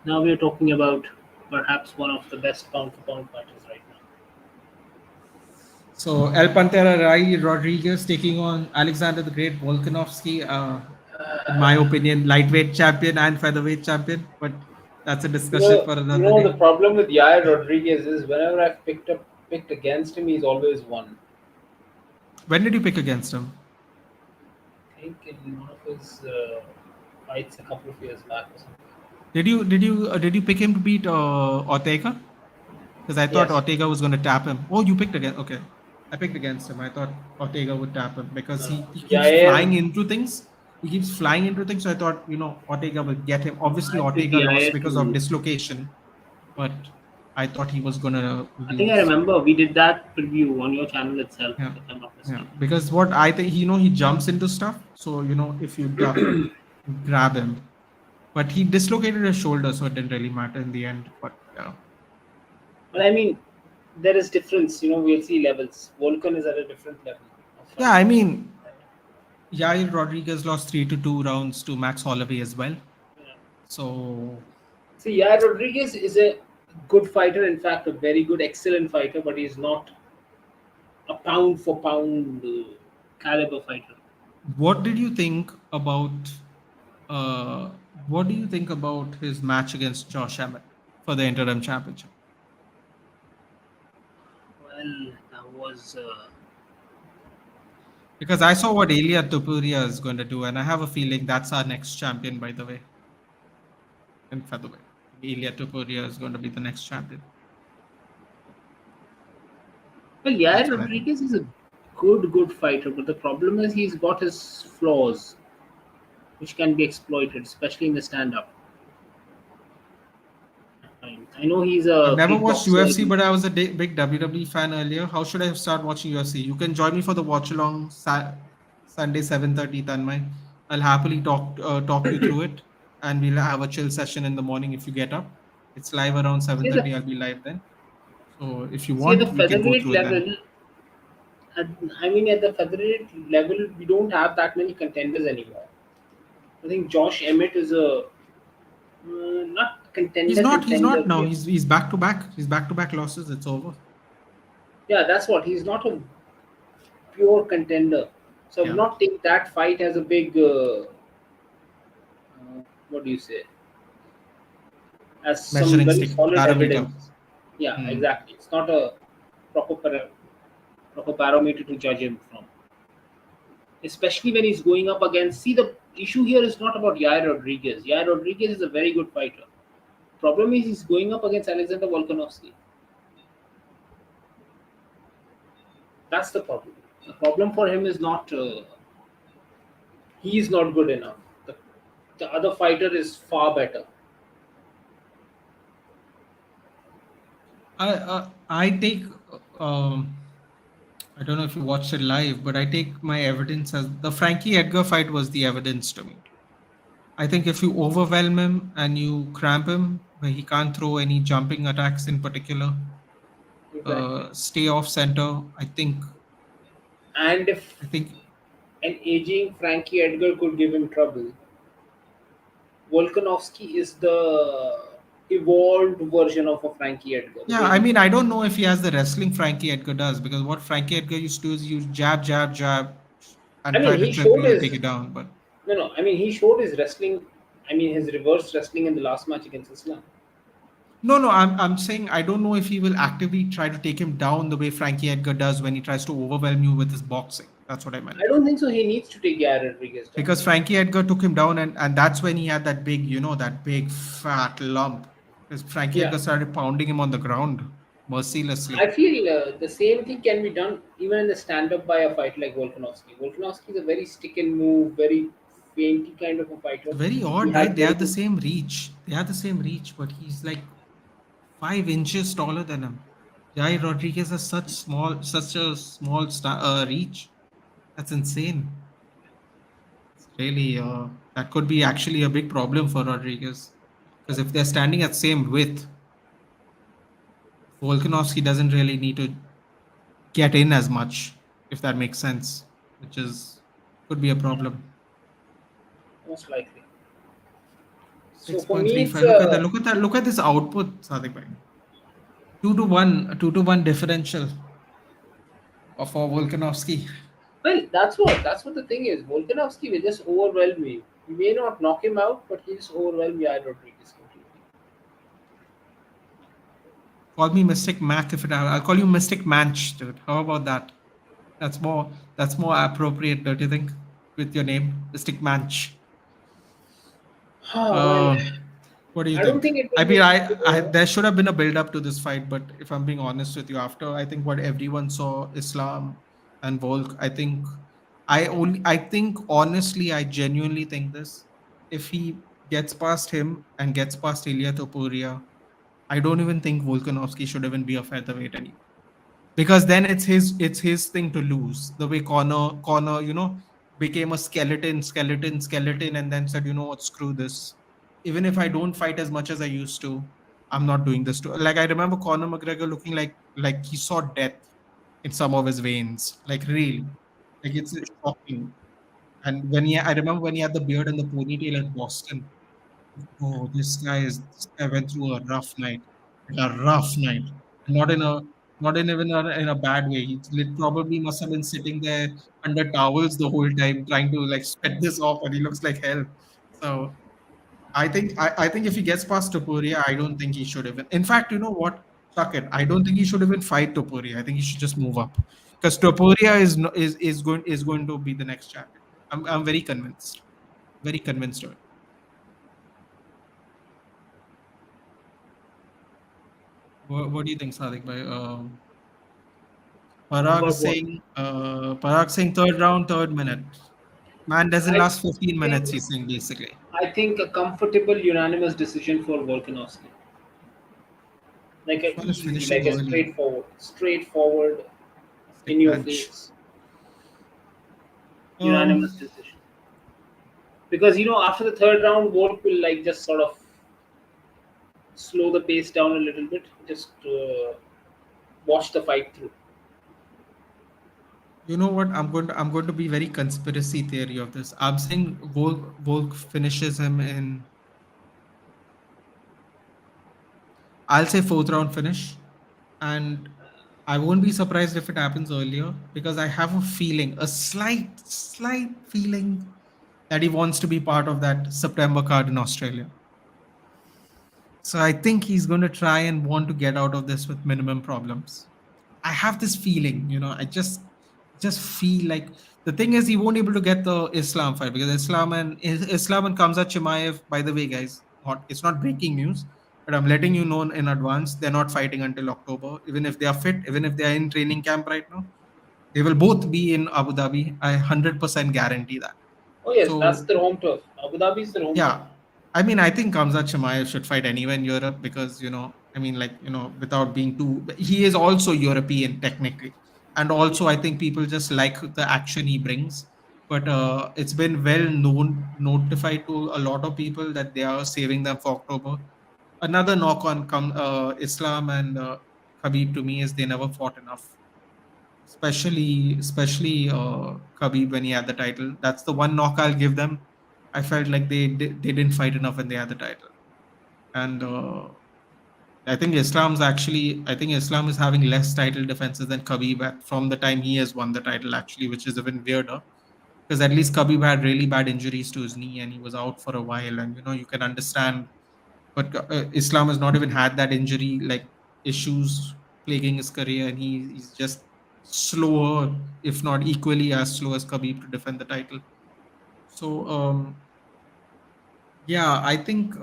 Now we are talking about perhaps one of the best pound-for-pound fighters right now. So El Pantera Rai Rodriguez taking on Alexander the Great Volkanovski. In my opinion, lightweight champion and featherweight champion, but that's a discussion for another day. The problem with Yair Rodriguez is whenever I've picked against him, he's always won. When did you pick against him? I think in one of his fights a couple of years back or something. Did you pick him to beat Ortega? Because I thought Ortega was going to tap him. Oh, you picked against. Okay, I picked against him. I thought Ortega would tap him because he keeps flying into things. So I thought, Ortega will get him. Obviously, Ortega lost because of dislocation, but I thought he was gonna lose. I think I remember we did that preview on your channel itself. Yeah. If I'm not mistaken. Yeah. Because what I think, he jumps into stuff. So if you grab him, but he dislocated his shoulder, so it didn't really matter in the end. But But I mean, there is difference. We'll see levels. Volkan is at a different level. Yeah, I mean, Yair Rodriguez lost 3-2 rounds to Max Holloway as well. Yeah. So, see, Yair Rodriguez is a good fighter. In fact, a very good, excellent fighter. But he's not a pound for pound caliber fighter. What did you think about? What do you think about his match against Josh Emmett for the interim championship? Well, that was. Because I saw what Ilia Topuria is going to do, and I have a feeling that's our next champion, by the way. In featherweight, Ilia Topuria is going to be the next champion. Well, Yair Rodriguez is a good fighter, but the problem is he's got his flaws, which can be exploited, especially in the stand-up. I know he's I've never watched UFC, but I was a big WWE fan earlier. How should I start watching UFC? You can join me for the watch along Sunday 7:30, Tanmay. I'll happily talk you through it, and we'll have a chill session in the morning if you get up. It's live around 7:30. I'll be live then. So if you want, we can go through level, it then. At the featherweight level, we don't have that many contenders anymore. I think Josh Emmett is a not contender. He's not now. He's back to back. He's back to back losses. It's over. Yeah, that's what. He's not a pure contender. So I will not take that fight as a big. What do you say? As some very solid evidence. Yeah, exactly. It's not a proper barometer to judge him from. Especially when he's going up against. See, the issue here is not about Yair Rodriguez. Yair Rodriguez is a very good fighter. Problem is he's going up against Alexander Volkanovski. That's the problem. The problem for him is not he is not good enough. The other fighter is far better. I take I don't know if you watched it live, but I take my evidence as the Frankie Edgar fight was the evidence to me. I think if you overwhelm him and you cramp him, where he can't throw any jumping attacks in particular, Exactly. stay off center. And if I think an aging Frankie Edgar could give him trouble, Volkanovski is the evolved version of a Frankie Edgar. The yeah. way I he, mean, I don't know if he has the wrestling Frankie Edgar does, because what Frankie Edgar used to do is use jab, jab, jab, I and try mean, to he triple showed you, take his it down. But no, no. I mean, he showed his wrestling. I mean, his reverse wrestling in the last match against Islam. no, I'm saying I don't know if he will actively try to take him down the way Frankie Edgar does when he tries to overwhelm you with his boxing. That's what I I meant. don't think so. He needs to take Yair Rodriguez down. Because Frankie Edgar took him down, and that's when he had that big, that big fat lump. Because Frankie Yeah, Edgar started pounding him on the ground I mercilessly. feel the same thing can be done even in the stand-up by a fighter like Volkanovski. Volkanovski is a very stick and move, very feinty kind of a fighter. Very He odd, has right? They very have the good. same reach. They have the same reach, but he's like 5 inches taller than him. Jai Rodriguez has such a small reach. That's insane. It's really that could be actually a big problem for Rodriguez, because if they're standing at same width, Volkanovski doesn't really need to get in as much, if that makes sense, which is could be a Yeah, problem. most likely. So for me, it's 6.35. Look at that. Look at that. Look at this output, Sadiq bhai. 2-1, 2-1 differential for Volkanovski. well, that's what the thing is. Volkanovski will just overwhelm me. He may not knock him out, but he'll just overwhelm Yair Rodriguez completely. Call me Mystic Mac if it. I'll call you Mystic Manch, dude. How about that? That's more appropriate, don't you think? With your name, Mystic Manch. Ah, well, Uh, what do you I don't think? think it I will mean, be. Uh, there should have been a build up to this fight, but if I'm being honest with you, after I think what everyone saw, Islam and Volk, I think honestly, I genuinely think this. If he gets past him and gets past Ilya Topuria, I don't even think Volkanovski should even be a featherweight anymore, because then it's his thing to lose. The way Connor became a skeleton, and then said, what, screw this. Even if I don't fight as much as I used to, I'm not doing this. To Like, I remember Conor McGregor looking like he saw death in some of his veins, like really, like it's shocking. And I remember when he had the beard and the ponytail at Boston. Oh, this guy went through a rough night, like a rough night, not in a not in even in a bad way. Probably must have been sitting there under towels the whole time, trying to like sweat this off, and he looks like hell. So I think if he gets past Topuria, I don't think he should even. In fact, you know what? Chuck it. I don't think he should even fight Topuria. I think he should just move up, because Topuria is going to be the next champion. I'm very convinced. Very convinced of it. What do you think, Sadiq bhai? about what? Parag saying third round, third minute. Man doesn't I last 15 minutes, think he's saying basically. I think a comfortable unanimous decision for Volkanovski, like This a one is easy, like finishing a early. straightforward, Stick in your bench. face, Um, unanimous decision. Because after the third round, Volk will like just sort of slow the pace down a little bit, just watch the fight through. you know what? I'm going to be very conspiracy theory of this. I'm saying Volk finishes him in, I'll say, fourth round finish, and I won't be surprised if it happens earlier, because I have a feeling, a slight feeling, that he wants to be part of that September card in Australia. So I think he's going to try and want to get out of this with minimum problems. I have this feeling, I just just feel like the thing is he won't able to get the Islam fight because Islam and Kamzat Chimaev, by the way, guys, not it's not breaking news, but I'm letting you know in advance they're not fighting until October. Even if they are fit, even if they are in training camp right now, they will both be in Abu Dhabi. I 100% guarantee that. Oh yes, that's So their home turf. Abu Dhabi is their home turf. yeah, I mean, I think Kamzat Chimaev should fight anywhere in Europe because, I mean, like, without being too, he is also European technically. And also, I think people just like the action he brings. But it's been well known, notified to a lot of people that they are saving them for October. Another knock on Islam and Khabib to me is they never fought enough, especially Khabib when he had the title. That's the one knock I'll give them. I felt like they didn't fight enough when they had the title, and I think Islam is having less title defenses than Khabib from the time he has won the title actually, which is even weirder because at least Khabib had really bad injuries to his knee and he was out for a while, and you can understand. But Islam has not even had that injury like issues plaguing his career, and he's just slower, if not equally as slow as Khabib to defend the title. So yeah, I think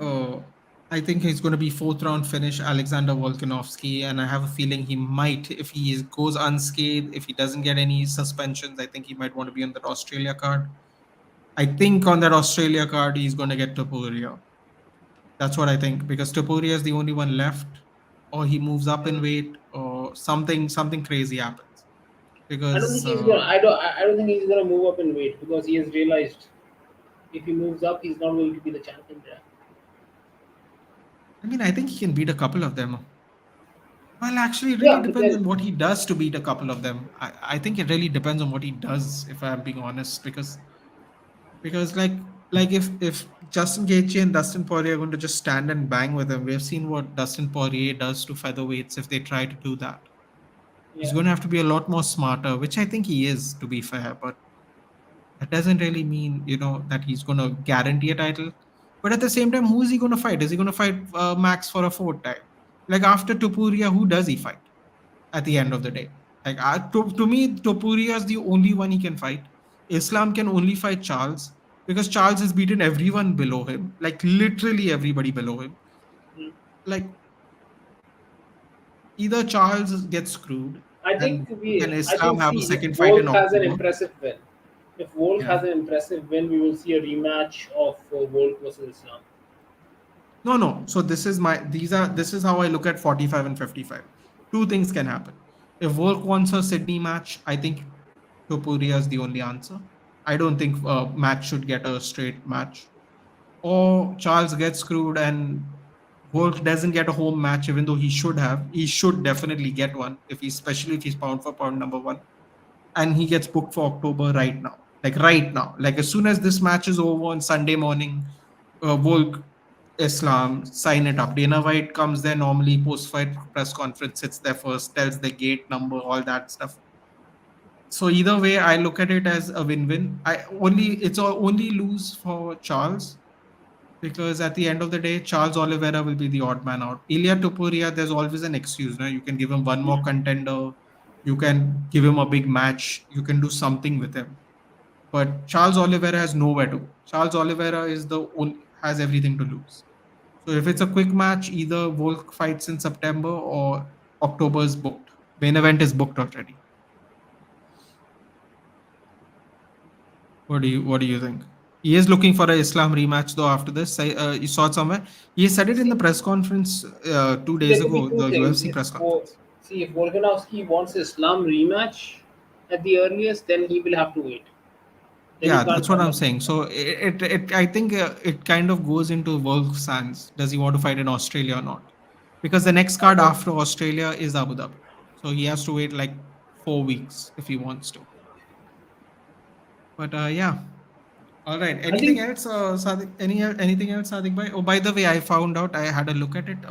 he's going to be fourth round finish Alexander Volkanovski, and I have a feeling he might, if he goes unscathed, if he doesn't get any suspensions, I think he might want to be on that Australia card. I think on that Australia card he's going to get Topuria. That's what I think because Topuria is the only one left, or he moves up in Mm. weight, or something crazy happens. I don't think Because he's gonna. I don't think he's gonna move up in weight because he has realized if he moves up, he's not going to be the champion there. I mean, I think he can beat a couple of them. Well, actually, it really Yeah, but depends then on what he does to beat a couple of them. I think it really depends on what he does, if I'm being honest, because like if Justin Gaethje and Dustin Poirier are going to just stand and bang with him, we have seen what Dustin Poirier does to featherweights if they try to do that. He's yeah, going to have to be a lot more smarter, which I think he is, to be fair. But that doesn't really mean that he's going to guarantee a title. But at the same time, who is he going to fight? Is he going to fight Max for a fourth time? Like after Tupuria, who does he fight at the end of the day? Like to me, Topuria is the only one he can fight. Islam can only fight Charles because Charles has beaten everyone below him, like literally everybody below him. mm. Like either Charles gets screwed, I think and we. can I Islam think have a see if second fight in Volk has an October? impressive win. If Volk Yeah. has an impressive win, we will see a rematch of Volk versus Islam. No, no. So this is how I look at 45 and 55. Two things can happen. If Volk wants a Sydney match, I think Topuria is the only answer. I don't think match should get a straight match. Or Charles gets screwed and Volk doesn't get a home match, even though he should have. He should definitely get one, especially if he's pound for pound number one. And he gets booked for October right now. Like right now. Like as soon as this match is over on Sunday morning, Volk Islam, sign it up. Dana White comes there normally post fight press conference, sits there first, tells the gate number, all that stuff. So either way, I look at it as a win-win. It's a only lose for Charles because at the end of the day, Charles Oliveira will be the odd man out. Ilya Topuria, there's always an excuse. No? You can give him one more contender. You can give him a big match. You can do something with him. But Charles Oliveira has nowhere to go. Charles Oliveira has everything to lose. So if it's a quick match, either Volk fights in September or October is booked. Main event is booked already. What do you think? He is looking for a Islam rematch though. After this, you saw it somewhere. He said it in the See, press conference 2 days there could be ago, two the things. UFC If press conference. see if Volkanovski wants Islam rematch at the earliest, then he will have to wait. Then he Yeah, can't that's what come I'm up. saying. So I think it kind of goes into Volk's hands. Does he want to fight in Australia or not? Because the next I card think after Australia is Abu Dhabi, so he has to wait like 4 weeks if he wants to. But yeah. All right. I Anything think else, Sadiq? Anything else, Sadiq bhai? Oh, by the way, I found out. I had a look at it.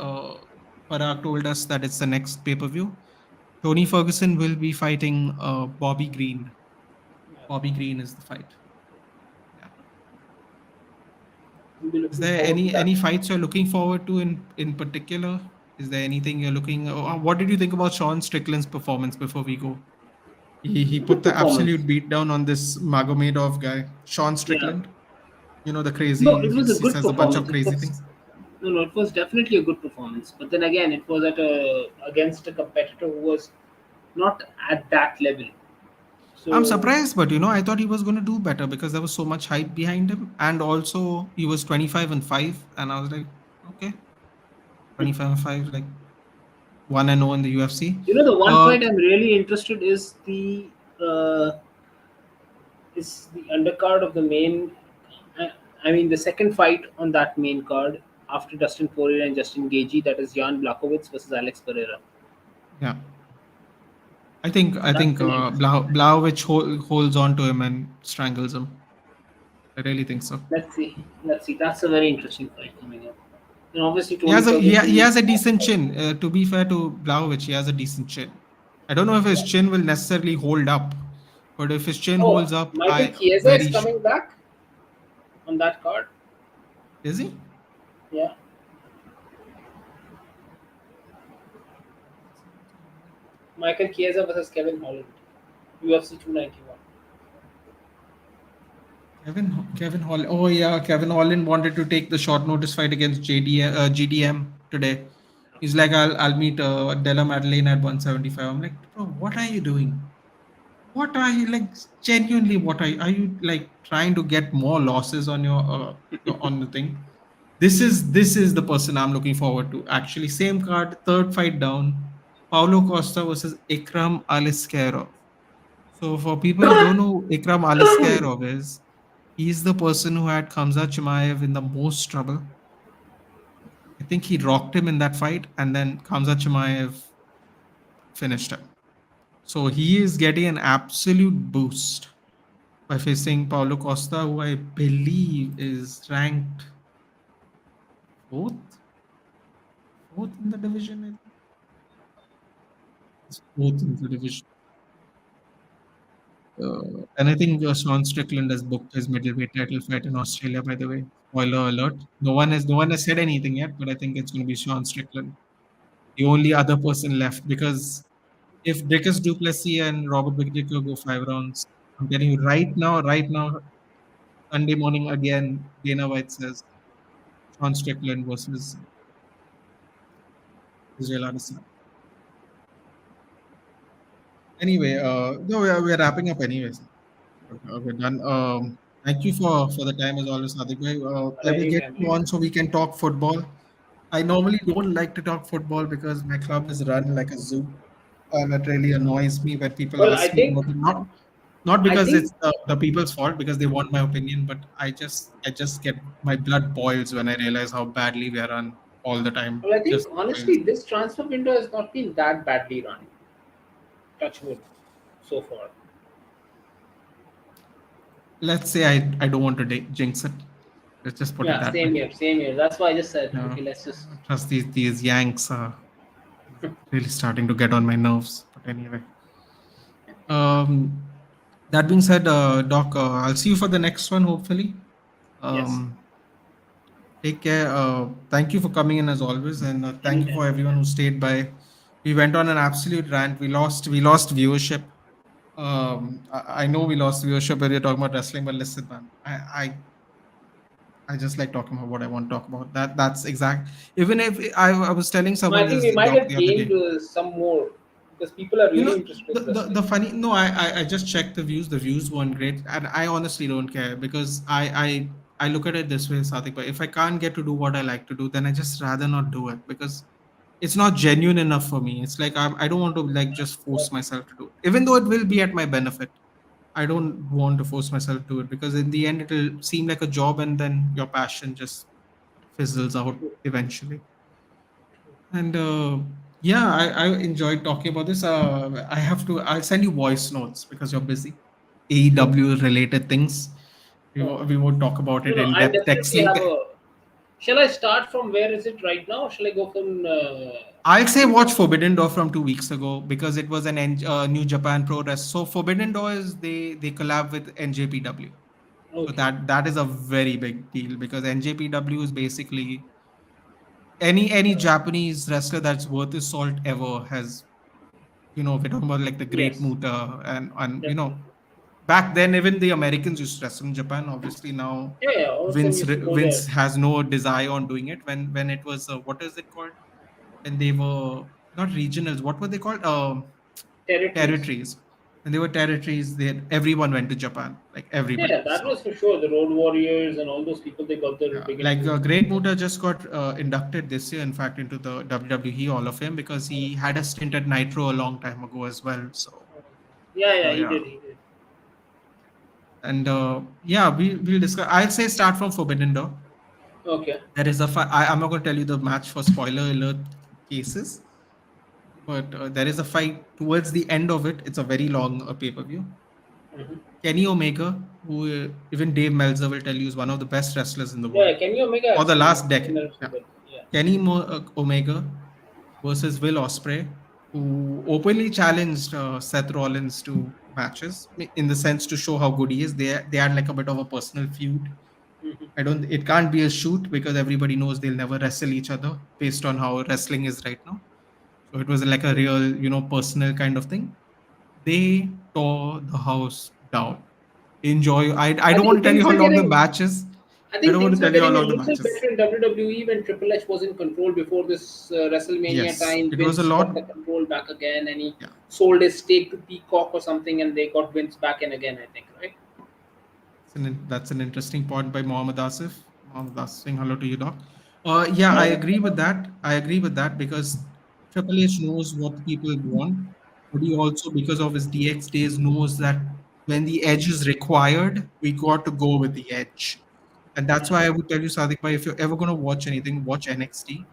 Parag told us that it's the next pay per view. Tony Ferguson will be fighting Bobby Green. Bobby Green is the fight. Yeah. we'll be Is looking there forward to that. any fights you're looking forward to in particular? Is there anything you're looking? What did you think about Sean Strickland's performance before we go? He put Good the performance. absolute beat down on this Magomedov guy, Sean Yeah. Strickland. You know, the No, crazy, it was a he good says a bunch of performance. It crazy was things. no, no, it was definitely a good performance. But then again, it was at a against a competitor who was not at that level. I'm So surprised, but I thought he was going to do better because there was so much hype behind him. And also, he was 25 and 5. And I was like, okay, 25 and 5, like 1 and 0 in the UFC. the one Uh, fight I'm really interested uh, is the undercard of the main. I, I mean, the second fight on that main card after Dustin Poirier and Justin Gaethje, that is Jan Blachowicz versus Alex Pereira. yeah, I think That's an interesting fight. Blahovic holds on to him and strangles him. I really think so. Let's see. Let's see. That's a very interesting fight coming up. And obviously, He Tony has a he Ferguson. has a decent chin. To be fair to Blahovic, he has a decent chin. I don't know if his Yeah. chin will necessarily hold up, but if his chin Oh, holds up, Michael I Chiesa is very sure. coming back on that card. Is he? Yeah. Michael Chiesa versus Kevin Holland. UFC 291. Kevin Holland. Oh yeah, Kevin Holland wanted to take the short notice fight against GDM today. He's like, I'll meet Della Madeline at 175. I'm like, bro, what are you doing? What are you like? Genuinely, what are you like trying to get more losses on your on the thing? This is the person I'm looking forward to. Actually, same card, third fight down. Paulo Costa versus Ikram Aliskerov. So for people who don't know who Ikram Aliskerov is, he's the person who had Khamzat Chimaev in the most trouble. I think he rocked him in that fight, and then Khamzat Chimaev finished him. So he is getting an absolute boost by facing Paulo Costa, who I believe is ranked fourth, fourth in the division. I think it's fourth in the division. And I think Sean Strickland has booked his middleweight title fight in Australia. By the way, spoiler alert: no one has said anything yet, but I think it's going to be Sean Strickland, the only other person left. Because if Dricus Duplessis and Robert Whittaker go 5 rounds, I'm telling you right now, Sunday morning again, Dana White says Sean Strickland versus Israel Adesanya. Anyway, no, we are wrapping up anyways. We're done. Thank you for the time as always, Sadik bhai. I will get Anytime, you on anytime. so we can talk football. I normally don't like to talk football because my club is run like a zoo, and it really annoys me when people Well, ask me about it. Not I because think, it's the people's fault, because they want my opinion, but I just get my blood boils when I realize how badly we are run all the time. well, I think Just honestly, this transfer window has not been that badly run. Touch wood, so far. let's say I don't want to jinx it. Let's just put it Yeah, that way. same here, same here. That's why I just said, Yeah. okay, let's just. Trust these Yanks are really starting to get on my nerves. But anyway, um, that being said, Doc, I'll see you for the next one. Hopefully, Yes, um, take care. Thank you for coming in as always, and thank you anytime. for everyone who stayed by. We went on an absolute rant. We lost viewership. I know we lost viewership when you're talking about wrestling, but listen, man, I just like talking about what I want to talk about. That's exact. Even if I was telling No, I someone think this we might Doc have the other gained day. some more because people are You really know, interested the, in the, wrestling. the funny, no, I just checked the views. The views weren't great. And I honestly don't care because I look at it this way, Satik, but if I can't get to do what I like to do, then I just rather not do it because it's not genuine enough for me. It's like I don't want to like just force Exactly. myself to do it. Even though it will be at my benefit, I don't want to force myself to do it because in the end, it'll seem like a job and then your passion just fizzles out True. eventually. And yeah, I enjoyed talking about this. I'll send you voice notes because you're busy. AEW related things. Oh. We won't talk about No, it no, in I depth. definitely have a. Shall I start from where is it right now? Or shall I go from I'll say previous? watch Forbidden Door from 2 weeks ago because it was an New Japan Pro Wrestling. So Forbidden Door is they collab with NJPW. So Okay. that is a very big deal because NJPW is basically any Japanese wrestler that's worth his salt ever has we're talking about like the Great Yes, Muta, and definitely. back then even the Americans used to wrestle in Japan. Obviously now Yeah, yeah, all of them used to go there. Vince has no desire on doing it. When it was what is it called? When they were not regionals, what were they called? Territories. Territories. When they were territories, everyone went to Japan, like everybody. Yeah, that So was for sure. The Road Warriors and all those people, they got their yeah, beginning like in Great Japan. Muta just got inducted this year, in fact, into the WWE Hall of Fame because he had a stint at Nitro a long time ago as well. Yeah, So yeah, he yeah, did, he did. and yeah, we'll discuss. I'll say start from Forbidden Door. Okay. There is a I'm not going to tell you the match for spoiler alert cases, but there is a fight towards the end of it. It's a very long pay per view. Hmm. Kenny Omega, who even Dave Meltzer will tell you is one of the best wrestlers in the world Yeah, Kenny Omega for I've the seen. last I've seen decade. that Yeah. super. Yeah. Omega versus Will Ospreay, who openly challenged Seth Rollins to matches in the sense to show how good he is. They had like a bit of a personal feud. Hmm. I don't. It can't be a shoot because everybody knows they'll never wrestle each other based on how wrestling is right now. So it was like a real, personal kind of thing. They tore the house down. Enjoy. I I don't want think to tell you things how were long the getting. match is. I I think don't want things to were tell you how getting a long the little match is. better in WWE when Triple H was in control before this WrestleMania Yes, time. it was a Vince got lot. the control back again, and he Yeah. sold his stake to Peacock or something, and they got Vince back in again. I think, right? That's an interesting point by Mohammed Asif. Mohammed Asif saying hello to you, Doc. Yeah, I agree with that. I agree with that because Triple H knows what people want, but he also, because of his DX days, knows that when the edge is required, we got to go with the edge. And that's why I would tell you, Sadiq bhai, if you're ever going to watch anything, watch NXT.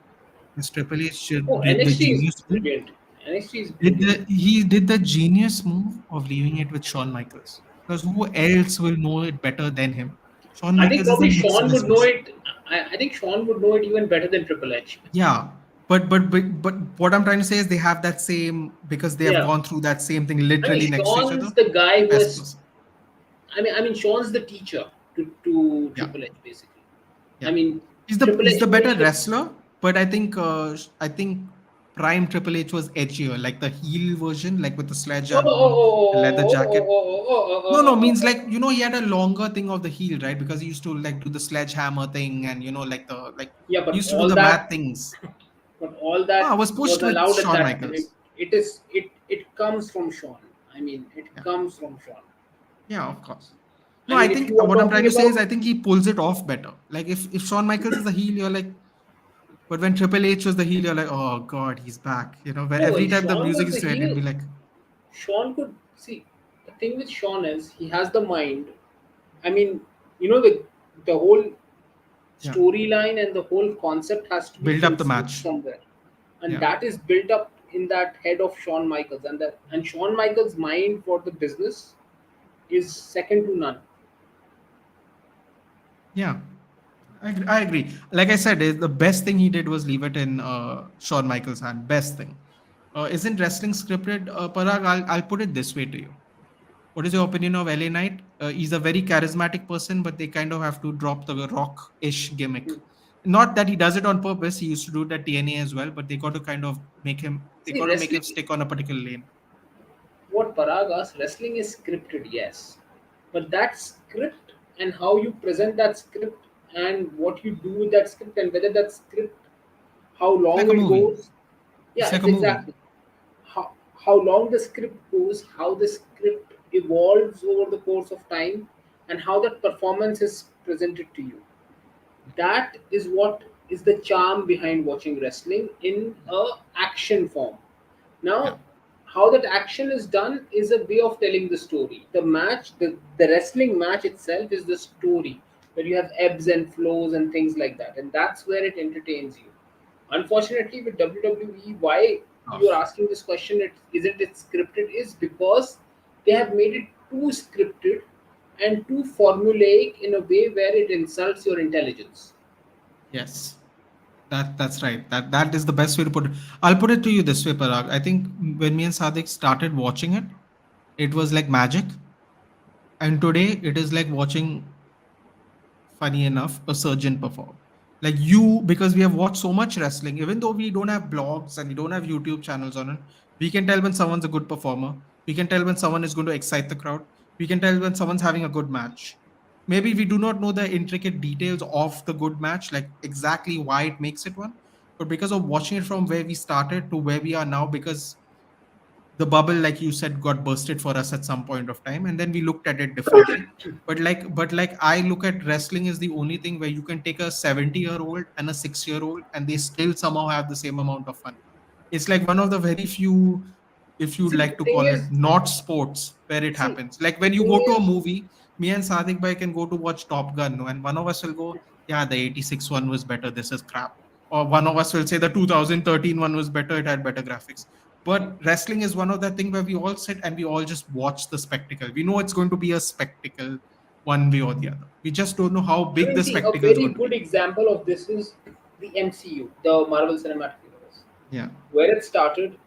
Because Triple H Oh, did the NXT is genius move. brilliant. NXT is brilliant. He did the genius move of leaving it with Shawn Michaels. Because who else will know it better than him? Shawn I think Michaels is probably a mixed Sean would know business. it. I think Sean would know it even better than Triple H. Yeah. But what I'm trying to say is they have that same, because they have Yeah, gone through that same thing I mean literally next to each other. Sean's the guy who Best has. person. I mean Sean's the teacher to Yeah. Triple H basically. I Yeah. mean Triple He's H the better knows the. wrestler, but I think prime Triple H was edgier, like the heel version, like with the Oh, oh, sledgehammer, the leather oh, oh, jacket. oh, oh, oh, oh, No, no, oh, means oh. like, he had a longer thing of the heel, right? Because he used to like do the sledgehammer thing and Yeah, he used to do the mad things. but all No, I that was was pushed with allowed at Shawn that time. Michaels. It comes from Sean. I mean, it Yeah. comes from Sean. Yeah, of course. No, I I mean, if think you are what I'm trying talking to say is about. I think he pulls it off better. Like if Shawn Michaels is the heel, you're like, but when Triple H was the heel, you're like, oh God, he's back. Where No, every when time the Sean music was is the played, it'd heel, be like, Sean could see. The thing with Sean is he has the mind. I mean, the whole yeah, storyline and the whole concept has to be build up the conceived match. somewhere, and Yeah. that is built up in that head of Shawn Michaels, and Shawn Michaels' mind for the business is second to none. Yeah. I agree. Like I said, the best thing he did was leave it in Shawn Michaels' hand. Best thing. Isn't wrestling scripted? Parag, I'll put it this way to you. What is your opinion of LA Knight? He's a very charismatic person, but they kind of have to drop the rock-ish gimmick. Not that he does it on purpose. He used to do it at TNA as well, but they got to kind of make him. They See, got to make him wrestling, stick on a particular lane. what Parag asked, wrestling is scripted, yes. But that script and how you present that script and what you do with that script and whether that script, how It's long like a it movie. goes, yeah, It's like it's a movie. exactly. How long the script goes, how the script evolves over the course of time, and how that performance is presented to you. That is what is the charm behind watching wrestling in a action form. Yeah. Now, how that action is done is a way of telling the story. The wrestling match itself is the story, where you have ebbs and flows and things like that, and that's where it entertains you. Unfortunately, with WWE, why Oh, you're asking this question, isn't it scripted, is because they have made it too scripted and too formulaic in a way where it insults your intelligence. yes. That's right. That is the best way to put it. I'll put it to you this way, Parag. I think when me and Sadik started watching it, it was like magic. And today it is like watching, funny enough, a surgeon perform. Because we have watched so much wrestling, even though we don't have blogs and we don't have YouTube channels on it, We can tell when someone's a good performer. We can tell when someone is going to excite the crowd. We can tell when someone's having a good match. Maybe we do not know the intricate details of the good match, like exactly why it makes it one. But because of watching it from where we started to where we are now, because the bubble, like you said, got bursted for us at some point of time, and then we looked at it differently. But like I look at wrestling as the only thing where you can take a 70-year-old and a 6-year-old and they still somehow have the same amount of fun. It's like one of the very few, if you'd See, like the to thing call it, is, not sports where it see, happens. Like when the you thing go to a is, movie, me and SADIQ bhai can go to watch Top Gun, no? And one of us will go, yeah, the 86 one was better, this is crap. Or one of us will say the 2013 one was better, it had better graphics. But wrestling is one of that thing where we all sit and we all just watch the spectacle. We know it's going to be a spectacle one way or the other. We just don't know how I big mean, the see, a spectacle is very going to good be. example of this is the MCU, the Marvel Cinematic Universe, Yeah. where it started.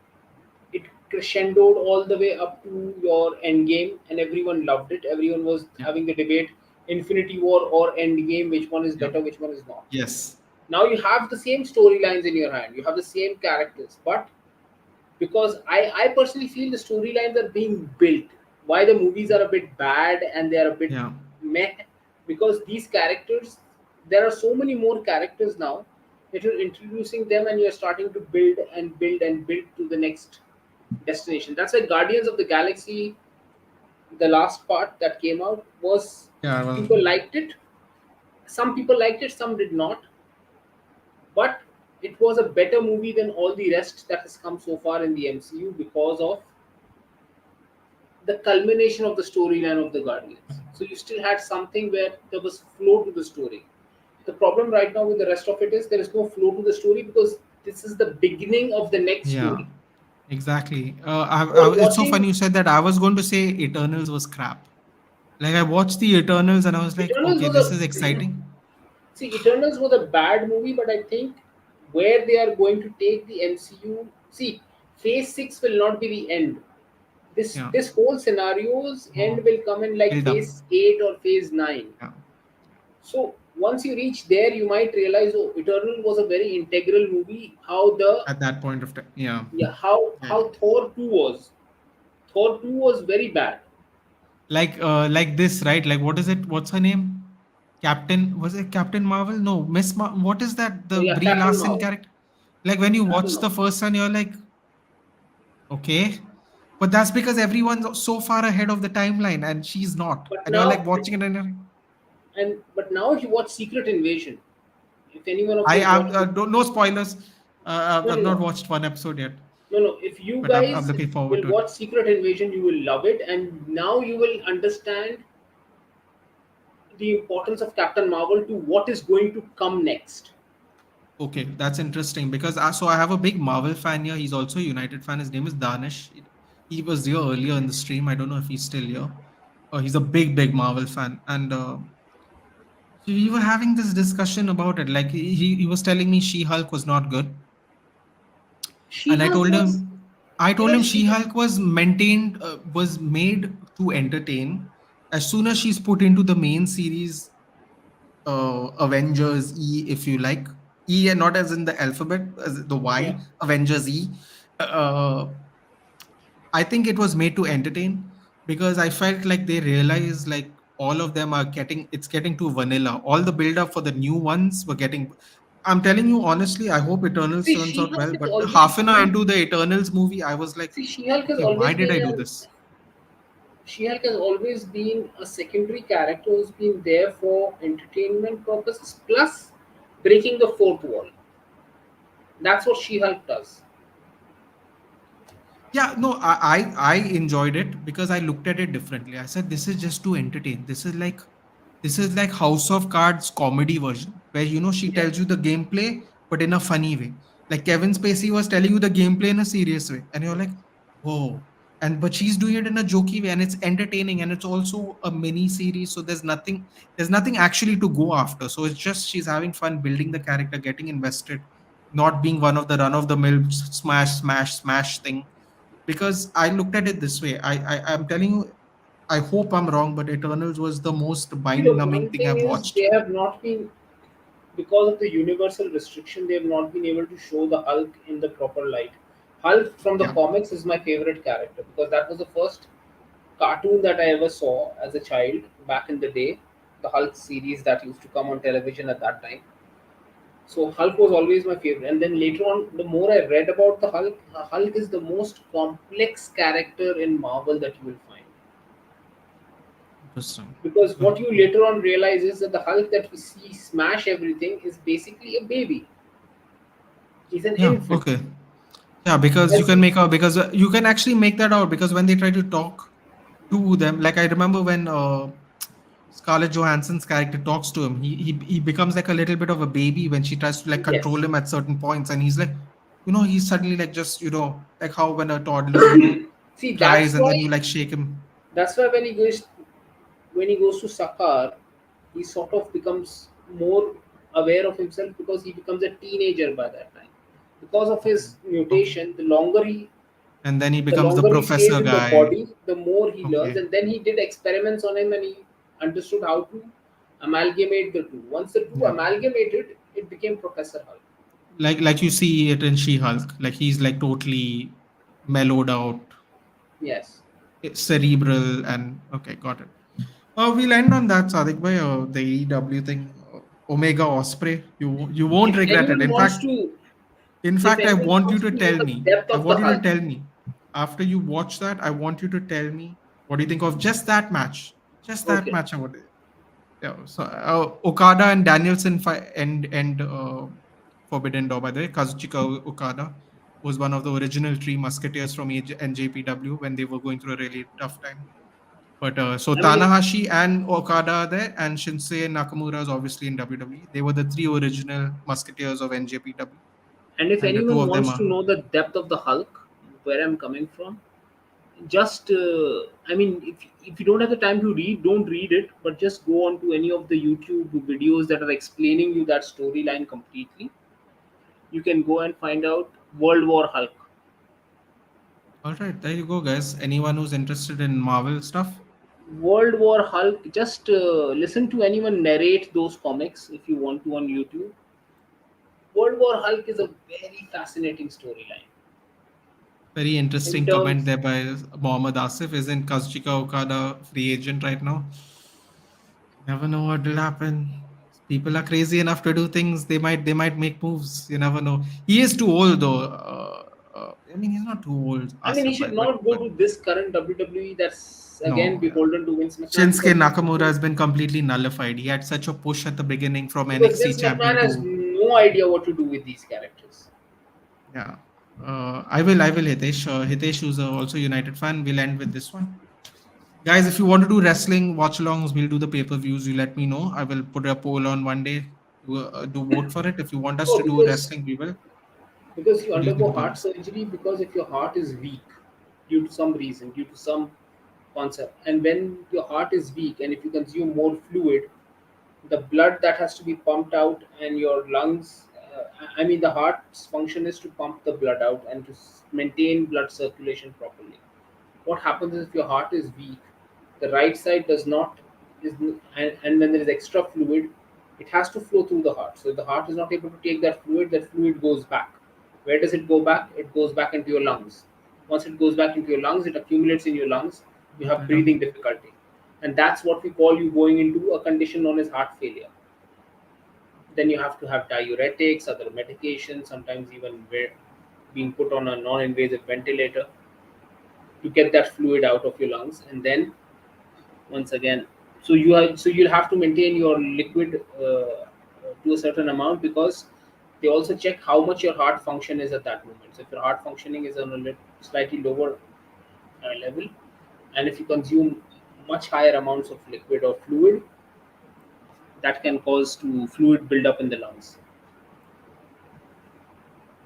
It crescendoed all the way up to your Endgame, and everyone loved it. Everyone was Yeah. having the debate: Infinity War or Endgame, which one is Yeah. better, which one is not. Yes. Now you have the same storylines in your hand, you have the same characters, but because I personally feel the storylines are being built. Why the movies are a bit bad and they are a bit Yeah. meh? Because these characters, there are so many more characters now that you're introducing them and you're starting to build and build and build to the next destination. That's why Guardians of the Galaxy, the last part that came out, was Yeah. Well, people liked it. Some people liked it, some did not. But it was a better movie than all the rest that has come so far in the MCU because of the culmination of the storyline of the Guardians. So you still had something where there was flow to the story. The problem right now with the rest of it is there is no flow to the story because this is the beginning of the next yeah. story. Exactly. You're It's so funny watching you said that. I was going to say Eternals was crap. Like I watched the Eternals and I was like, Eternals okay, was this is a exciting. see Eternals was a bad movie, but I think where they are going to take the MCU. See, Phase 6 will not be the end. This Yeah. this whole scenario's More end will come in like build up. Phase 8 or Phase 9. Yeah. So once you reach there, you might realize, oh, Eternal was a very integral movie. How the At that point of time. Yeah. yeah how Yeah. Thor 2 was. Thor 2 was very bad. Like this, right? Like what is it? What's her name? Captain, was it Captain Marvel? No, what is that? So The yeah, Brie Captain Larson Marvel. character? Like when you Captain watch the Marvel. first one, you're like, okay. But that's because everyone's so far ahead of the timeline and she's not. But And you're like now watching it and you're like, but now if you watch Secret Invasion, if any one of I you have have watched it, no spoilers. no I've no not no watched one episode yet, no no. If you but I'm guys looking forward will to it. watch Secret Invasion, you will love it, and now you will understand the importance of Captain Marvel to what is going to come next. Okay, that's interesting because I have a big Marvel fan here. He's also a United fan. His name is Danish. He was here earlier in the stream. I don't know if he's still here. He's a big Marvel fan, and so we were having this discussion about it. Like he was telling me She Hulk was not good, and She-Hulk was, I you told know, him she She-Hulk was made to entertain. As soon as she's put into the main series, Avengers E, if you like, E and not as in the alphabet, as the yeah. Y, Avengers E. Uh, I think it was made to entertain because I felt like they realized like all of them are getting too vanilla. All the build up for the new ones were getting. I'm telling you honestly, I hope Eternals See, turns out She-Hulk well. has But always half an hour been into the Eternals movie, I was like, see She-Hulk has okay, why always did been I do an this? She-Hulk has always been a secondary character who's been there for entertainment purposes plus breaking the fourth wall. That's what She-Hulk does. Yeah, no, I enjoyed it because I looked at it differently. I said this is just to entertain. This is like House of Cards comedy version where she Yeah. tells you the gameplay but in a funny way. Like Kevin Spacey was telling you the gameplay in a serious way, and you're like, whoa. And but she's doing it in a jokey way, and it's entertaining, and it's also a mini series. So there's nothing actually to go after. So it's just she's having fun building the character, getting invested, not being one of the run of the mill smash thing because I looked at it this way. I'm telling you, I hope I'm wrong, but Eternals was the most See, the mind-numbing one thing thing I've is watched. they have not been because of the universal restriction, they have not been able to show the Hulk in the proper light. Hulk from the Yeah. comics is my favorite character because that was the first cartoon that I ever saw as a child back in the day. The Hulk series that used to come on television at that time. So Hulk was always my favorite. And then later on, the more I read about the Hulk, Hulk is the most complex character in Marvel that you will find. Interesting. Because what Good. you later on realize is that the Hulk that we see smash everything is basically a baby. He's an Yeah. infant. Okay. Yeah, because you As can make out because you can actually make that out because when they try to talk to them, like I remember when Scarlett Johansson's character talks to him, he becomes like a little bit of a baby when she tries to like control yes, him at certain points, and he's like, he's suddenly like just like how when a toddler see cries and then you like shake him. that's why when he goes to Sakar, he sort of becomes more aware of himself because he becomes a teenager by that time. Because of Okay. his Okay. mutation, And then he the becomes the longer he stays professor in the guy. body, the more he learns. Okay. And then he did experiments on him and he understood how to amalgamate the two. Once the two Yeah. amalgamated, it became Professor Hulk. Like you see it in She-Hulk, like he's like totally mellowed out, Yes. cerebral, and okay, got it. We'll end on that, Sadik bhai. The EW thing, Omega Osprey. You won't If regret it. anyone wants to, In if fact, I anyone want you wants to to know tell the me. depth I of the want you to Hulk, tell me after you watch that. I want you to tell me what do you think of just that match. Just that okay. match. I want. Yeah. So Okada and Danielson and Forbidden Door. By the way, Kazuchika Okada was one of the original three musketeers from NJPW when they were going through a really tough time. But so I mean, Tanahashi and Okada are there, and Shinsei Nakamura is obviously in WWE. They were the three original musketeers of NJPW, and if and the two anyone of them wants to are. know the depth of the Hulk, where I'm coming from, just I mean, if you don't have the time to read, don't read it, but just go on to any of the YouTube videos that are explaining you that storyline completely. You can go and find out World War Hulk. All right, there you go, guys. Anyone who's interested in Marvel stuff, World War Hulk. Just listen to anyone narrate those comics if you want to on YouTube. World War Hulk is a very fascinating storyline. very In interesting comment terms, there by Mohammad Asif. Isn't Kazuchika Okada free agent right now? Never know what will happen. People are crazy enough to do things. They might make moves. You never know. He is too old though. I mean, he's not too old, I mean, he Asif, should but not go to this current WWE that's again no, yeah. beholden to Vince McMahon Shinsuke because Nakamura has been completely nullified. He had such a push at the beginning from NXT Vince McMahon champion has to no idea what to do with these characters. yeah. I will, Hitesh. Hitesh, who's also United fan, we'll end with this one. Guys, if you want to do wrestling watch alongs, we'll do the pay per views. You let me know. I will put a poll on one day to do vote for it. If you want us Oh, to do wrestling, we will. because you What do you think undergo about heart this? surgery because if your heart is weak due to some reason, due to some concept, and when your heart is weak and if you consume more fluid, the blood that has to be pumped out and your lungs I mean the heart's function is to pump the blood out and to maintain blood circulation properly. What happens is if your heart is weak, the right side does not and when there is extra fluid, it has to flow through the heart. So if the heart is not able to take that fluid goes back. Where does it go back? It goes back into your lungs. Once it goes back into your lungs, it accumulates in your lungs. You have Right on. breathing difficulty, and that's what we call you going into a condition known as heart failure. Then you have to have diuretics, other medications, sometimes even being put on a non-invasive ventilator to get that fluid out of your lungs. And then once again, so you'll have to maintain your liquid to a certain amount because they also check how much your heart function is at that moment. So if your heart functioning is on a slightly lower level, and if you consume much higher amounts of liquid or fluid, that can cause to fluid buildup in the lungs.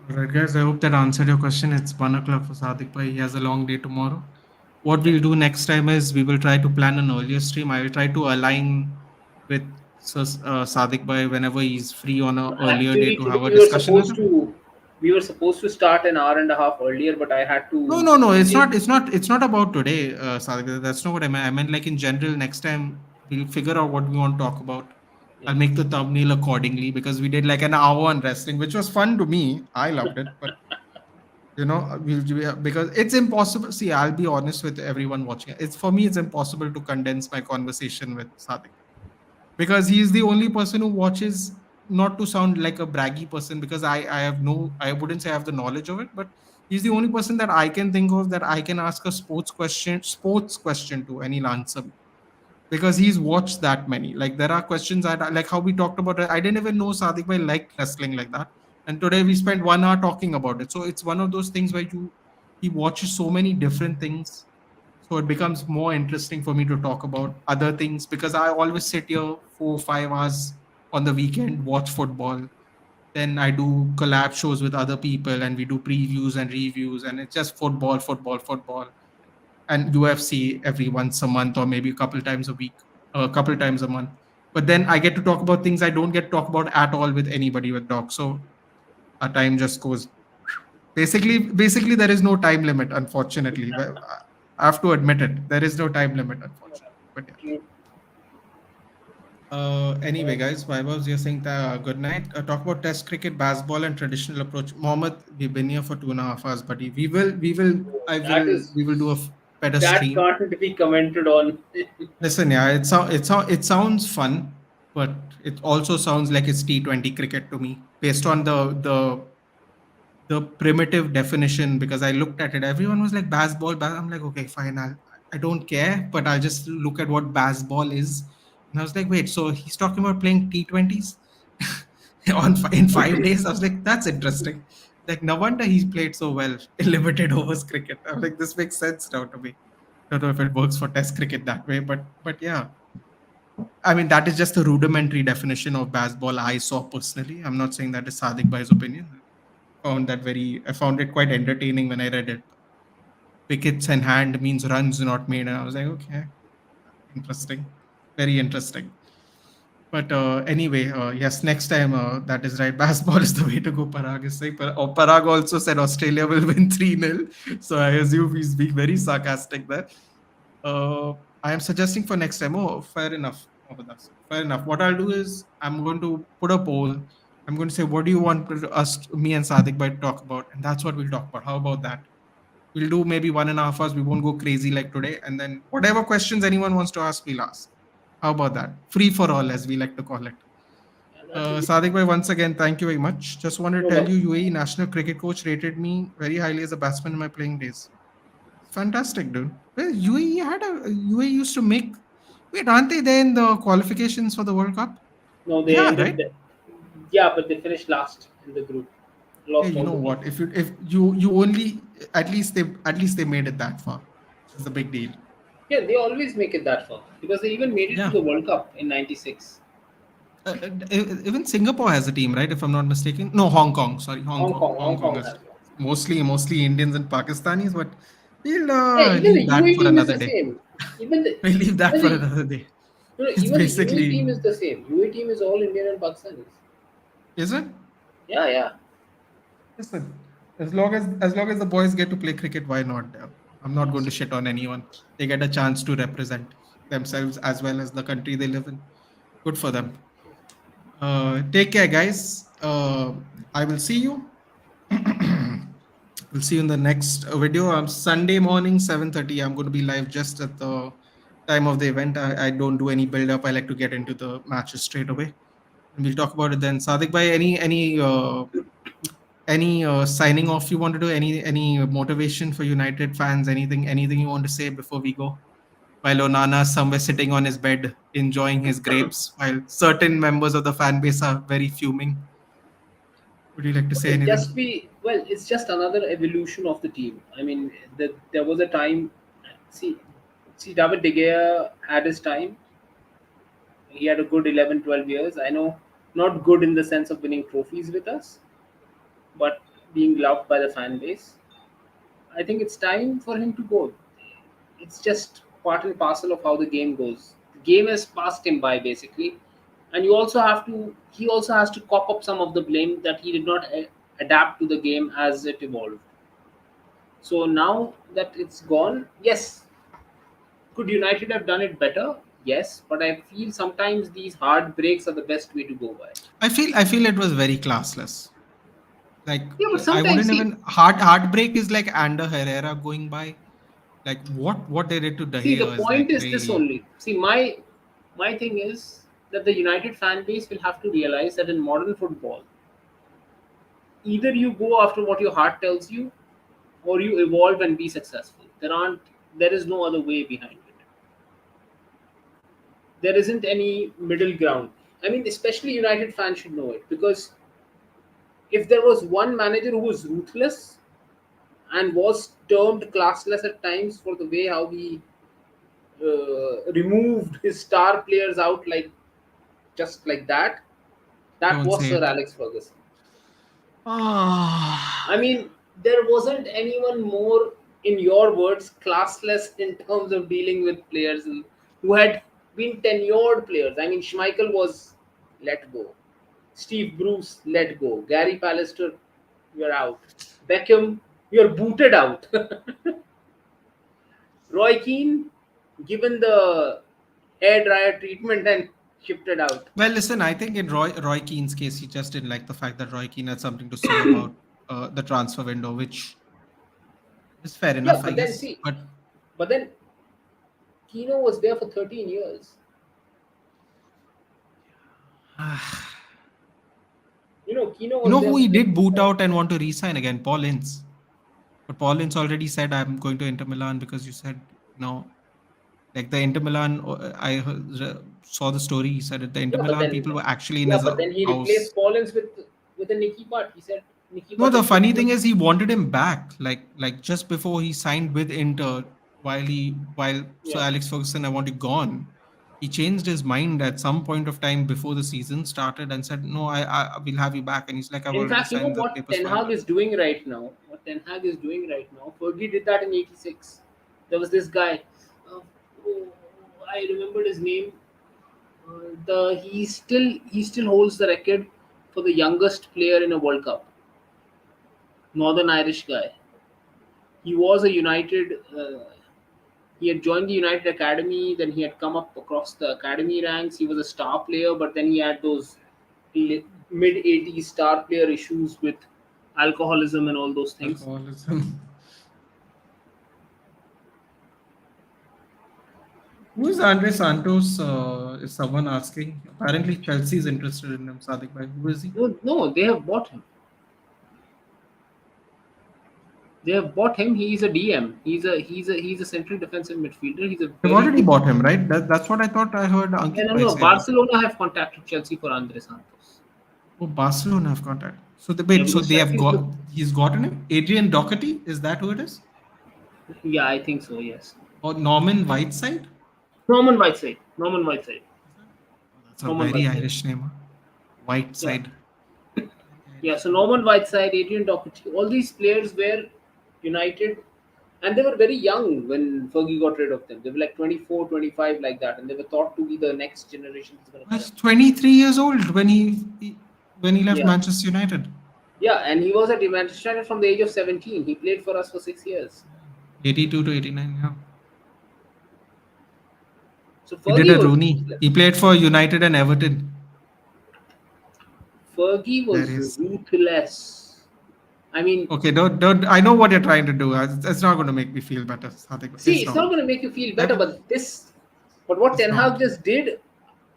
All right, guys. I hope that answered your question. It's 1 o'clock for Sadik Bhai. He has a long day tomorrow. What Yeah. we'll do next time is we will try to plan an earlier stream. I will try to align with Sadik Bhai whenever he's free on an earlier day Actually, to today have a discussion with him. we were supposed to start an hour and a half earlier, but I had No, to no, no. It's delay. not. It's not. It's not about today, Sadik. That's not what I meant. I meant like in general. Next time we'll figure out what we want to talk about. Yeah. I'll make the thumbnail accordingly because we did like an hour on wrestling, which was fun to me. I loved it, but Because it's impossible. See, I'll be honest with everyone watching. It's for me, it's impossible to condense my conversation with Sadik because he's the only person who watches. Not to sound like a braggy person, because I wouldn't say I have the knowledge of it, but he's the only person that I can think of that I can ask a sports question to, and he'll answer me because he's watched that many. Like there are questions that, like how we talked about it. I didn't even know Sadiq bhai liked wrestling like that, and today we spent 1 hour talking about it. So it's one of those things where he watches so many different things, so it becomes more interesting for me to talk about other things because I always sit here 4 5 hours on the weekend, watch football. Then I do collab shows with other people and we do previews and reviews, and it's just football, football, football, and UFC every once a month or maybe a couple times a week, a couple times a month. But then I get to talk about things I don't get to talk about at all with anybody with dogs. So our time just goes. Basically, there is no time limit, unfortunately. Well, I have to admit it. There is no time limit, unfortunately. But yeah. True. Anyway, guys, Vaibhav, you're saying good night. Talk about Test cricket, baseball, and traditional approach. Mohammed, we've been here for 2.5 hours, buddy. That is We will do a better that stream. can't be commented on. Listen, yeah, it sounds fun, but it also sounds like it's T20 cricket to me, based on the primitive definition. Because I looked at it, everyone was like baseball. I'm like, okay, fine, I don't care, but I'll just look at what baseball is, and I was like, wait, so he's talking about playing T20s in 5 days. I was like, that's interesting. Like, no wonder he's played so well in limited overs cricket. I'm like, this makes sense now to me. Don't know if it works for Test cricket that way, but yeah. I mean, that is just a rudimentary definition of baseball I saw personally. I'm not saying that is Sadiq Bhai's opinion. I found it quite entertaining when I read it. Wickets in hand means runs not made. And I was like, okay, interesting. Very interesting. But anyway, yes, next time, that is right. Baseball is the way to go, Parag is saying. Parag also said Australia will win 3-0. So I assume he's being very sarcastic there. Uh, I am suggesting for next time. Oh, fair enough. Fair enough. What I'll do is I'm going to put a poll. I'm going to say, what do you want me and Sadiq Bhai to talk about? And that's what we'll talk about. How about that? We'll do maybe 1.5 hours. We won't go crazy like today. And then whatever questions anyone wants to ask, we'll ask. How about that? Free for all, as we like to call it. And that will be Sadiq Bhai, once again, thank you very much. Just wanted no to tell problem. you, UAE national cricket coach rated me very highly as a batsman in my playing days. Fantastic, dude. Well, UAE used to make. Wait, aren't they there in the qualifications for the World Cup? No, They they are, ended. right? Yeah, but they finished last in the group. Hey, Lost you all know the what? games. If you only, at least they made it that far. It's a big deal. Yeah, they always make it that far because they even made it to Yeah. the World Cup in '96. Even Singapore has a team, right? If I'm not mistaken. No, Hong Kong. Sorry, Hong Hong Kong. Kong, Hong Hong Kong Kong has has one. mostly Indians and Pakistanis, but we'll Yeah, even the leave that UAE for team is another the day. same. Even the We'll leave that even for the another day. no, no, It's even the UAE basically, team is the same. UAE team is all Indian and Pakistanis. is it? Yeah, yeah. Listen, as long as the boys get to play cricket, why not? I'm not going to Absolutely. shit on anyone. They get a chance to represent themselves as well as the country they live in. Good for them. Take care, guys. I will see you. We'll see you in the next video. Sunday morning, 7:30. I'm going to be live just at the time of the event. I don't do any build up. I like to get into the matches straight away, and we'll talk about it then. Sadiq bhai, any signing off you want to do? Any motivation for United fans? Anything you want to say before we go? While Onana somewhere sitting on his bed enjoying his grapes, while certain members of the fan base are very fuming. Would you like to say It'll anything? just be well. It's just another evolution of the team. I mean, there was a time. See, David De Gea had his time. He had a good 11, 12 years. I know, not good in the sense of winning trophies with us, but being loved by the fan base. I think it's time for him to go. It's just part and parcel of how the game goes. The game has passed him by basically, and you also have to. He also has to cop up some of the blame that he did not adapt to the game as it evolved. So now that it's gone, yes, could United have done it better? Yes, but I feel sometimes these hard breaks are the best way to go by. I feel it was very classless. Like Yeah, but I sometimes wouldn't see, even heartbreak is like Ander Herrera going by. Like what they did to De see the Gea is like point is this really only. See, my thing is that the United fan base will have to realize that in modern football, either you go after what your heart tells you, or you evolve and be successful. There is no other way behind it. There isn't any middle ground. I mean, especially United fans should know it, because if there was one manager who was ruthless and was termed classless at times for the way how he removed his star players out like just like that, that don't was say Sir it. Alex Ferguson. I Ah, mean, there wasn't anyone more, in your words, classless in terms of dealing with players who had been tenured players. I mean, Schmeichel was let go. Steve Bruce let go. Gary Pallister, you're out. Beckham, you're booted out. Roy Keane, given the hair dryer treatment and shifted out. well, listen, I think in Roy Keane's case, he just didn't like the fact that Roy Keane had something to say about the transfer window, which is fair Yeah, enough, I but then guess. see, But but then Kino was there for 13 years. Kino you was know there who for he did 13 boot years. out and want to re-sign again? Paul Ince. But Paul Ince already said, I'm going to Inter Milan because you said no. Like the Inter Milan, saw the story. He said that the Inter Yeah, but Milan then people were actually in yeah, his but then he house. replaced Collins with a Nicky Butt. He said Nicky No, Butt the is good funny enough. thing is he wanted him back. Like just before he signed with Inter, while Sir Yeah. Alex Ferguson I want you gone, he changed his mind at some point of time before the season started and said, no, I will have you back. And he's like, I've In already fact, signed the what papers Ten for Hag Inter. is doing right now? What Ten Hag is doing right now? Fergie did that in '86. There was this guy. Oh, I remembered his name. He still holds the record for the youngest player in a World Cup. Northern Irish guy. He was a United. He had joined the United Academy. Then he had come up across the academy ranks. He was a star player, but then he had those mid '80s star player issues with alcoholism and all those things. Alcoholism. Who is Andre Santos? Is someone asking? Apparently, Chelsea is interested in him. Sadiq bhai, who is he? No, no, they have bought him. They have bought him. He's a DM. He's a central defensive midfielder. He's a They've very already good. bought him, right? That's what I thought. I heard Yeah, Ankit no, bhai no. say that. Barcelona have contacted Chelsea for Andre Santos. Oh, Barcelona have contact. So the Yeah, wait, so because they have Chelsea's look. got he's gotten him. Adrian Doherty, is that who it is? Yeah, I think so. Yes. Or Norman Whiteside? Norman Whiteside. Norman Whiteside. Is that? Oh, that's a Norman very Whiteside. Irish name. Huh? Yeah. Whiteside. Very Yeah, Irish so name. Norman Whiteside, Adrian Doherty, all these players were United, and they were very young when Fergie got rid of them. They were like 24, 25, like that, and they were thought to be the next generation that's going to Oh, come. he's 23 years old when when he left Yeah, Manchester United. yeah, and he was at Manchester United from the age of 17. He played for us for 6 years. Yeah. 82 to 89. Yeah. So He did Fergie a was Rooney. ruthless. He played for United and Everton. Fergie was Hilarious. ruthless. I mean, Okay, don't. I know what you're trying to do. It's not going to make me feel better, Sadiq. see, It's it's not. not going to make you feel I better, will. but what It's Ten Hag not. just did,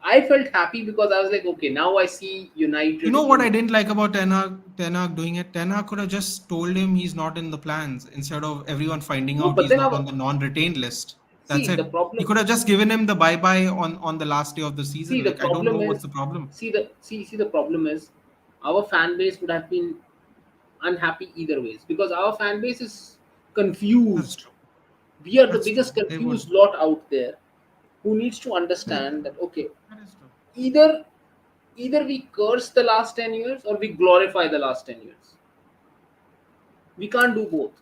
I felt happy because I was like, okay, now I see You United know what in. I didn't like about Ten Hag, Ten Hag doing it? Ten Hag could have just told him he's not in the plans instead of everyone finding No, out but he's then not on the non-retained list. That's see it. the He problem. could have just given him the bye-bye on the last day of the See season. the Like I don't know problem what's is, the problem. see the problem is, our fan base would have been unhappy either ways because our fan base is That's confused. true. We are the That's true. biggest They would. confused lot out there who needs to They, understand that okay, that is true. either either we curse the last 10 years or we glorify the last 10 years. We can't do both.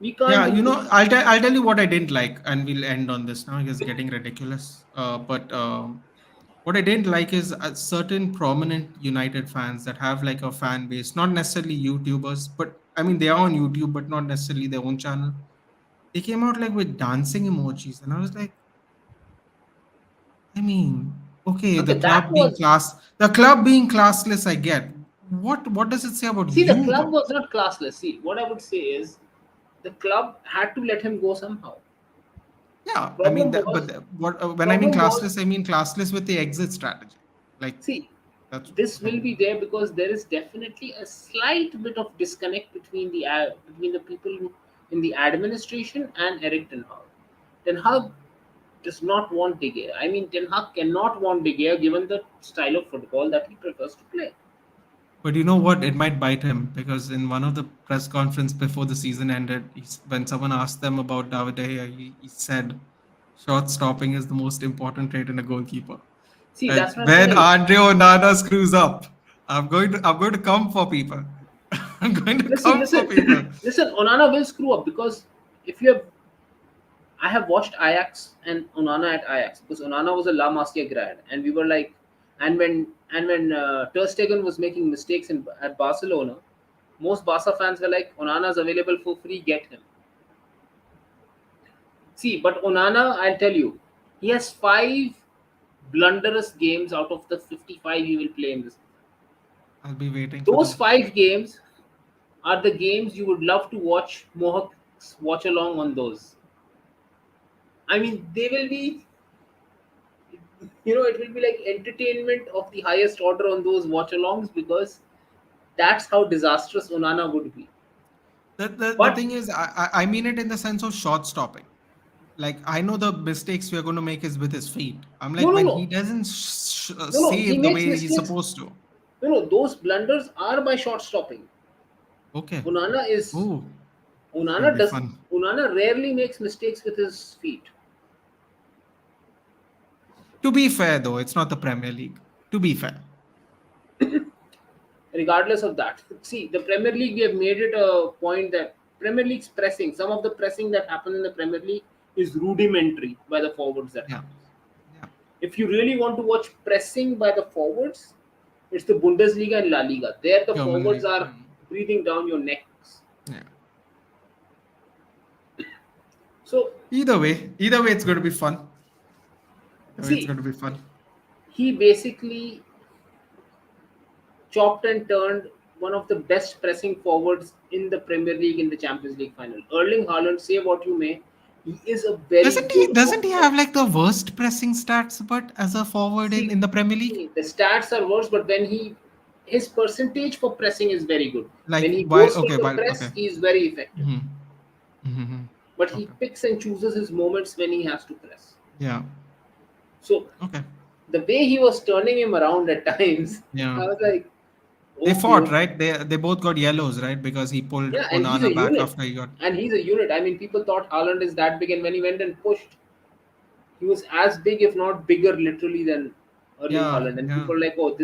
We can't Yeah, do both. I'll tell you what I didn't like, and we'll end on this now. It's getting ridiculous. But what I didn't like is certain prominent United fans that have like a fan base, not necessarily YouTubers, but I mean they are on YouTube, but not necessarily their own channel. They came out like with dancing emojis, and I was like, I mean, okay, Okay, that was the club being classless, I get. What does it say about See, the you club though? was not classless. See, what I would say is the club had to let him go somehow. Yeah, I mean, Problem was, what when I mean problem was, classless, I mean classless with the exit strategy. Like see, that's this like will be there because there is definitely a slight bit of disconnect between the people in the administration and Eric Ten Hag. Ten Hag does not want De Gea. I mean, Ten Hag cannot want De Gea given the style of football that he prefers to play. But you know what? It might bite him because in one of the press conference before the season ended, when someone asked them about David De Gea, he said, "Shot stopping is the most important trait in a goalkeeper." See, And that's what I'm when telling. Andre Onana screws up, I'm going to come for people. I'm going to Listen, come for listen, people. listen. Onana will screw up because if you have, I have watched Ajax and Onana at Ajax because Onana was a La Masia grad, and we were like, and when Ter Stegen was making mistakes at Barcelona, most Barca fans were like, Onana's available for free, get him. See, but Onana, I'll tell you, he has five blunderous games out of the 55 he will play in this. I'll be waiting for Those them. five games are the games you would love to watch Mohawks watch along on those. I mean, they will be, it will be like entertainment of the highest order on those watch alongs because that's how disastrous Onana would be. The But thing is, I mean it in the sense of shot stopping. Like I know the mistakes we're going to make is with his feet. I'm no, like no, when no, he doesn't no, he save the makes way he's mistakes. supposed to. No, those blunders are by shot stopping. Okay. Onana is Oh, it's going to Onana be does fun. Onana rarely makes mistakes with his feet. To be fair, though, it's not the Premier League. To be fair, Regardless of that, see the Premier League. We have made it a point that Premier League's pressing. Some of the pressing that happens in the Premier League is rudimentary by the forwards that yeah, happens. yeah, If you really want to watch pressing by the forwards, it's the Bundesliga and La Liga. There, the German forwards league. are breathing down your necks. Yeah. So, Either way, it's going to be fun. Either way, it's see, going to be fun. he basically chopped and turned one of the best pressing forwards in the Premier League in the Champions League final. Erling Haaland, say what you may, he is a very good Doesn't he footballer. have like the worst pressing stats? But as a forward See, in the Premier League, see, the stats are worse, but when his percentage for pressing is very good. When like he why? goes for Okay, the why? press, Okay. he is very effective. Hmm. Hmm. But he Okay. picks and chooses his moments when he has to press. Yeah. So Okay. the way he was turning him around at times, Yeah. I was like, They okay, fought, okay. right? They both got yellows, right? Because he pulled Yeah, and he's a Onana back unit. after he got. And he's a unit. I mean, people thought Haaland is that big, and when he went and pushed, he was as big, if not bigger, literally than Erling Yeah. Haaland. And Yeah. people are like, oh, Mm.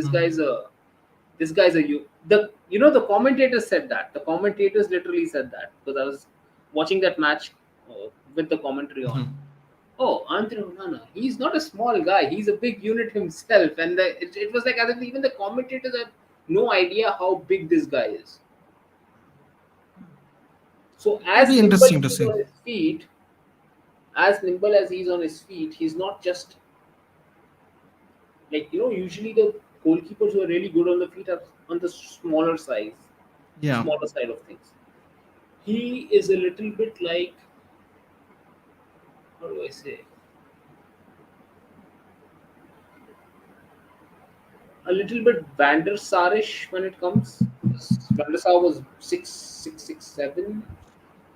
this guy's a you. The commentators said that. The commentators literally said that because I was watching that match with the commentary on. Mhm. Oh, Andre Onana, he's not a small guy. He's a big unit himself, and it was like as if even the commentators have no idea how big this guy is. So It'll be interesting to see. as nimble as he's on his feet, he's not just like usually the goalkeepers who are really good on the feet are on the Yeah. smaller side of things. He is a little bit like, how do I say, a little bit Van der Sarish when it comes. Van der Sar was 6'6", 6'7",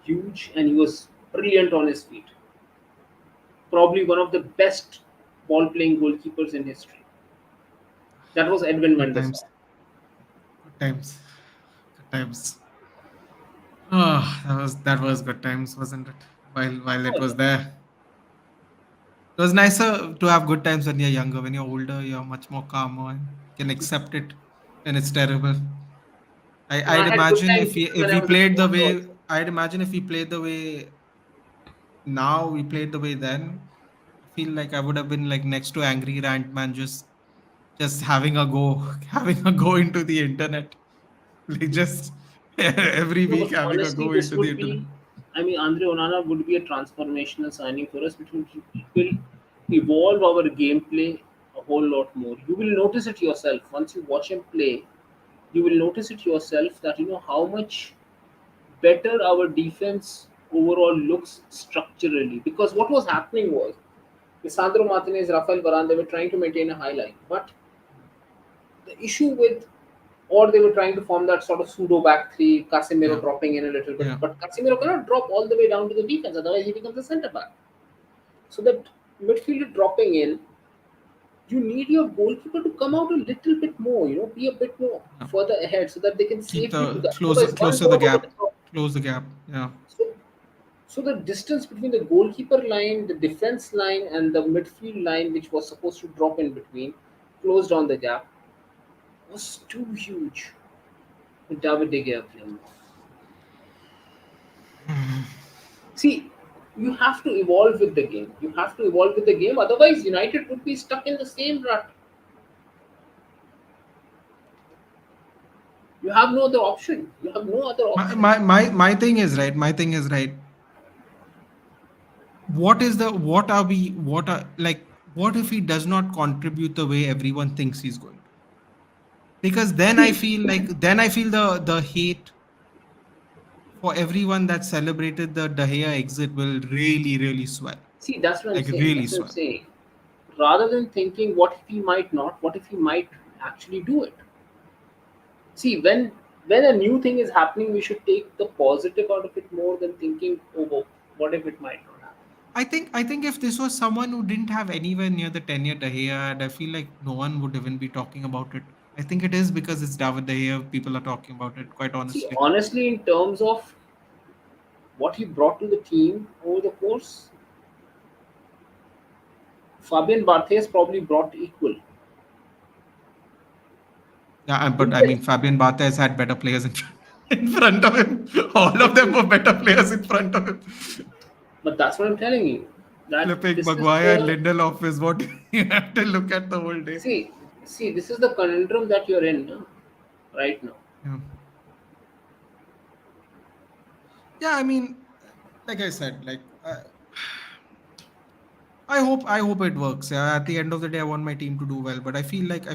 huge, and he was brilliant on his feet. Probably one of the best ball-playing goalkeepers in history. That was Edwin Good van der times. Sar. Good times. Good times. Oh, that was good times, wasn't it? While it Oh, was there. It was nicer to have good times when you're younger. When you're older, you're much more calmer and can accept it when it's terrible. no, I'd I had good imagine times even if when I we was a played the teenager way also. I'd imagine if we played the way now we played the way then, I feel like I would have been like next to angry rant man, just having a go, having a go into the internet, like just every No, week but having a honestly, go this into the would internet. be. I mean, Andre Onana would be a transformational signing for us, which will evolve our gameplay a whole lot more. You will notice it yourself once you watch him play. you will notice it yourself that how much better our defense overall looks structurally. Because what was happening was Lisandro Martinez, Rafael Varane, they were trying to maintain a high line, but the issue with, or they were trying to form that sort of pseudo back three, Casemiro Yeah, dropping in a little bit, yeah. but Casemiro cannot drop all the way down to the defense, otherwise he becomes a centre back. So that midfielder dropping in, you need your goalkeeper to come out a little bit more, be a bit more Yeah. further ahead so that they can Keep safely do the that. closer Otherwise, one closer the drop over gap. the top. Close the gap. Yeah. So, so the distance between the goalkeeper line, the defense line, and the midfield line, which was supposed to drop in between, closed on the gap, was too huge with David De Gea playing. See, you have to evolve with the game. You have to evolve with the game. Otherwise, United would be stuck in the same rut. You have no other option. You have no other option. My thing is right. My thing is right. What are we what are like what if he does not contribute the way everyone thinks he's going to? Because See, then I feel the hate for everyone that celebrated the De Gea exit will really swell. see, that's what I'm Like saying. really That's what I'm swell. saying. Rather than thinking what if he might not, what if he might actually do it? See, when a new thing is happening, we should take the positive out of it more than thinking, oh, what if it might not happen? I think if this was someone who didn't have anywhere near the tenure De Gea, and I feel like no one would even be talking about it. I think it is because it's David De Gea. People are talking about it. Quite See, honestly, honestly, in terms of what he brought to the team over the course, Fabian Barthez probably brought equal. yeah. But In I the, mean, Fabian Barthez had better players in front of him. All of them were better players in front of him. but that's what I'm telling you. That Flipping this is Maguire and the Lindelof is what you have to look at the whole day. see, see, this is the conundrum that you're in right now. Yeah. Yeah, I mean, like I said, I hope it works. Yeah, at the end of the day, I want my team to do well, but I feel like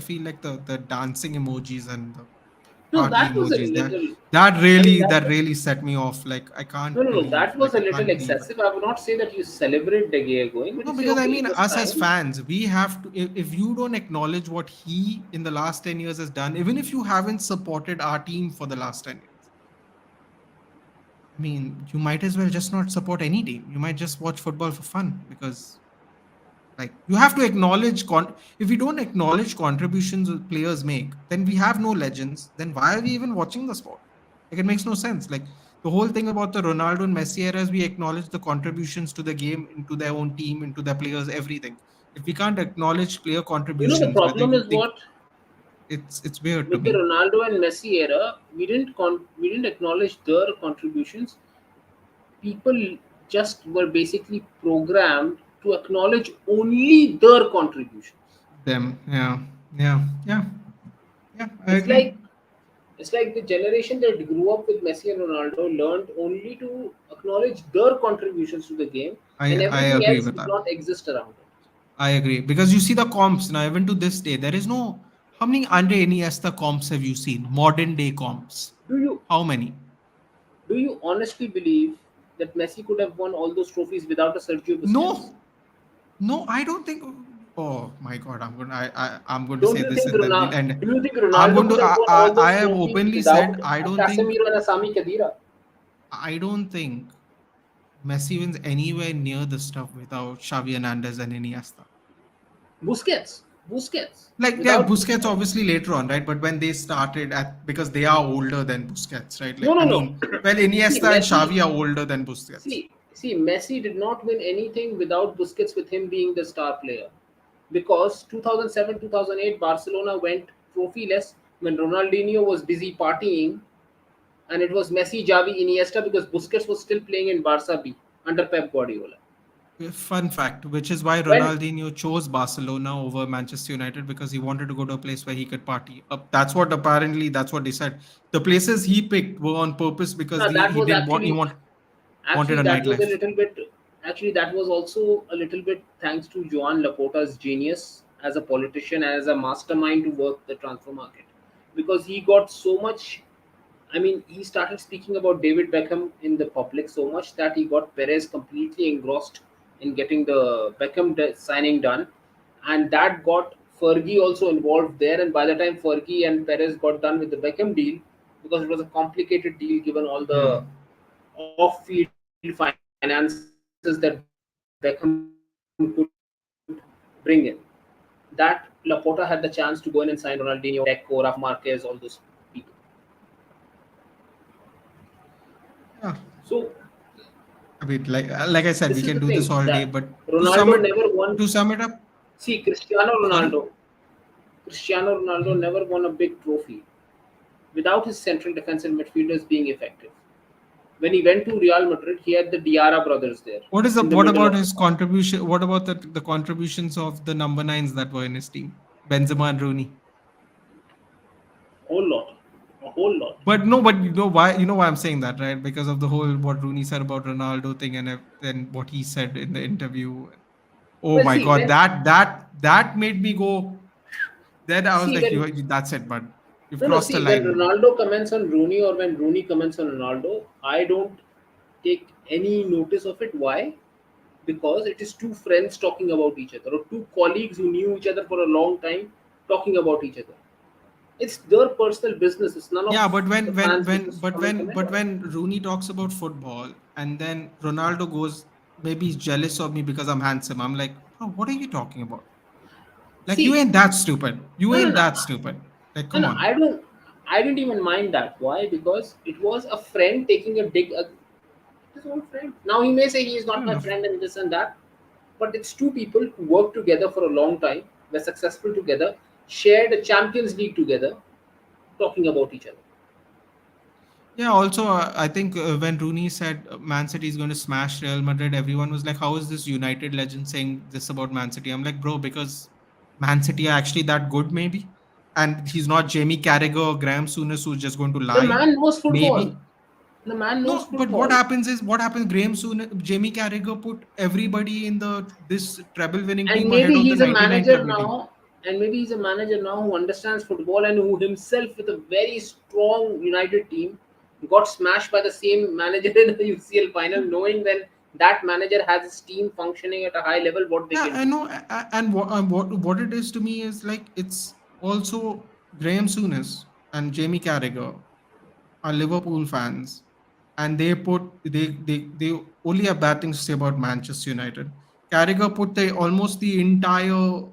the dancing emojis and the No, party that was a emojis little. that I mean, really that that really set me off. Like I no, can't no, no. believe, That was a I little can't believe it. excessive. I would not say that you celebrate De Gea going, but No, you say, because I okay, mean, it was us as time. fans, we have to. If you don't acknowledge what he in the last 10 years has done, even if you haven't supported our team for the last 10 years, I mean, you might as well just not support any team. You might just watch football for fun because like you have to acknowledge if we don't acknowledge contributions that players make, then we have no legends. Then why are we even watching the sport? Like it makes no sense. Like the whole thing about the Ronaldo and Messi era is we acknowledge the contributions to the game, into their own team, into their players, everything. If we can't acknowledge player The contributions, whether problem you is think what it's weird to with the me. Ronaldo and Messi era, we didn't acknowledge their contributions. People just were basically programmed to acknowledge only their contributions. Them, yeah, yeah. I It's agree. like it's like the generation that grew up with Messi and Ronaldo learned only to acknowledge their contributions to the game, and I everything agree else with did that. not exist around it. I agree because you see the comps now. Even to this day, there is no. How many Andre Iniesta comps have you seen? Modern day comps. Do you How many? do you honestly believe that Messi could have won all those trophies without a Sergio Busquets? No, no. I don't think. Oh my God! I'm going to Don't say you this think and then we'll Ronaldo? end. Do you think I'm Ronaldo going to. could have won all I those have trophies openly said without I a don't think. Casemiro and a Sami Khedira? I don't think Messi wins anywhere near the stuff without Xavi Hernandez and Iniesta. Busquets, Like yeah, without Busquets Busquets. obviously later on, right? But when they started at because they are older than Busquets, right? No, Like no, I no. mean, well, See, Iniesta and Messi. Xavi are older than Busquets. Messi did not win anything without Busquets with him being the star player. Because 2007, 2008, Barcelona went trophyless when Ronaldinho was busy partying, and it was Messi, Xavi, Iniesta because Busquets was still playing in Barca B under Pep Guardiola. Fun fact, which is why When Ronaldinho chose Barcelona over Manchester United because he wanted to go to a place where he could party. That's what they said. The places he picked were on purpose because no, he, that he was didn't want he wanted actually a that was a nightlife. little bit actually that was also a little bit thanks to Joan Laporta's genius as a politician, as a mastermind to work the transfer market. because he got so much. I mean, he started speaking about David Beckham in the public so much that he got Perez completely engrossed in getting the signing done, and that got Fergie also involved there. And by the time Fergie and Perez got done with the Beckham deal, because it was a complicated deal given all the Hmm. off-field finances that Beckham could bring in, that Laporta had the chance to go in and sign Ronaldinho, Deco, Rafa Marquez, all those people. Yeah. So I mean, like I said, we this is can the do this thing all day, that but Ronaldo never won. to sum it up, See, sorry. Cristiano Ronaldo Mhm. never won a big trophy without his central defensive midfielders being effective. When he went to Real Madrid, he had the Diarra brothers there in the What middle about of the his park. contribution? What about the contributions of the number nines that were in his team, Benzema and Rooney? Whole lot, a whole lot. But no, but you know why? You know why I'm saying that, right? Because of the whole what Rooney said about Ronaldo thing, and then what he said in the interview. Oh Well, my God, that made me go. Then I was see like, when that's it, bud. You've no, crossed a see when line, bud. Ronaldo comments on Rooney or when Rooney comments on Ronaldo, I don't take any notice of it. Why? Because it is two friends talking about each other or two colleagues who knew each other for a long time talking about each other. It's their personal business. It's none of Yeah, but the fans' business to come and comment on it. when Rooney talks about football and then Ronaldo goes, maybe he's jealous of me because I'm handsome. I'm like, bro, what are you talking about? Like, you See, ain't that stupid. You no, no, ain't no, that stupid. Like, no, come no. on. I didn't even mind that. Why? Because it was a friend taking a dig at his own friend. Now he may say he is Fair not my enough. friend and this and that, but it's two people who worked together for a long time, were successful together, shared a Champions League together, talking about each other. Yeah, also, I think when Rooney said Man City is going to smash Real Madrid, everyone was like, how is this United legend saying this about Man City? I'm like, bro, because Man City are actually that good, maybe. And he's not Jamie Carragher or Graham Souness who's just going to The lie. man knows football. Maybe. The man knows No, but what football. happens is what happens. Jamie Carragher put everybody in this treble winning And team maybe ahead of the he's a 99 manager treble team. now. And maybe he's a manager now who understands football and who himself, with a very strong United team, got smashed by the same manager in the UCL final, knowing when that manager has his team functioning at a high level, what they Yeah, can I do. know, and what it is to me is like it's also Graham Souness and Jamie Carragher are Liverpool fans, and they only have bad things to say about Manchester United. Carragher put the entire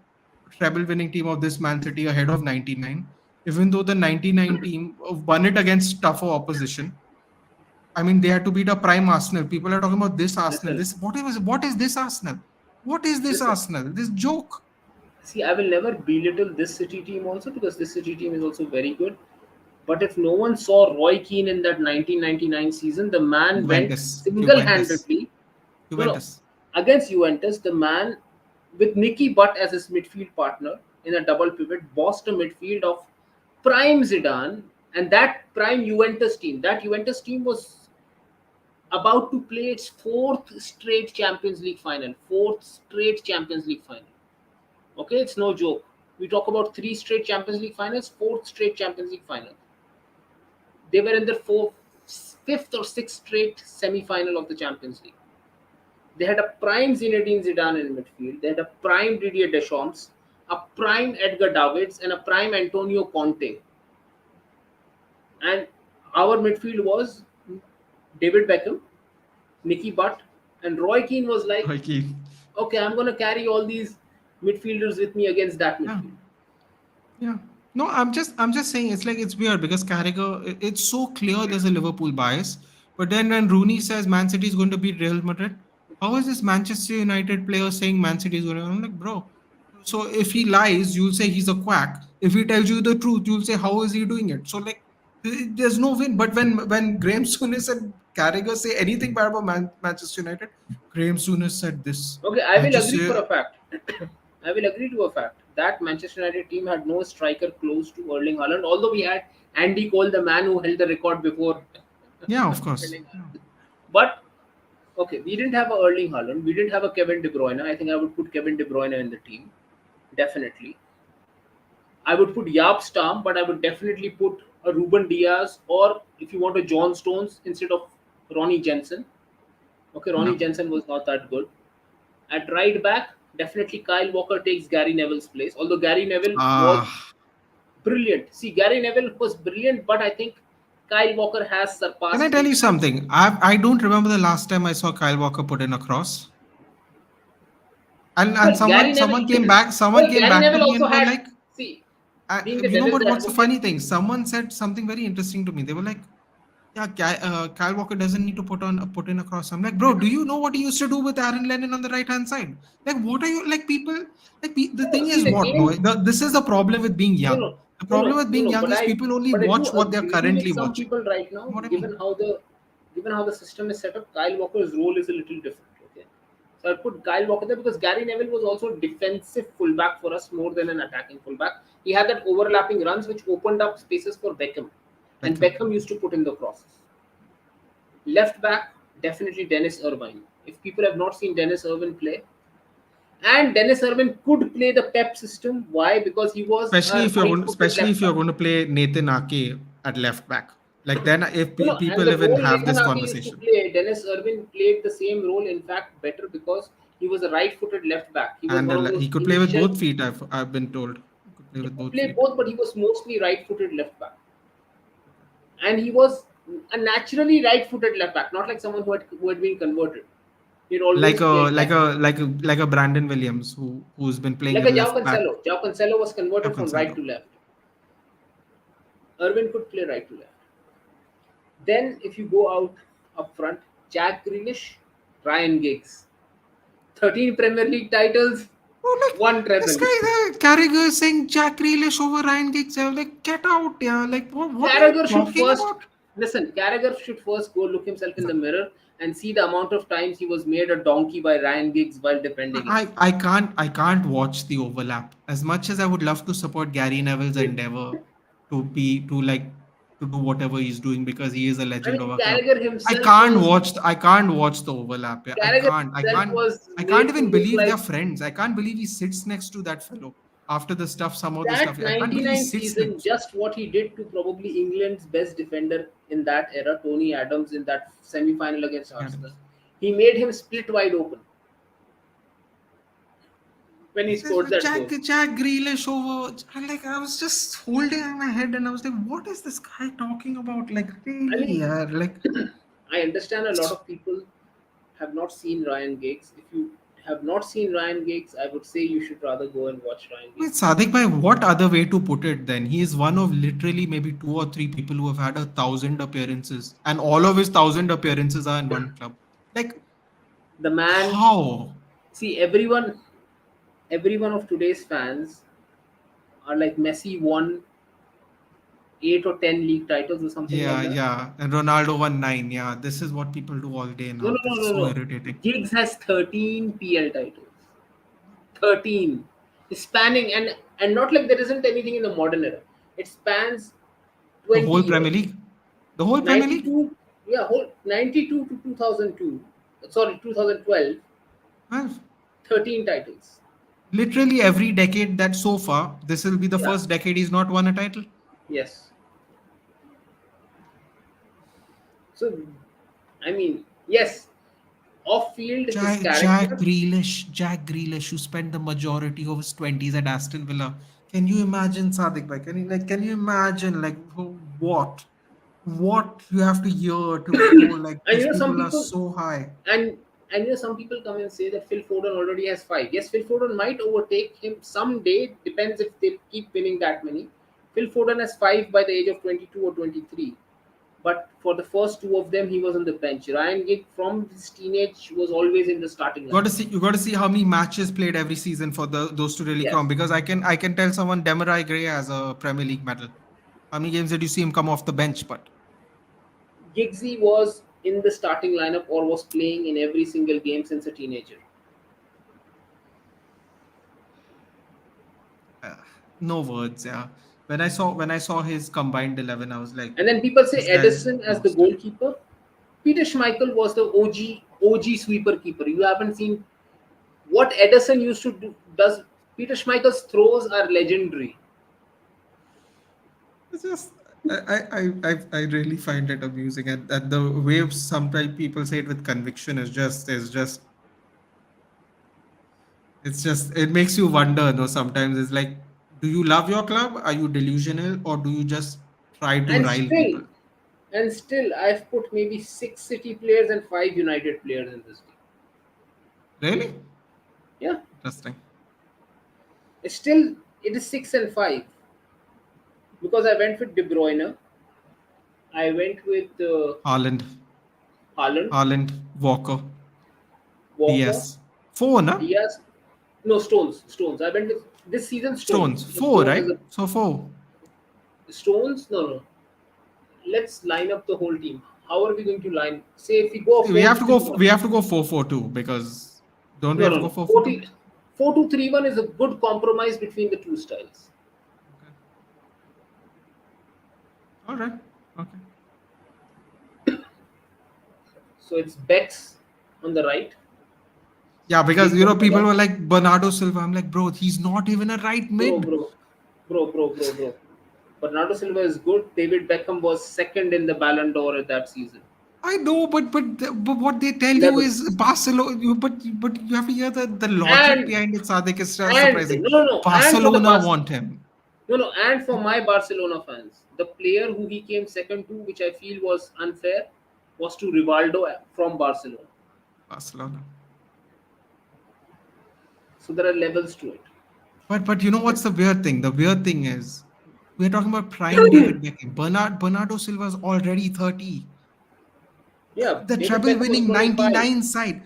treble winning team of this Man City ahead of 99, even though the 99 team won it against tougher opposition. I mean, they had to beat a prime Arsenal. People are talking about this Arsenal. Listen, What is this Arsenal? What is this listen. Arsenal? This joke. See, I will never belittle this City team also because this City team is also very good. But if no one saw Roy Keane in that 1999 season, the man went Juventus, single-handedly. No, no, Juventus. against Juventus, the man with Nicky Butt as his midfield partner in a double pivot bossed a midfield of prime Zidane and that prime Juventus team was about to play its fourth straight Champions League final. Fourth straight Champions League final. Okay, it's no joke. We talk about three straight Champions League finals, fourth straight Champions League final. They were in their fifth or sixth straight semi-final of the Champions League. They had a prime Zinedine Zidane in midfield. They had a prime Didier Deschamps, a prime Edgar Davids, and a prime Antonio Conte. And our midfield was David Beckham, Nicky Butt, and Roy Keane was like, Okay. okay, I'm going to carry all these midfielders with me against that Yeah. midfield. Yeah. No, I'm just saying it's like it's weird because Carragher, it's so clear there's a Liverpool bias. But then when Rooney says Man City is going to beat Real Madrid, how is this Manchester United player saying Man City is going to? I'm like, bro. So if he lies, you'll say he's a quack. If he tells you the truth, you'll say how is he doing it? So like, there's no win. But when Graham Souness and Carragher say anything bad about Manchester United, Graham Souness said this. Okay, I will agree for Manchester. a fact. I will agree to a fact that Manchester United team had no striker close to Erling Haaland, although we had Andy Cole, the man who held the record before Yeah, of course. Erling Yeah. Haaland. But okay, we didn't have a Erling Haaland, we didn't have a Kevin De Bruyne. I think I would put Kevin De Bruyne in the team, definitely. I would put Yap Stam, but I would definitely put a Ruben Diaz, or if you want a John Stones instead of Ronnie Jensen. Okay, Ronnie Yeah. Jensen was not that good. At right back, definitely Kyle Walker takes Gary Neville's place. Although Gary Neville was Ah, brilliant. See, Gary Neville was brilliant, but I think Kyle Walker has can I surpassed tell him. you something? I don't remember the last time I saw Kyle Walker put in a cross. And Well, Gary someone came Neville. back, someone Well, came Gary back to Neville me also and were had. like, See, being the you know devil's what? What's the advocate. funny thing? Someone said something very interesting to me. They were like, "Yeah, Kyle Walker doesn't need to put in a cross." I'm like, "Bro, do you know what he used to do with Aaron Lennon on the right hand side? Like, what are you like? People like the No, thing see is the what, boy. game. This is the problem with being No, young. no, The no, problem no, with no, being no. young is people only But I do watch what they're agree with currently some watching. people right now. You know what I mean? Given how the system is set up, Kyle Walker's role is a little different. Okay, so I put Kyle Walker there because Gary Neville was also a defensive fullback for us more than an attacking fullback. He had that overlapping runs which opened up spaces for Beckham, and Beckham. Beckham used to put in the crosses. Left back, definitely Dennis Irvine. If people have not seen Dennis Irvine play, and Dennis Irvin could play the PEP system. Why? Because he was a right-footed Especially left if you're back. going to play Nathan Ake at left back. Like then, if And people the even role have Nathan this Ake used to conversation. play, Dennis Irvin played the same role, in fact, better because he was a right-footed left back. He was And one of he those could play with initial. both feet. I've been told he could play He with could both play feet. both, but he was mostly right-footed left back, and he was a naturally right-footed left back, not like someone who had been converted. He'd Like always a played like left, a like a like a Brandon Williams who's been playing like in a Jao left back. Cancelo. Jao Cancelo was Joe converted from right Cancelo. to left. Irvin could play right to left. Then, if you go out up front, Jack Grealish, Ryan Giggs. 13 Premier League titles, Oh, like one this treble. guy, Carragher saying Jack Grealish over Ryan Giggs. I was like, get out, yeah. Like, what are you Carragher should talking first, about? listen, Carragher should first go look himself in the mirror and see the amount of times he was made a donkey by Ryan Giggs while defending him. I can't watch the overlap. As much as I would love to support Gary Neville's endeavor to do whatever he's doing because he is a I legend of mean, a club. I can't watch the overlap. Yeah. Carragher himself was I can't made to even look believe they're like friends. I can't believe he sits next to that fellow after the stuff, some of the stuff. that I can't believe he 99 sits season, next. just what he did to probably England's best defender in that era, Tony Adams, in that semi final against Arsenal. Adams. He made him split wide open when he scored that goal. Jack Grealish over. I was just holding my head and I was like, what is this guy talking about? Like, I really? mean, Yeah, like, I understand a lot of people have not seen Ryan Giggs. If you have not seen Ryan Giggs, I would say you should rather go and watch Ryan wait, Giggs. Sadiq bhai, what other way to put it then? He is one of literally maybe two or three people who have had 1,000 appearances, and all of his 1,000 appearances are in one club. Like, The man, how? see, every one of today's fans are like Messi won 8 or 10 league titles or something like Yeah, that. yeah. And Ronaldo won nine. Yeah, this is what people do all day No, now. no, This no, is no, so no. irritating. Giggs has 13 PL titles. 13. Spanning, and not like there isn't anything in the modern era. It spans The 20 whole Premier years. League. The whole Premier League. 92, yeah, whole 92 to 2002. Sorry, 2012, Well, 13 titles. literally every decade that so far, this will be the Yeah, first decade he's not won a title. yes. So, I mean, yes, off field, his character. Jack Grealish, who spent the majority of his 20s at Aston Villa. Can you imagine, Sadiq bhai? Can you imagine what what you have to hear to go like And these people are so high? some people come and say that Phil Foden already has 5. Yes, Phil Foden might overtake him someday. Depends if they keep winning that many. Phil Foden has 5 by the age of 22 or 23. But for the first two of them, he was on the bench. Ryan Giggs from his teenage was always in the starting lineup. You got to see how many matches played every season for those to really Yes. count. Because I can tell someone Demarai Gray has a Premier League medal. How many games did you see him come off the bench? But Giggsy was in the starting lineup or was playing in every single game since a teenager. uh, no words. Yeah. When I saw his combined 11, I was like, And then people say this guy is Edison as the lost it. goalkeeper. Peter Schmeichel was the OG sweeper keeper. You haven't seen what Edison used to do. Does Peter Schmeichel's throws are legendary. It's just I really find it amusing, and the way sometimes people say it with conviction is just it makes you wonder. No, sometimes it's like, do you love your club? Are you delusional, or do you just try to And rile still, people? and still, I've put maybe 6 City players and 5 United players in this team. Really Yeah, interesting. it's still it is 6 and 5 because I went with De Bruyne, I went with Haaland, Haaland, Haaland, Walker, Walker, DS, four, na? Diaz. No, Stones. I went with this season Stones, Stones. So four, Stones is right? a So four. Stones. No. Let's line up the whole team. How are we going to line? Say if we go See, four two three one. we have to go 4-4-2, because don't we No, have no, to go no. 4-4-2? 4-2-3-1 is a good compromise between the two styles. Okay. All right. Okay. So it's Bex on the right. Yeah, because Big on the people left. were like Bernardo Silva. I'm like, bro, he's not even a right Bro, mid. bro, bro. Bernardo Silva is good. David Beckham was second in the Ballon d'Or at that season. I know, but what they tell you is Levels. Barcelona. But you have to hear the logic And behind it. Sadik is and surprising. no. And for the Barcelona want him. No. And for my Barcelona fans, the player who he came second to, which I feel was unfair, was to Rivaldo from Barcelona. Barcelona. So there are levels to it. But you know what's the weird thing? The weird thing is we're talking about prime David Beckham. Bernardo Silva is already 30. Yeah, The David treble Beckham was winning 25, 99 side.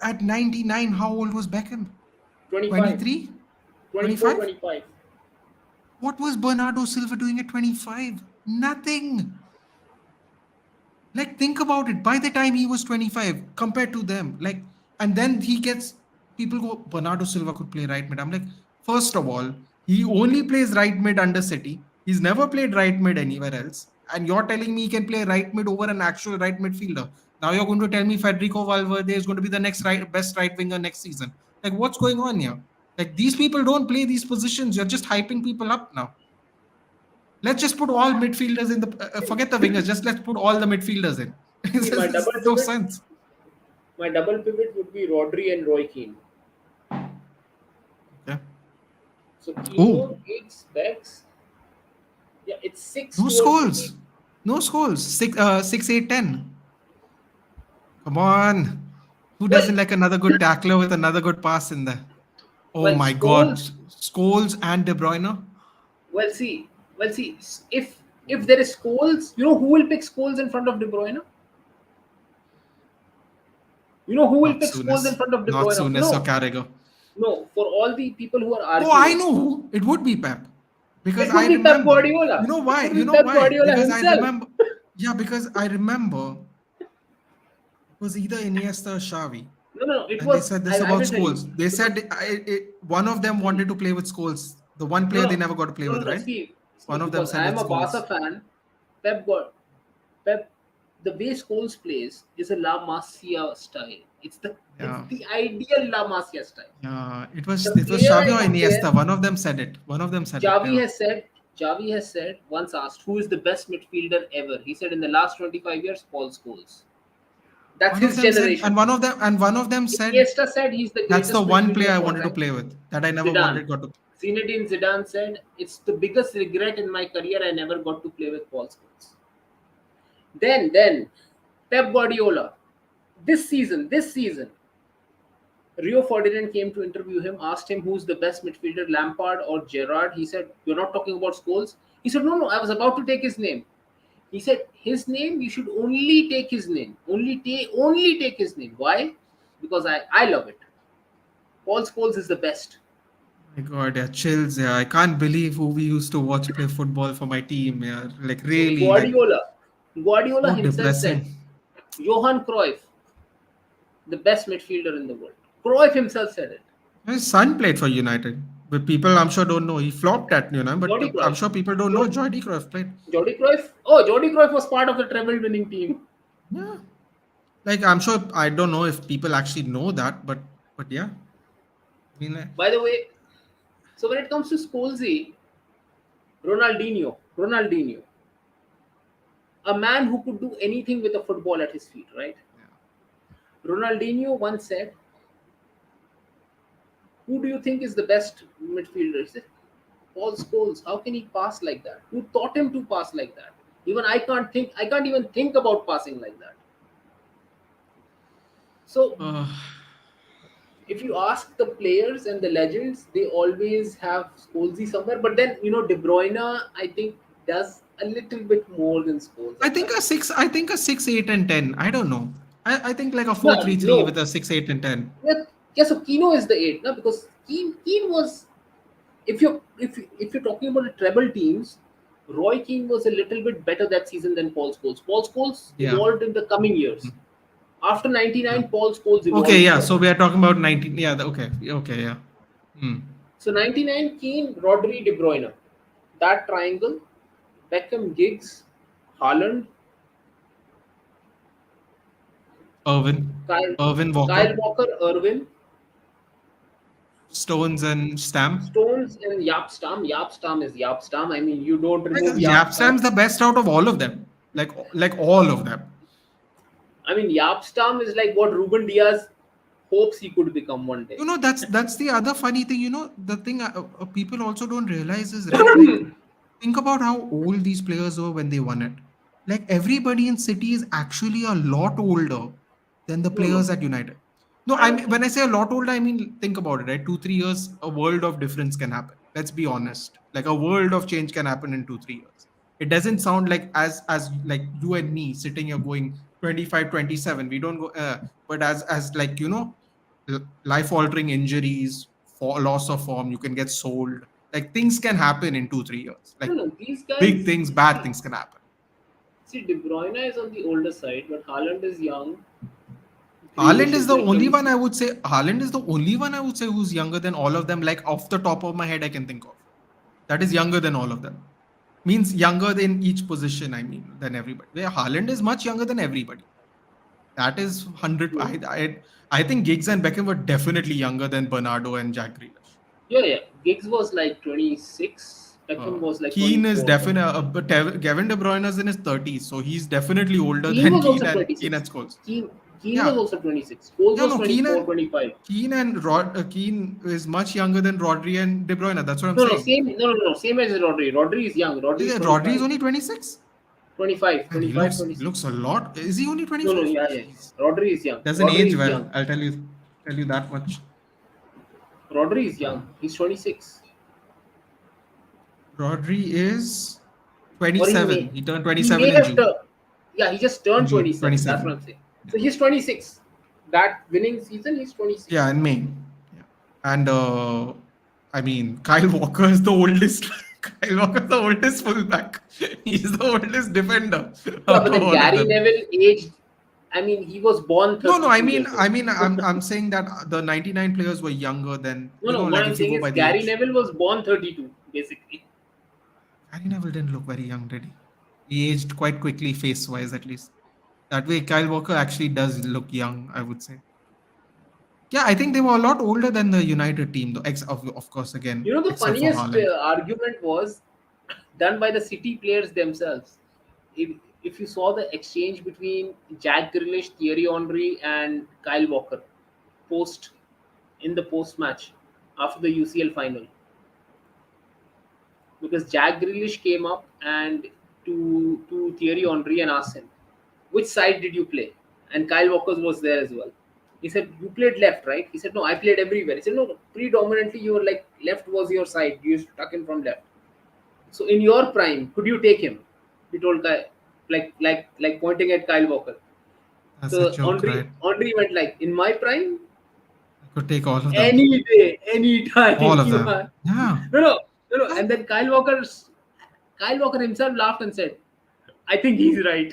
At 99, how old was Beckham? 25, 23? 24, 25? 25. What was Bernardo Silva doing at 25? Nothing. Like, think about it. By the time he was 25, compared to them, like, and then he gets people go, Bernardo Silva could play right mid. I'm like, first of all, he only plays right mid under City. He's never played right mid anywhere else. And you're telling me he can play right mid over an actual right midfielder. Now you're going to tell me Federico Valverde is going to be the next best right winger next season. Like, what's going on here? Like, these people don't play these positions. You're just hyping people up now. Let's just put all midfielders in the forget the wingers. Just let's put all the midfielders in. See, It's no sense. my double pivot would be Rodri and Roy Keane. Yeah. So Oh, Keane, Giggs, Bex. Yeah, it's six no towards the team. Scholes. No Scholes. 6, 8, 10. Come on. Who Well, doesn't like another good tackler with another good pass in there? Oh well, my God. Scholes. Scholes and De Bruyne. Well, see. If there is Scholes, you know who will pick Scholes in front of De Bruyne? You know who will Not pick Scholes in Souness. front of De Not Bruyne? Souness or No, Carragher. no. For all the people who are Oh, I arguing, know who. It would be Pep. Because it I would be Pep remember. You Guardiola. know It why? would You be know Pep why? Guardiola Because I himself. remember. Yeah, because I remember it was either Iniesta or Xavi. No. It And they was. said this I about will tell you. Scholes. They It was said one of them wanted to play with Scholes. The one no, player they no, never got to play with, right? See, One of them because said I am it's a Barca Scholes. fan. Pep got Pep. The way Scholes plays is a La Masia style. It's Yeah. the ideal La Masia style. Yeah. The It was player Xavi I or compare, Iniesta. One of them said it. One of them said it. Javi Yeah. has said. Javi has said once asked who is the best midfielder ever. He said in the last 25 years, Paul Scholes. That's One of his them said, generation. and one of them said Iniesta said he's the that's the greatest one player midfielder I of all wanted to time. play with that I never Zidane. wanted got to. Zinedine Zidane said, "It's the biggest regret in my career I never got to play with Paul Scholes." Then Pep Guardiola. This season, Rio Ferdinand came to interview him, asked him who's the best midfielder, Lampard or Gerrard. He said, "You're not talking about Scholes." He said, "No, I was about to take his name." He said, "His name, you should only take his name. Only take his name. Why? Because I love it. Paul Scholes is the best." My God, yeah, chills. Yeah, I can't believe who we used to watch play football for my team. Yeah, like So really, like Guardiola so himself said, depressing. Johan Cruyff, the best midfielder in the world. Cruyff himself said it. His son played for United, but people I'm sure don't know. He flopped at but Jordi I'm Cruyff. sure people don't know Jo- Jordi Cruyff played. Jordi Cruyff. Oh, Jordi Cruyff was part of the treble winning team. Yeah, like I'm sure I don't know if people actually know that, but yeah, I mean, By the way, so when it comes to Scholesy, Ronaldinho. Ronaldinho, a man who could do anything with a football at his feet, right? Yeah. Ronaldinho once said, "Who do you think is the best midfielder?" He said, "Paul Scholes. How can he pass like that? Who taught him to pass like that? Even I can't think. I can't even think about passing like that." So Uh, if you ask the players and the legends, they always have Scholesy somewhere. But then De Bruyne, I think, does a little bit more than Scholes I at think a times. six. I think a 6, 8, and 10. I don't know. I think like a four Yeah, three three with no, a 6, 8, and 10. yeah, yeah. So Kino is the eight, no? Because Keane was, if you're talking about the treble teams, Roy Keane was a little bit better that season than Paul Scholes. Paul Scholes Yeah. evolved in the coming years. Mm. After Yeah. '99, Paul Scholes Okay. evolved Yeah. So further. we are talking about 19. Yeah. Okay. Okay. Yeah. Hmm. So '99, Keane, Rodri, De Bruyne, that triangle, Beckham, Giggs, Haaland, Irvin. Kyle, Irvin Kyle Walker. Walker, Irwin, Stones and Stam. Stones, and Yap Stam. Yap Stam is Yap Stam. I mean, you don't remove Yap Stam. Yapstam's the best out of all of them. Like all of them. I mean, Yap Stam is like what Ruben Diaz hopes he could become one day. That's the other funny thing. The thing people also don't realize is, right. Like, think about how old these players were when they won it. Like, everybody in City is actually a lot older than the No, no. players at United. No, I And mean, when I say a lot older, I mean, think about it, right? 2, 3 years, a world of difference can happen. Let's be honest. Like, a world of change can happen in 2, 3 years. It doesn't sound like as like you and me sitting here going 25, 27. We don't go, but as like life altering injuries, for loss of form, you can get sold. Like, things can happen in 2, 3 years. no, Like, no. These big guys, things, bad see, things can happen. see, De Bruyne is on the older side, but Haaland is young. Haaland Grealish is is the like only one 26. I would say. Haaland is the only one I would say who's younger than all of them. Like, off the top of my head, I can think of. That is younger than all of them. Means younger than each position. I mean, than everybody. Yeah, Haaland is much younger than everybody. That is 100. True. I think Giggs and Beckham were definitely younger than Bernardo and Jack Grealish. Yeah, yeah. Giggs was like 26. Beckham was like Keane is 24. definitely, but Kevin De Bruyne is in his 30s, so he's definitely older Keane than was Keane also and 26. Scholes. Keane was Yeah, also 26. Scholes no, was no, 24, 25. Keane is much younger than Rodri and De Bruyne. That's what I'm No, no, saying. same. No, no, no. Same age as Rodri. Rodri is young. Rodri is Rodri is 25. only 26. 25, Man, 25, he 26. looks a lot. Is he only No, no, 25? yeah, yeah. Jeez, Rodri is young. doesn't Rodri age is well. young. I'll tell you that much. Rodri is young. He's 26. Rodri is Or 27. He turned he 27 may in have June. turned. Yeah, he just In turned June 27. That's what 27. I'm saying. So he's 26. That winning season, he's Yeah, 26. in May. Yeah. And I mean, Kyle Walker is the oldest. Kyle Walker is the oldest fullback. He's the oldest defender Yeah, out but of then all of Gary them. Neville aged. I mean, he was born No, no. 32 years old. I'm saying that the 99 players were younger than, No, no. What like, I'm if you saying go is by the Gary age. Neville was born 32, basically. Gary Neville didn't look very young, did he? He aged quite quickly, face wise at least. That way, Kyle Walker actually does look young, I would say. Yeah, I think they were a lot older than the United team, though. Of course, again, The except for funniest Haaland. argument was done by the City players themselves. If, if you saw the exchange between Jack Grealish, Thierry Henry, and Kyle Walker post in the post match after the UCL final, because Jack Grealish came up and to Thierry Henry and asked him, "Which side did you play?" And Kyle Walker was there as well. He said, "You played left, right?" He said, "No, I played everywhere." He said, "No, no, predominantly you were like left was your side. You used to tuck in from left. So in your prime, could you take him?" He told Kyle, like pointing at Kyle Walker. That's a So joke, right? Henry went like, "In my prime, I could take all of them. any day, any All time of you them. are." Yeah. No, no, no, no. Well, And then Kyle Walker himself laughed and said, "I think he's right."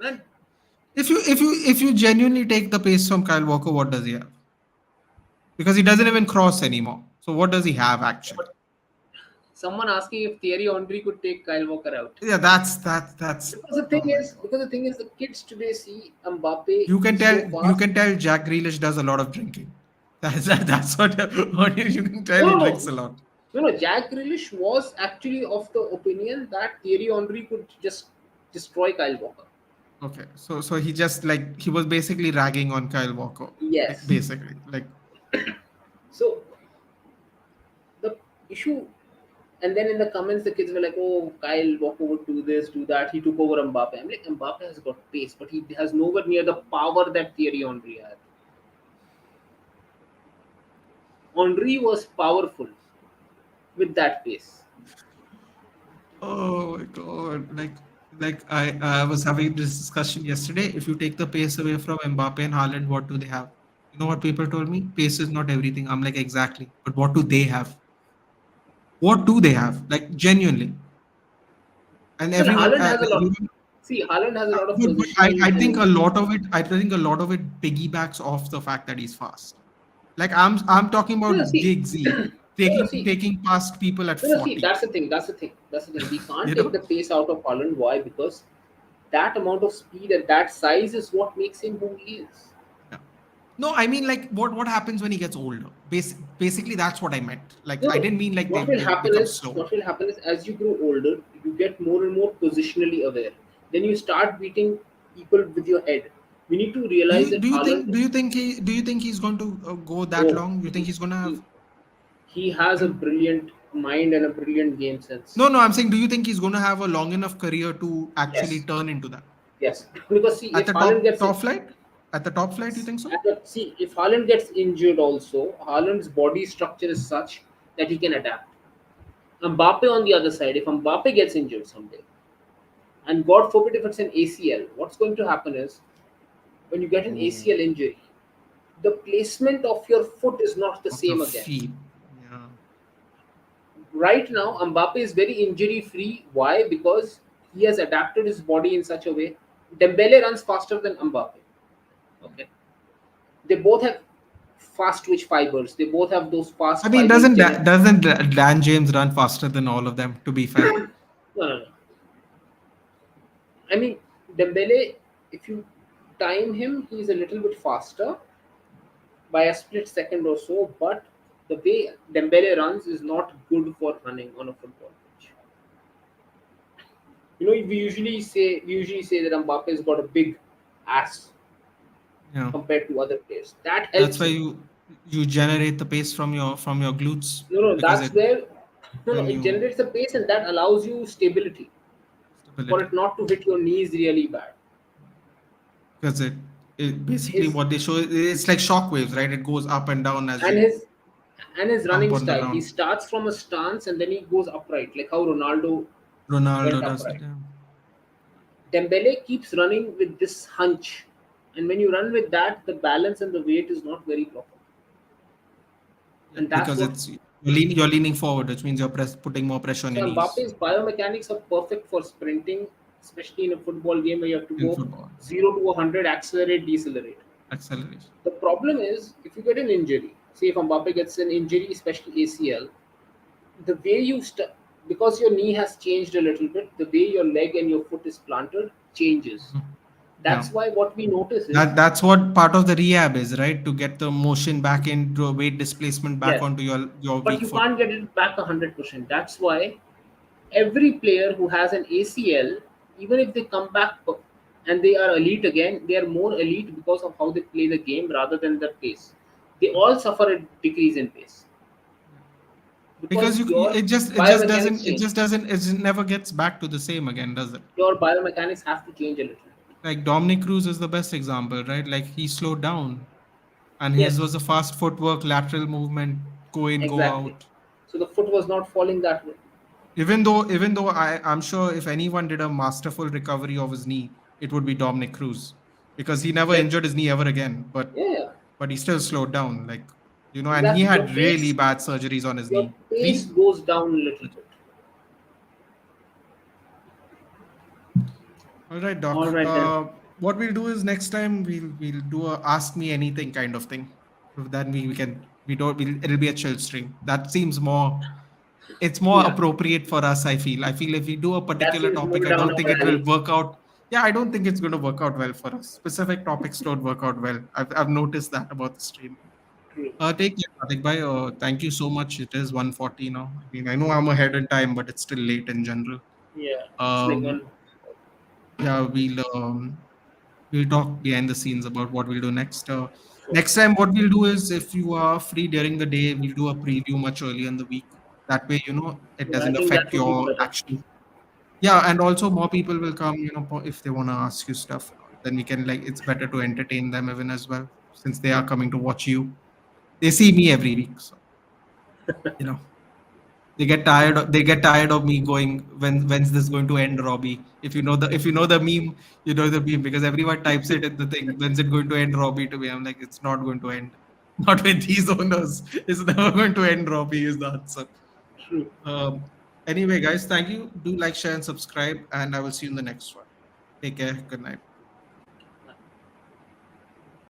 Man, if you genuinely take the pace from Kyle Walker, what does he have? Because he doesn't even cross anymore. So what does he have actually? someone asking if Thierry Henry could take Kyle Walker out. Yeah, that's. Oh my god. Because the thing is, the kids today see Mbappe. You can He's tell so you fast. can tell Jack Grealish does a lot of drinking. That's what you can tell No, he no, drinks no, a lot. Jack Grealish was actually of the opinion that Thierry Henry could just destroy Kyle Walker. Okay, so he just like he was basically ragging on Kyle Walker, like Yes. basically like So the issue, and then in the comments, the kids were like, "Oh, Kyle Walker would do this, do that. He took over Mbappe." I'm like, Mbappe has got pace, but he has nowhere near the power that Thierry Henry had. Henry was powerful with that pace. oh my god, like I was having this discussion yesterday. If you take the pace away from Mbappe and Haaland, what do they have? You know what people told me? Pace is not everything. I'm like exactly, but what do they have? What do they have? Like genuinely, and Well, everyone, Haaland has a lot. everyone. See, Haaland has a lot of But I positioning think and a lot of it. I think a lot of it piggybacks off the fact that he's fast. Like I'm talking no, no, about see, Giggsy no, no, taking see, taking past people at no, no, see. 40. That's the thing. That's the thing. That's the thing. We can't You take know? the pace out of Haaland. Why? Because that amount of speed at that size is what makes him who he is. Yeah. No, I mean like what happens when he gets older. Basically, that's what I meant. Like No, I no. didn't mean like What will they happen become is, slow. what will happen is, as you grow older, you get more and more positionally aware. Then you start beating people with your head. We need to realize that Haaland. Do you think he's going to go that Oh, long? You think he's going to he, have? he has a Yeah. brilliant mind and a brilliant game sense. No, no. I'm saying, do you think he's going to have a long enough career to actually Yes, turn into that yes. Because see, at if the Haaland gets top flight? At the top flight, you think so? see, if Haaland gets injured, also Haaland's body structure is such that he can adapt. Mbappe on the other side, if Mbappe gets injured someday, and God forbid if it's an ACL, what's going to happen is when you get an Oh, ACL injury, the placement of your foot is not the of the same again. feet. Yeah. Right now, Mbappe is very injury free. Why? Because he has adapted his body in such a way. Dembele runs faster than Mbappe. Okay, they both have fast twitch fibers. They both have those I fast mean, fibers generated. doesn't Dan James run faster than all of them? To be fair, No, no, no. I mean, Dembele, if you time him, he's a little bit faster by a split second or so. But the way Dembele runs is not good for running on a football pitch. We usually say that Mbappe's got a big ass yeah. compared to other players. That That's helps why him. you generate the pace from your glutes No, no, because that's it where when it you generates the pace and that allows you stability for stability it not to hit your knees really bad. because it basically His what they show it's like shock waves, right? It goes up and down as and you his and his pump running on the style. He ground. starts from a stance and then he goes upright, like how Ronaldo went Ronaldo does it. upright. Yeah. Dembele keeps running with this hunch, and when you run with that, the balance and the weight is not very proper, Yeah, and that's because what. you're leaning forward, which means putting more pressure on So your knees Mbappe's biomechanics are perfect for sprinting, especially in a football game where you have to in go football. 0 to 100, accelerate, decelerate. Acceleration. The problem is if you get an injury, say if Mbappe gets an injury, especially ACL, the way because your knee has changed a little bit, the way your leg and your foot is planted changes. Mhm. Yeah. That's why what we notice is That's what part of the rehab is, right? To get the motion back into weight displacement back yes, onto your but weak you foot. can't get it back 100%. That's why every player who has an ACL, even if they come back and they are elite again, they are more elite because of how they play the game rather than their pace. They all suffer a decrease in pace Yeah. Because because your it just biomechanics change. doesn't it never gets back to the same again, does it? Your biomechanics have to change a little bit. Like Dominic Cruz is the best example, right? Like he slowed down and his Yes, was a fast footwork, lateral movement, go in, go exactly. out. So the foot was not falling that way. Even though I'm sure if anyone did a masterful recovery of his knee, it would be Dominic Cruz because he never Like, injured his knee ever again, yeah, yeah, but he still slowed down. Like, you know, and he exactly. had really bad surgeries on his Your knee. pace Three. goes down a little bit. All right, All Doc. right then. What we'll do is next time we'll do a ask me anything kind of thing. So then we can we don't we'll, it'll be a chill stream. That seems more it's more Yeah, appropriate for us. I feel if we do a that particular seems more topic, I down don't think our it will alley. work out. Yeah, I don't think it's going to work out well for us. Specific topics don't work out well. I've noticed that about the stream. True. Take care, SADIQ bhai. Thank you so much. It is 1:40 now. I mean, I know I'm ahead in time, but it's still late in general. Yeah, it's like Um, one. yeah, we'll talk behind the scenes about what we'll do next. Sure. Next time, what we'll do is if you are free during the day, we'll do a preview much earlier in the week. That way, it Yeah, I doesn't think that affect would be your better. actual. Yeah, and also more people will come, if they want to ask you stuff and all. Then we can, like, it's better to entertain them even as well, since they are coming to watch you. They see me every week, so you know. They get tired of me going, when's this going to end, Robbie? If you know the meme, you know the meme, because everyone types it in the thing, when's it going to end, Robbie? To me, I'm like, it's not going to end. Not with these owners. It's never going to end, Robbie, is the answer. True. Um, anyway, guys, thank you. Do like, share, and subscribe, and I will see you in the next one. Take care. Good night.